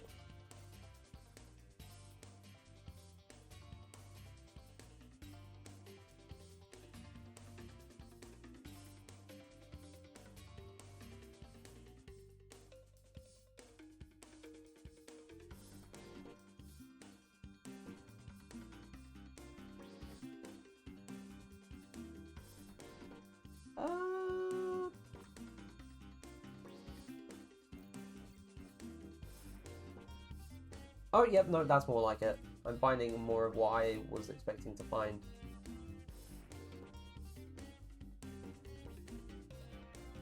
Oh, yep, no, that's more like it. I'm finding more of what I was expecting to find.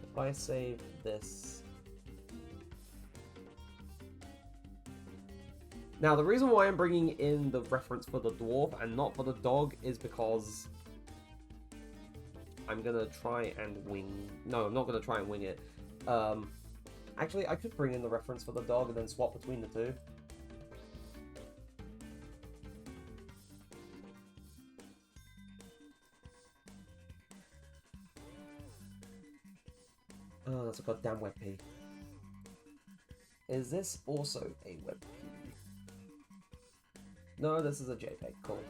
If I save this... Now, the reason why I'm bringing in the reference for the dwarf and not for the dog is because I'm gonna try and wing... No, I'm not gonna try and wing it. Actually, I could bring in the reference for the dog and then swap between the two. Oh, that's a goddamn WebP. Is this also a WebP? No, this is a JPEG. Cool.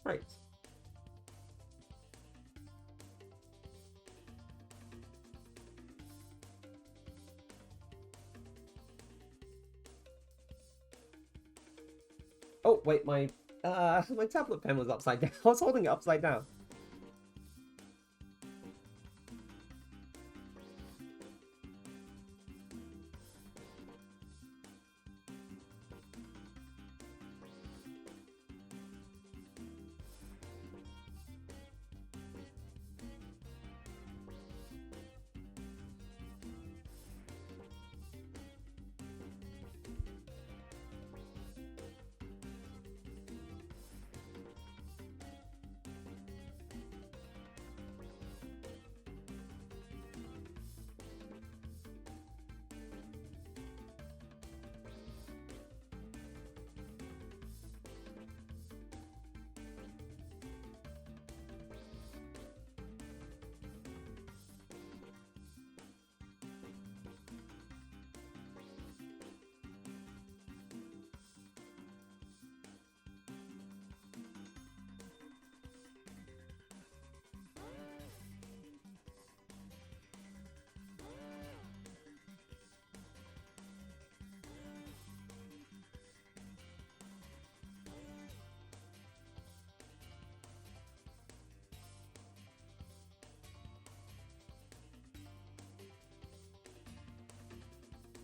Right. Oh, wait, my tablet pen was upside down. I was holding it upside down.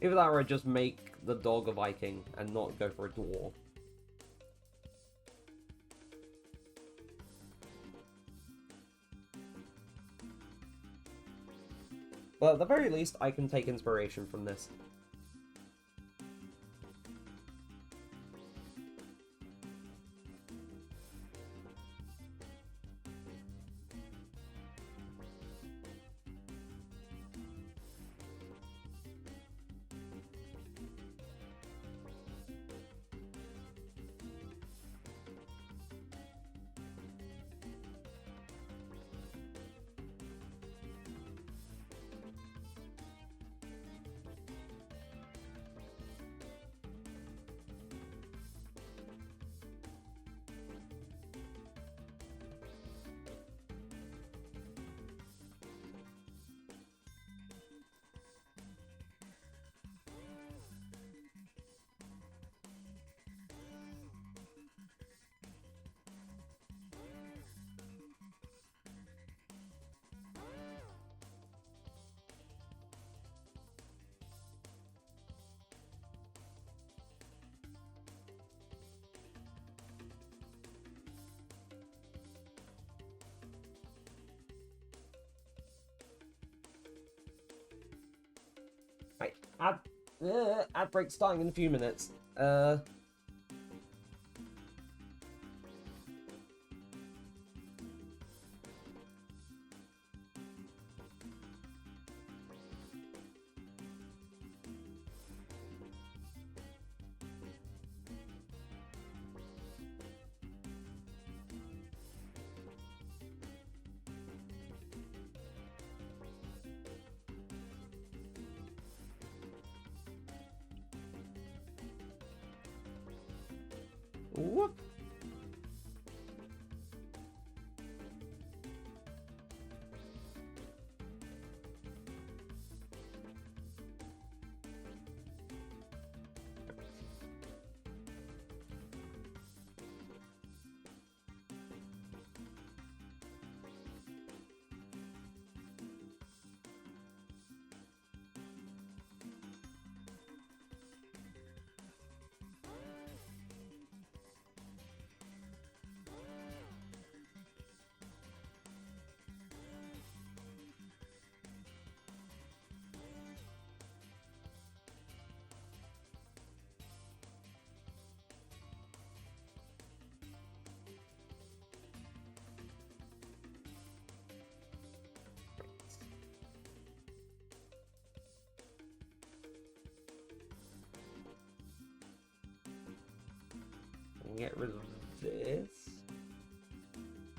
Either that or I just make the dog a Viking and not go for a dwarf. But at the very least, I can take inspiration from this. Right, ad break starting in a few minutes. Whoop. Get rid of this.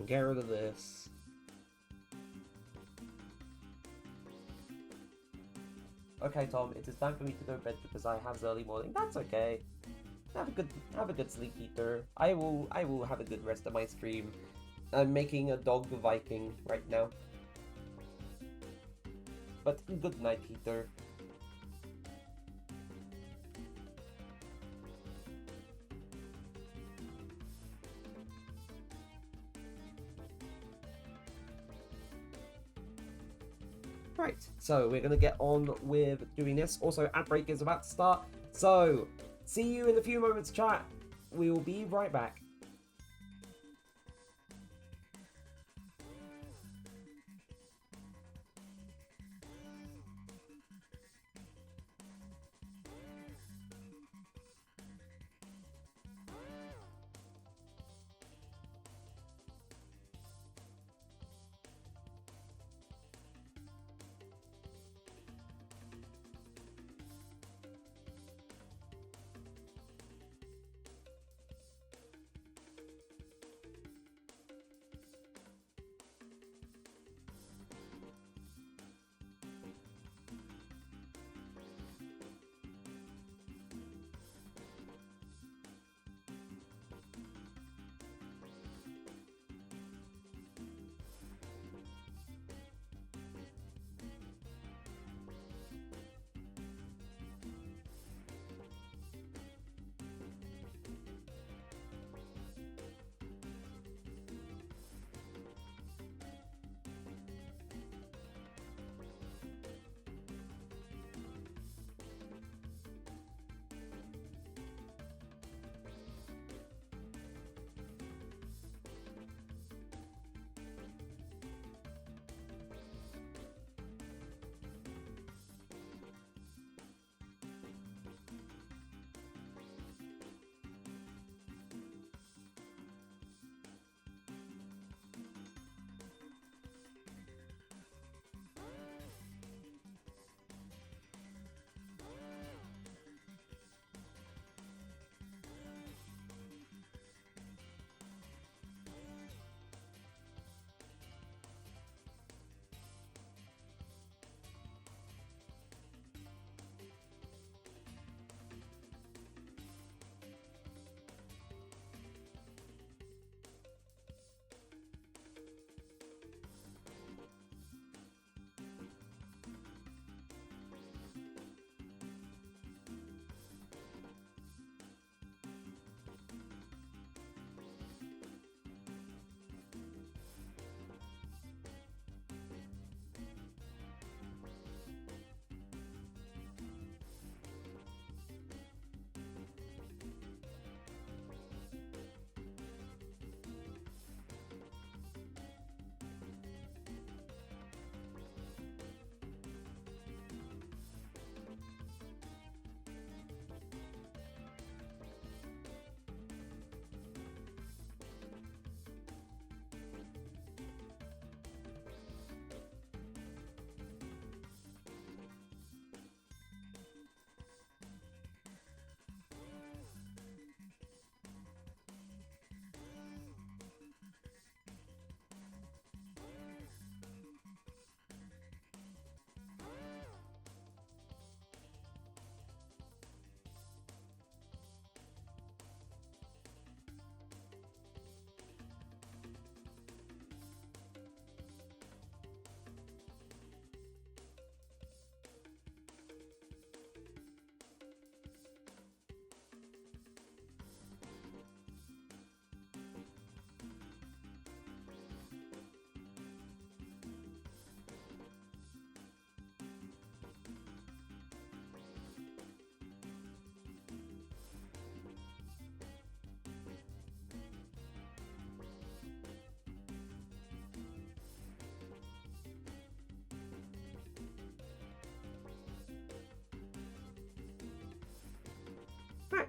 Get rid of this. Okay, Tom, it is time for me to go to bed because I have early morning. That's okay. Have a good sleep, Peter. I will have a good rest of my stream. I'm making a dog Viking right now. But good night, Peter. Right, so we're going to get on with doing this. Also, ad break is about to start. So, see you in a few moments, chat. We will be right back.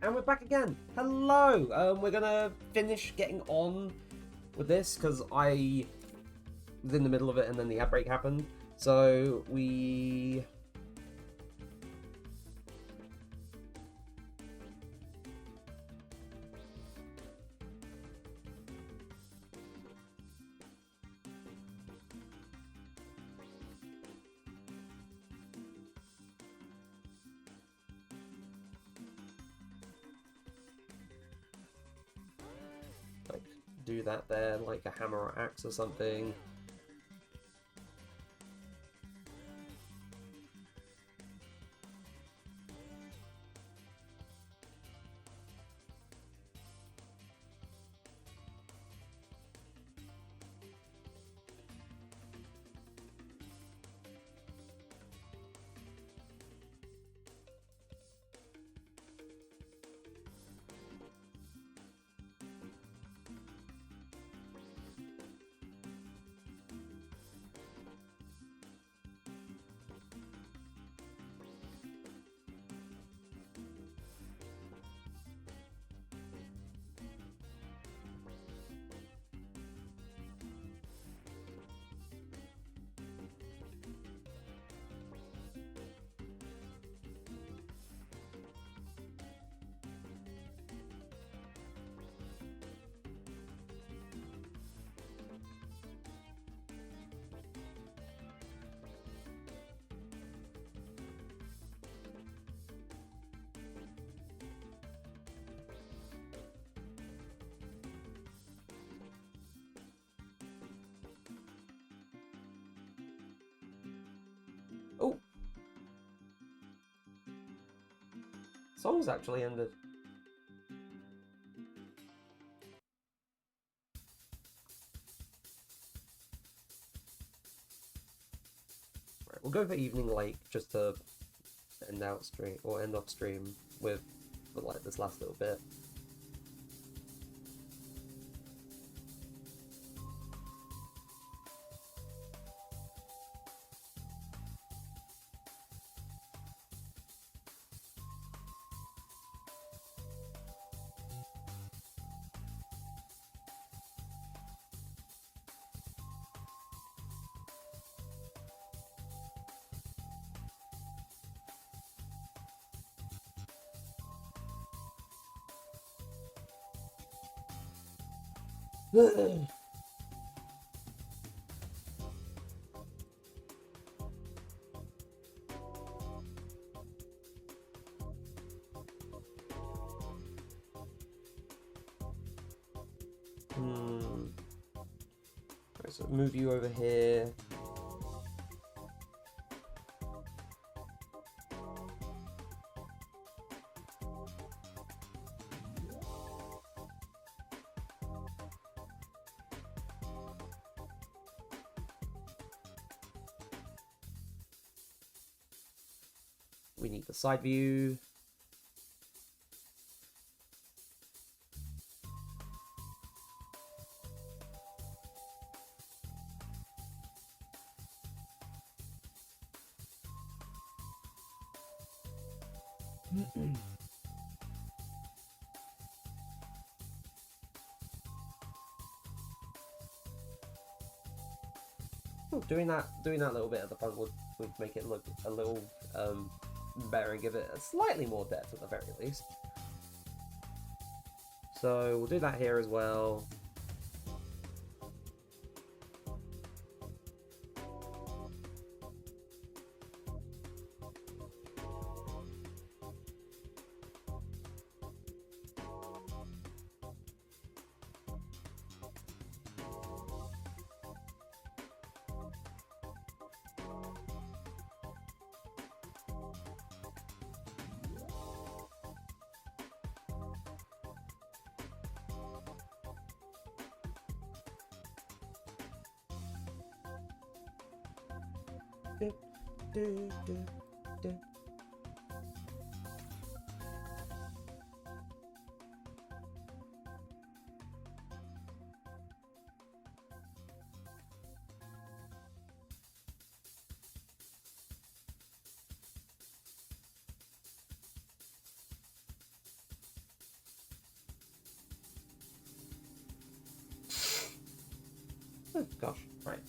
And we're back again. Hello! We're gonna finish getting on with this, because I was in the middle of it and then the ad break happened. So, we... do that there, like a hammer or axe or something. Oh! Song's actually ended. Right, we'll go for Evening Lake just to end out stream, or end off stream with like this last little bit. Right, so move you over here. We need the side view. Oh, doing that little bit at the front would make it look a little better and give it a slightly more depth at the very least. So we'll do that here as well. Do, do, do. Oh, gosh, right.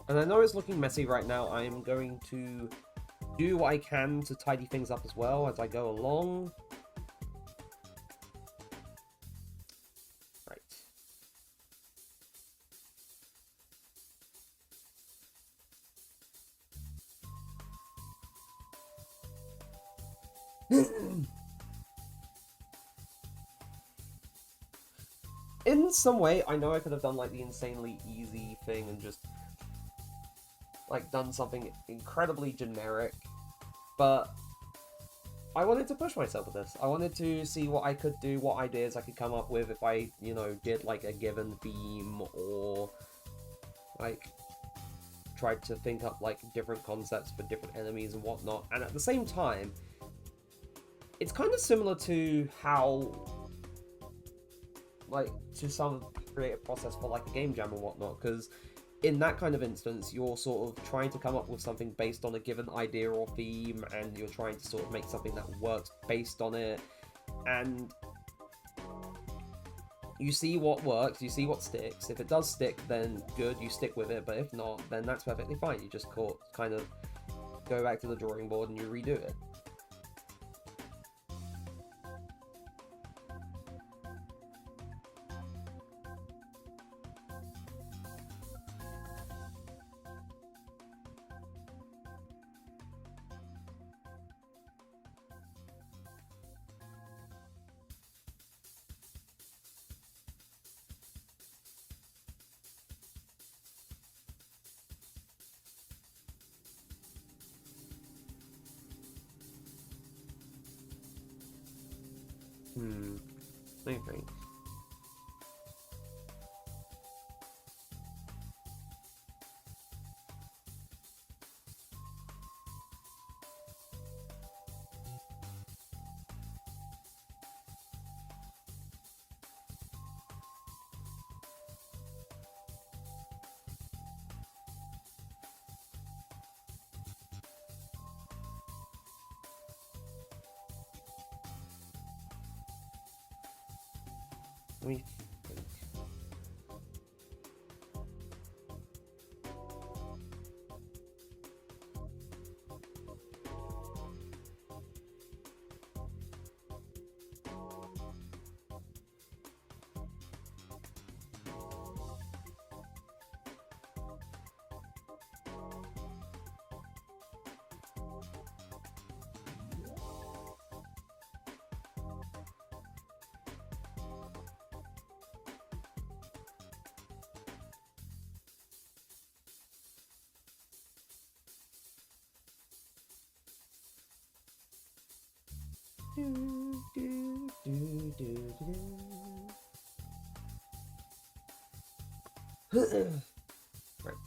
And I know it's looking messy right now. I'm going to do what I can to tidy things up as well as I go along. Right. In some way, I know I could have done like the insanely easy thing and just like done something incredibly generic, but I wanted to push myself with this. I wanted to see what I could do, what ideas I could come up with if I, you know, did like a given theme or like tried to think up like different concepts for different enemies and whatnot. And at the same time, it's kind of similar to how like to some creative process for like a game jam and whatnot, because in that kind of instance you're sort of trying to come up with something based on a given idea or theme, and you're trying to sort of make something that works based on it, and you see what works, you see what sticks. If it does stick, then good, you stick with it, but if not, then that's perfectly fine. You just kind of go back to the drawing board and you redo it. Okay. Let me think. Right.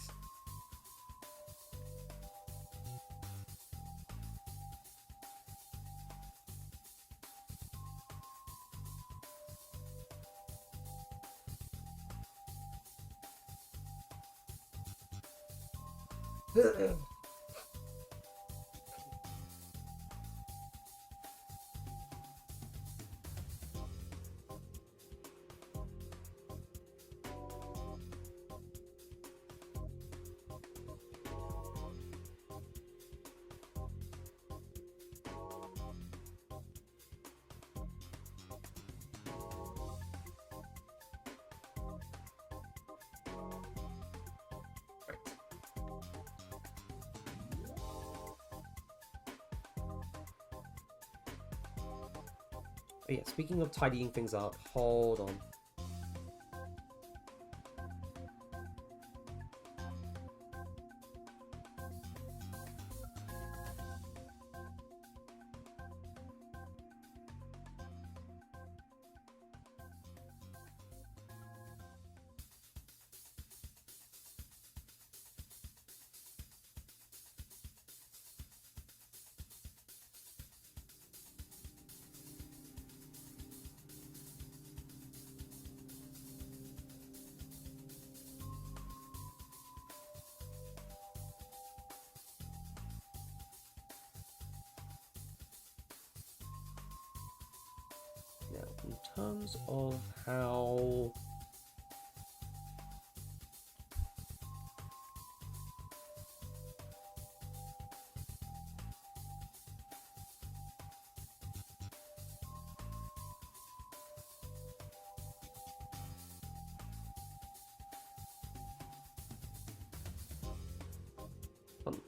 But yeah, speaking of tidying things up, hold on. Now, in terms of how...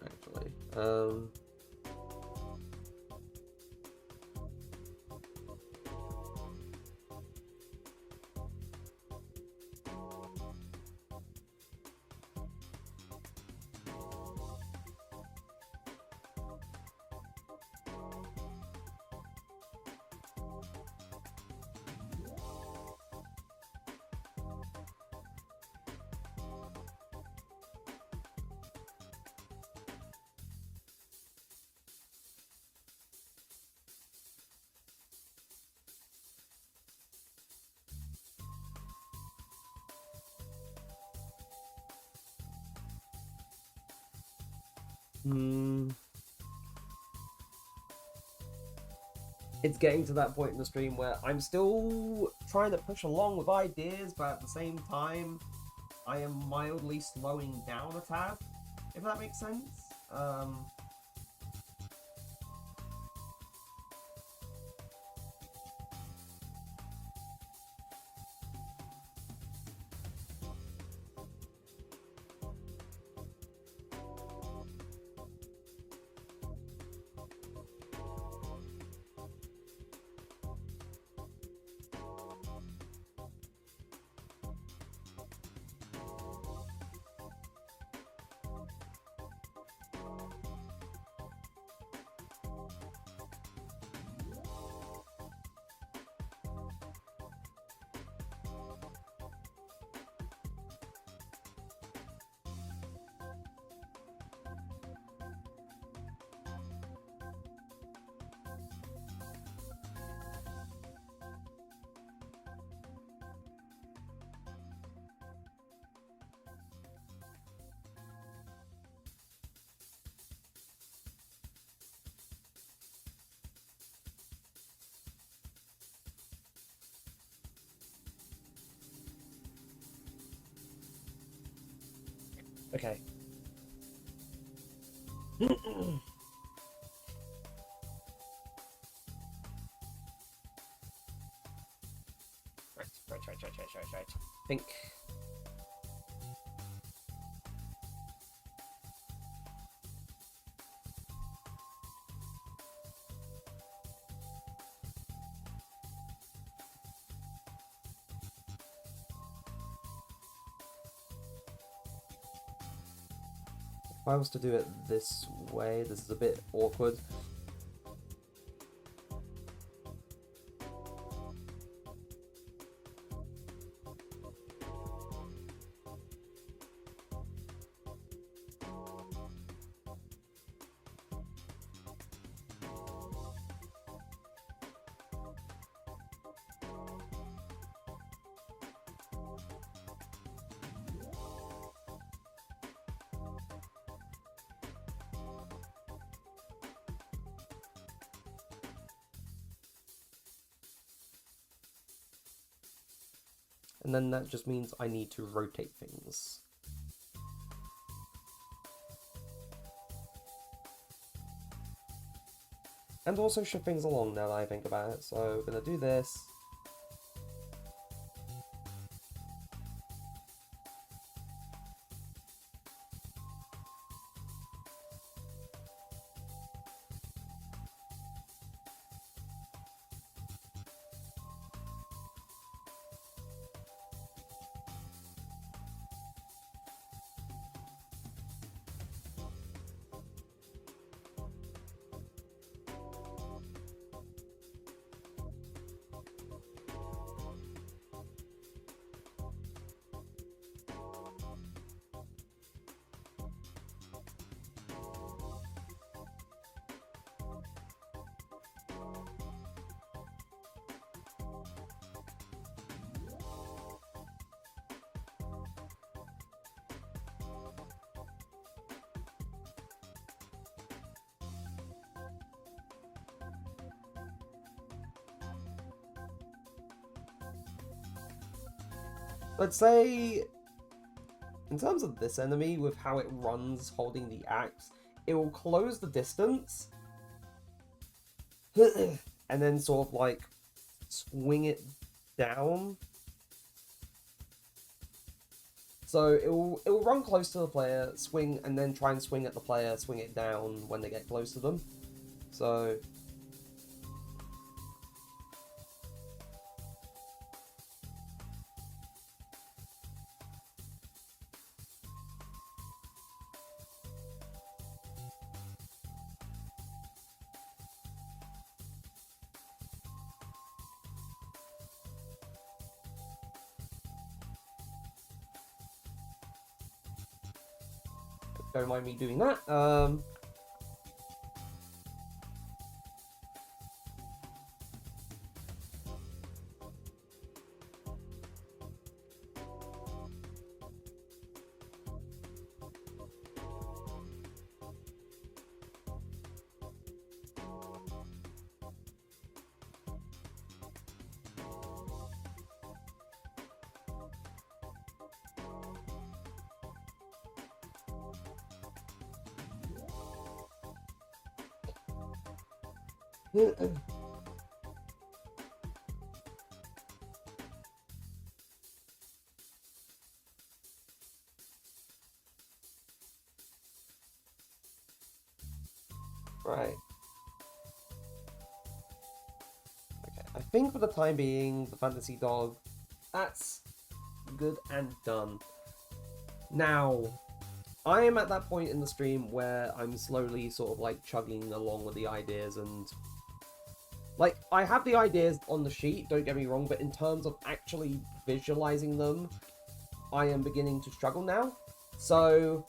actually. It's getting to that point in the stream where I'm still trying to push along with ideas, but at the same time, I am mildly slowing down a tad, if that makes sense. Okay. Right. Think. If I was to do it this way, this is a bit awkward. And then that just means I need to rotate things. And also shift things along now that I think about it. So we're gonna do this. let's say, in terms of this enemy, with how it runs holding the axe, it will close the distance, and then sort of like swing it down. So it will run close to the player, swing, and then try and swing at the player, swing it down when they get close to them. So don't mind me doing that. Right. Okay, I think for the time being, the fantasy dog, that's good and done. Now, I am at that point in the stream where I'm slowly sort of like chugging along with the ideas, and like, I have the ideas on the sheet, don't get me wrong, but in terms of actually visualizing them, I am beginning to struggle now. So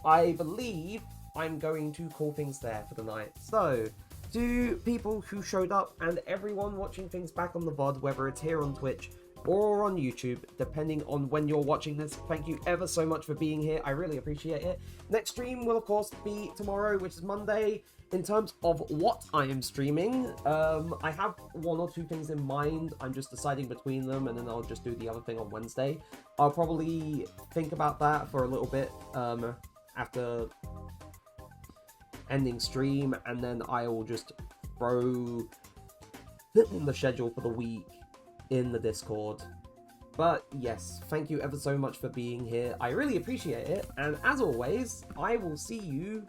I believe I'm going to call things there for the night. So, to people who showed up and everyone watching things back on the VOD, whether it's here on Twitch or on YouTube, depending on when you're watching this, thank you ever so much for being here. I really appreciate it. Next stream will, of course, be tomorrow, which is Monday. In terms of what I am streaming, I have one or two things in mind. I'm just deciding between them, and then I'll just do the other thing on Wednesday. I'll probably think about that for a little bit after ending stream, and then I will just throw the schedule for the week in the Discord. But yes, thank you ever so much for being here. I really appreciate it, and as always, I will see you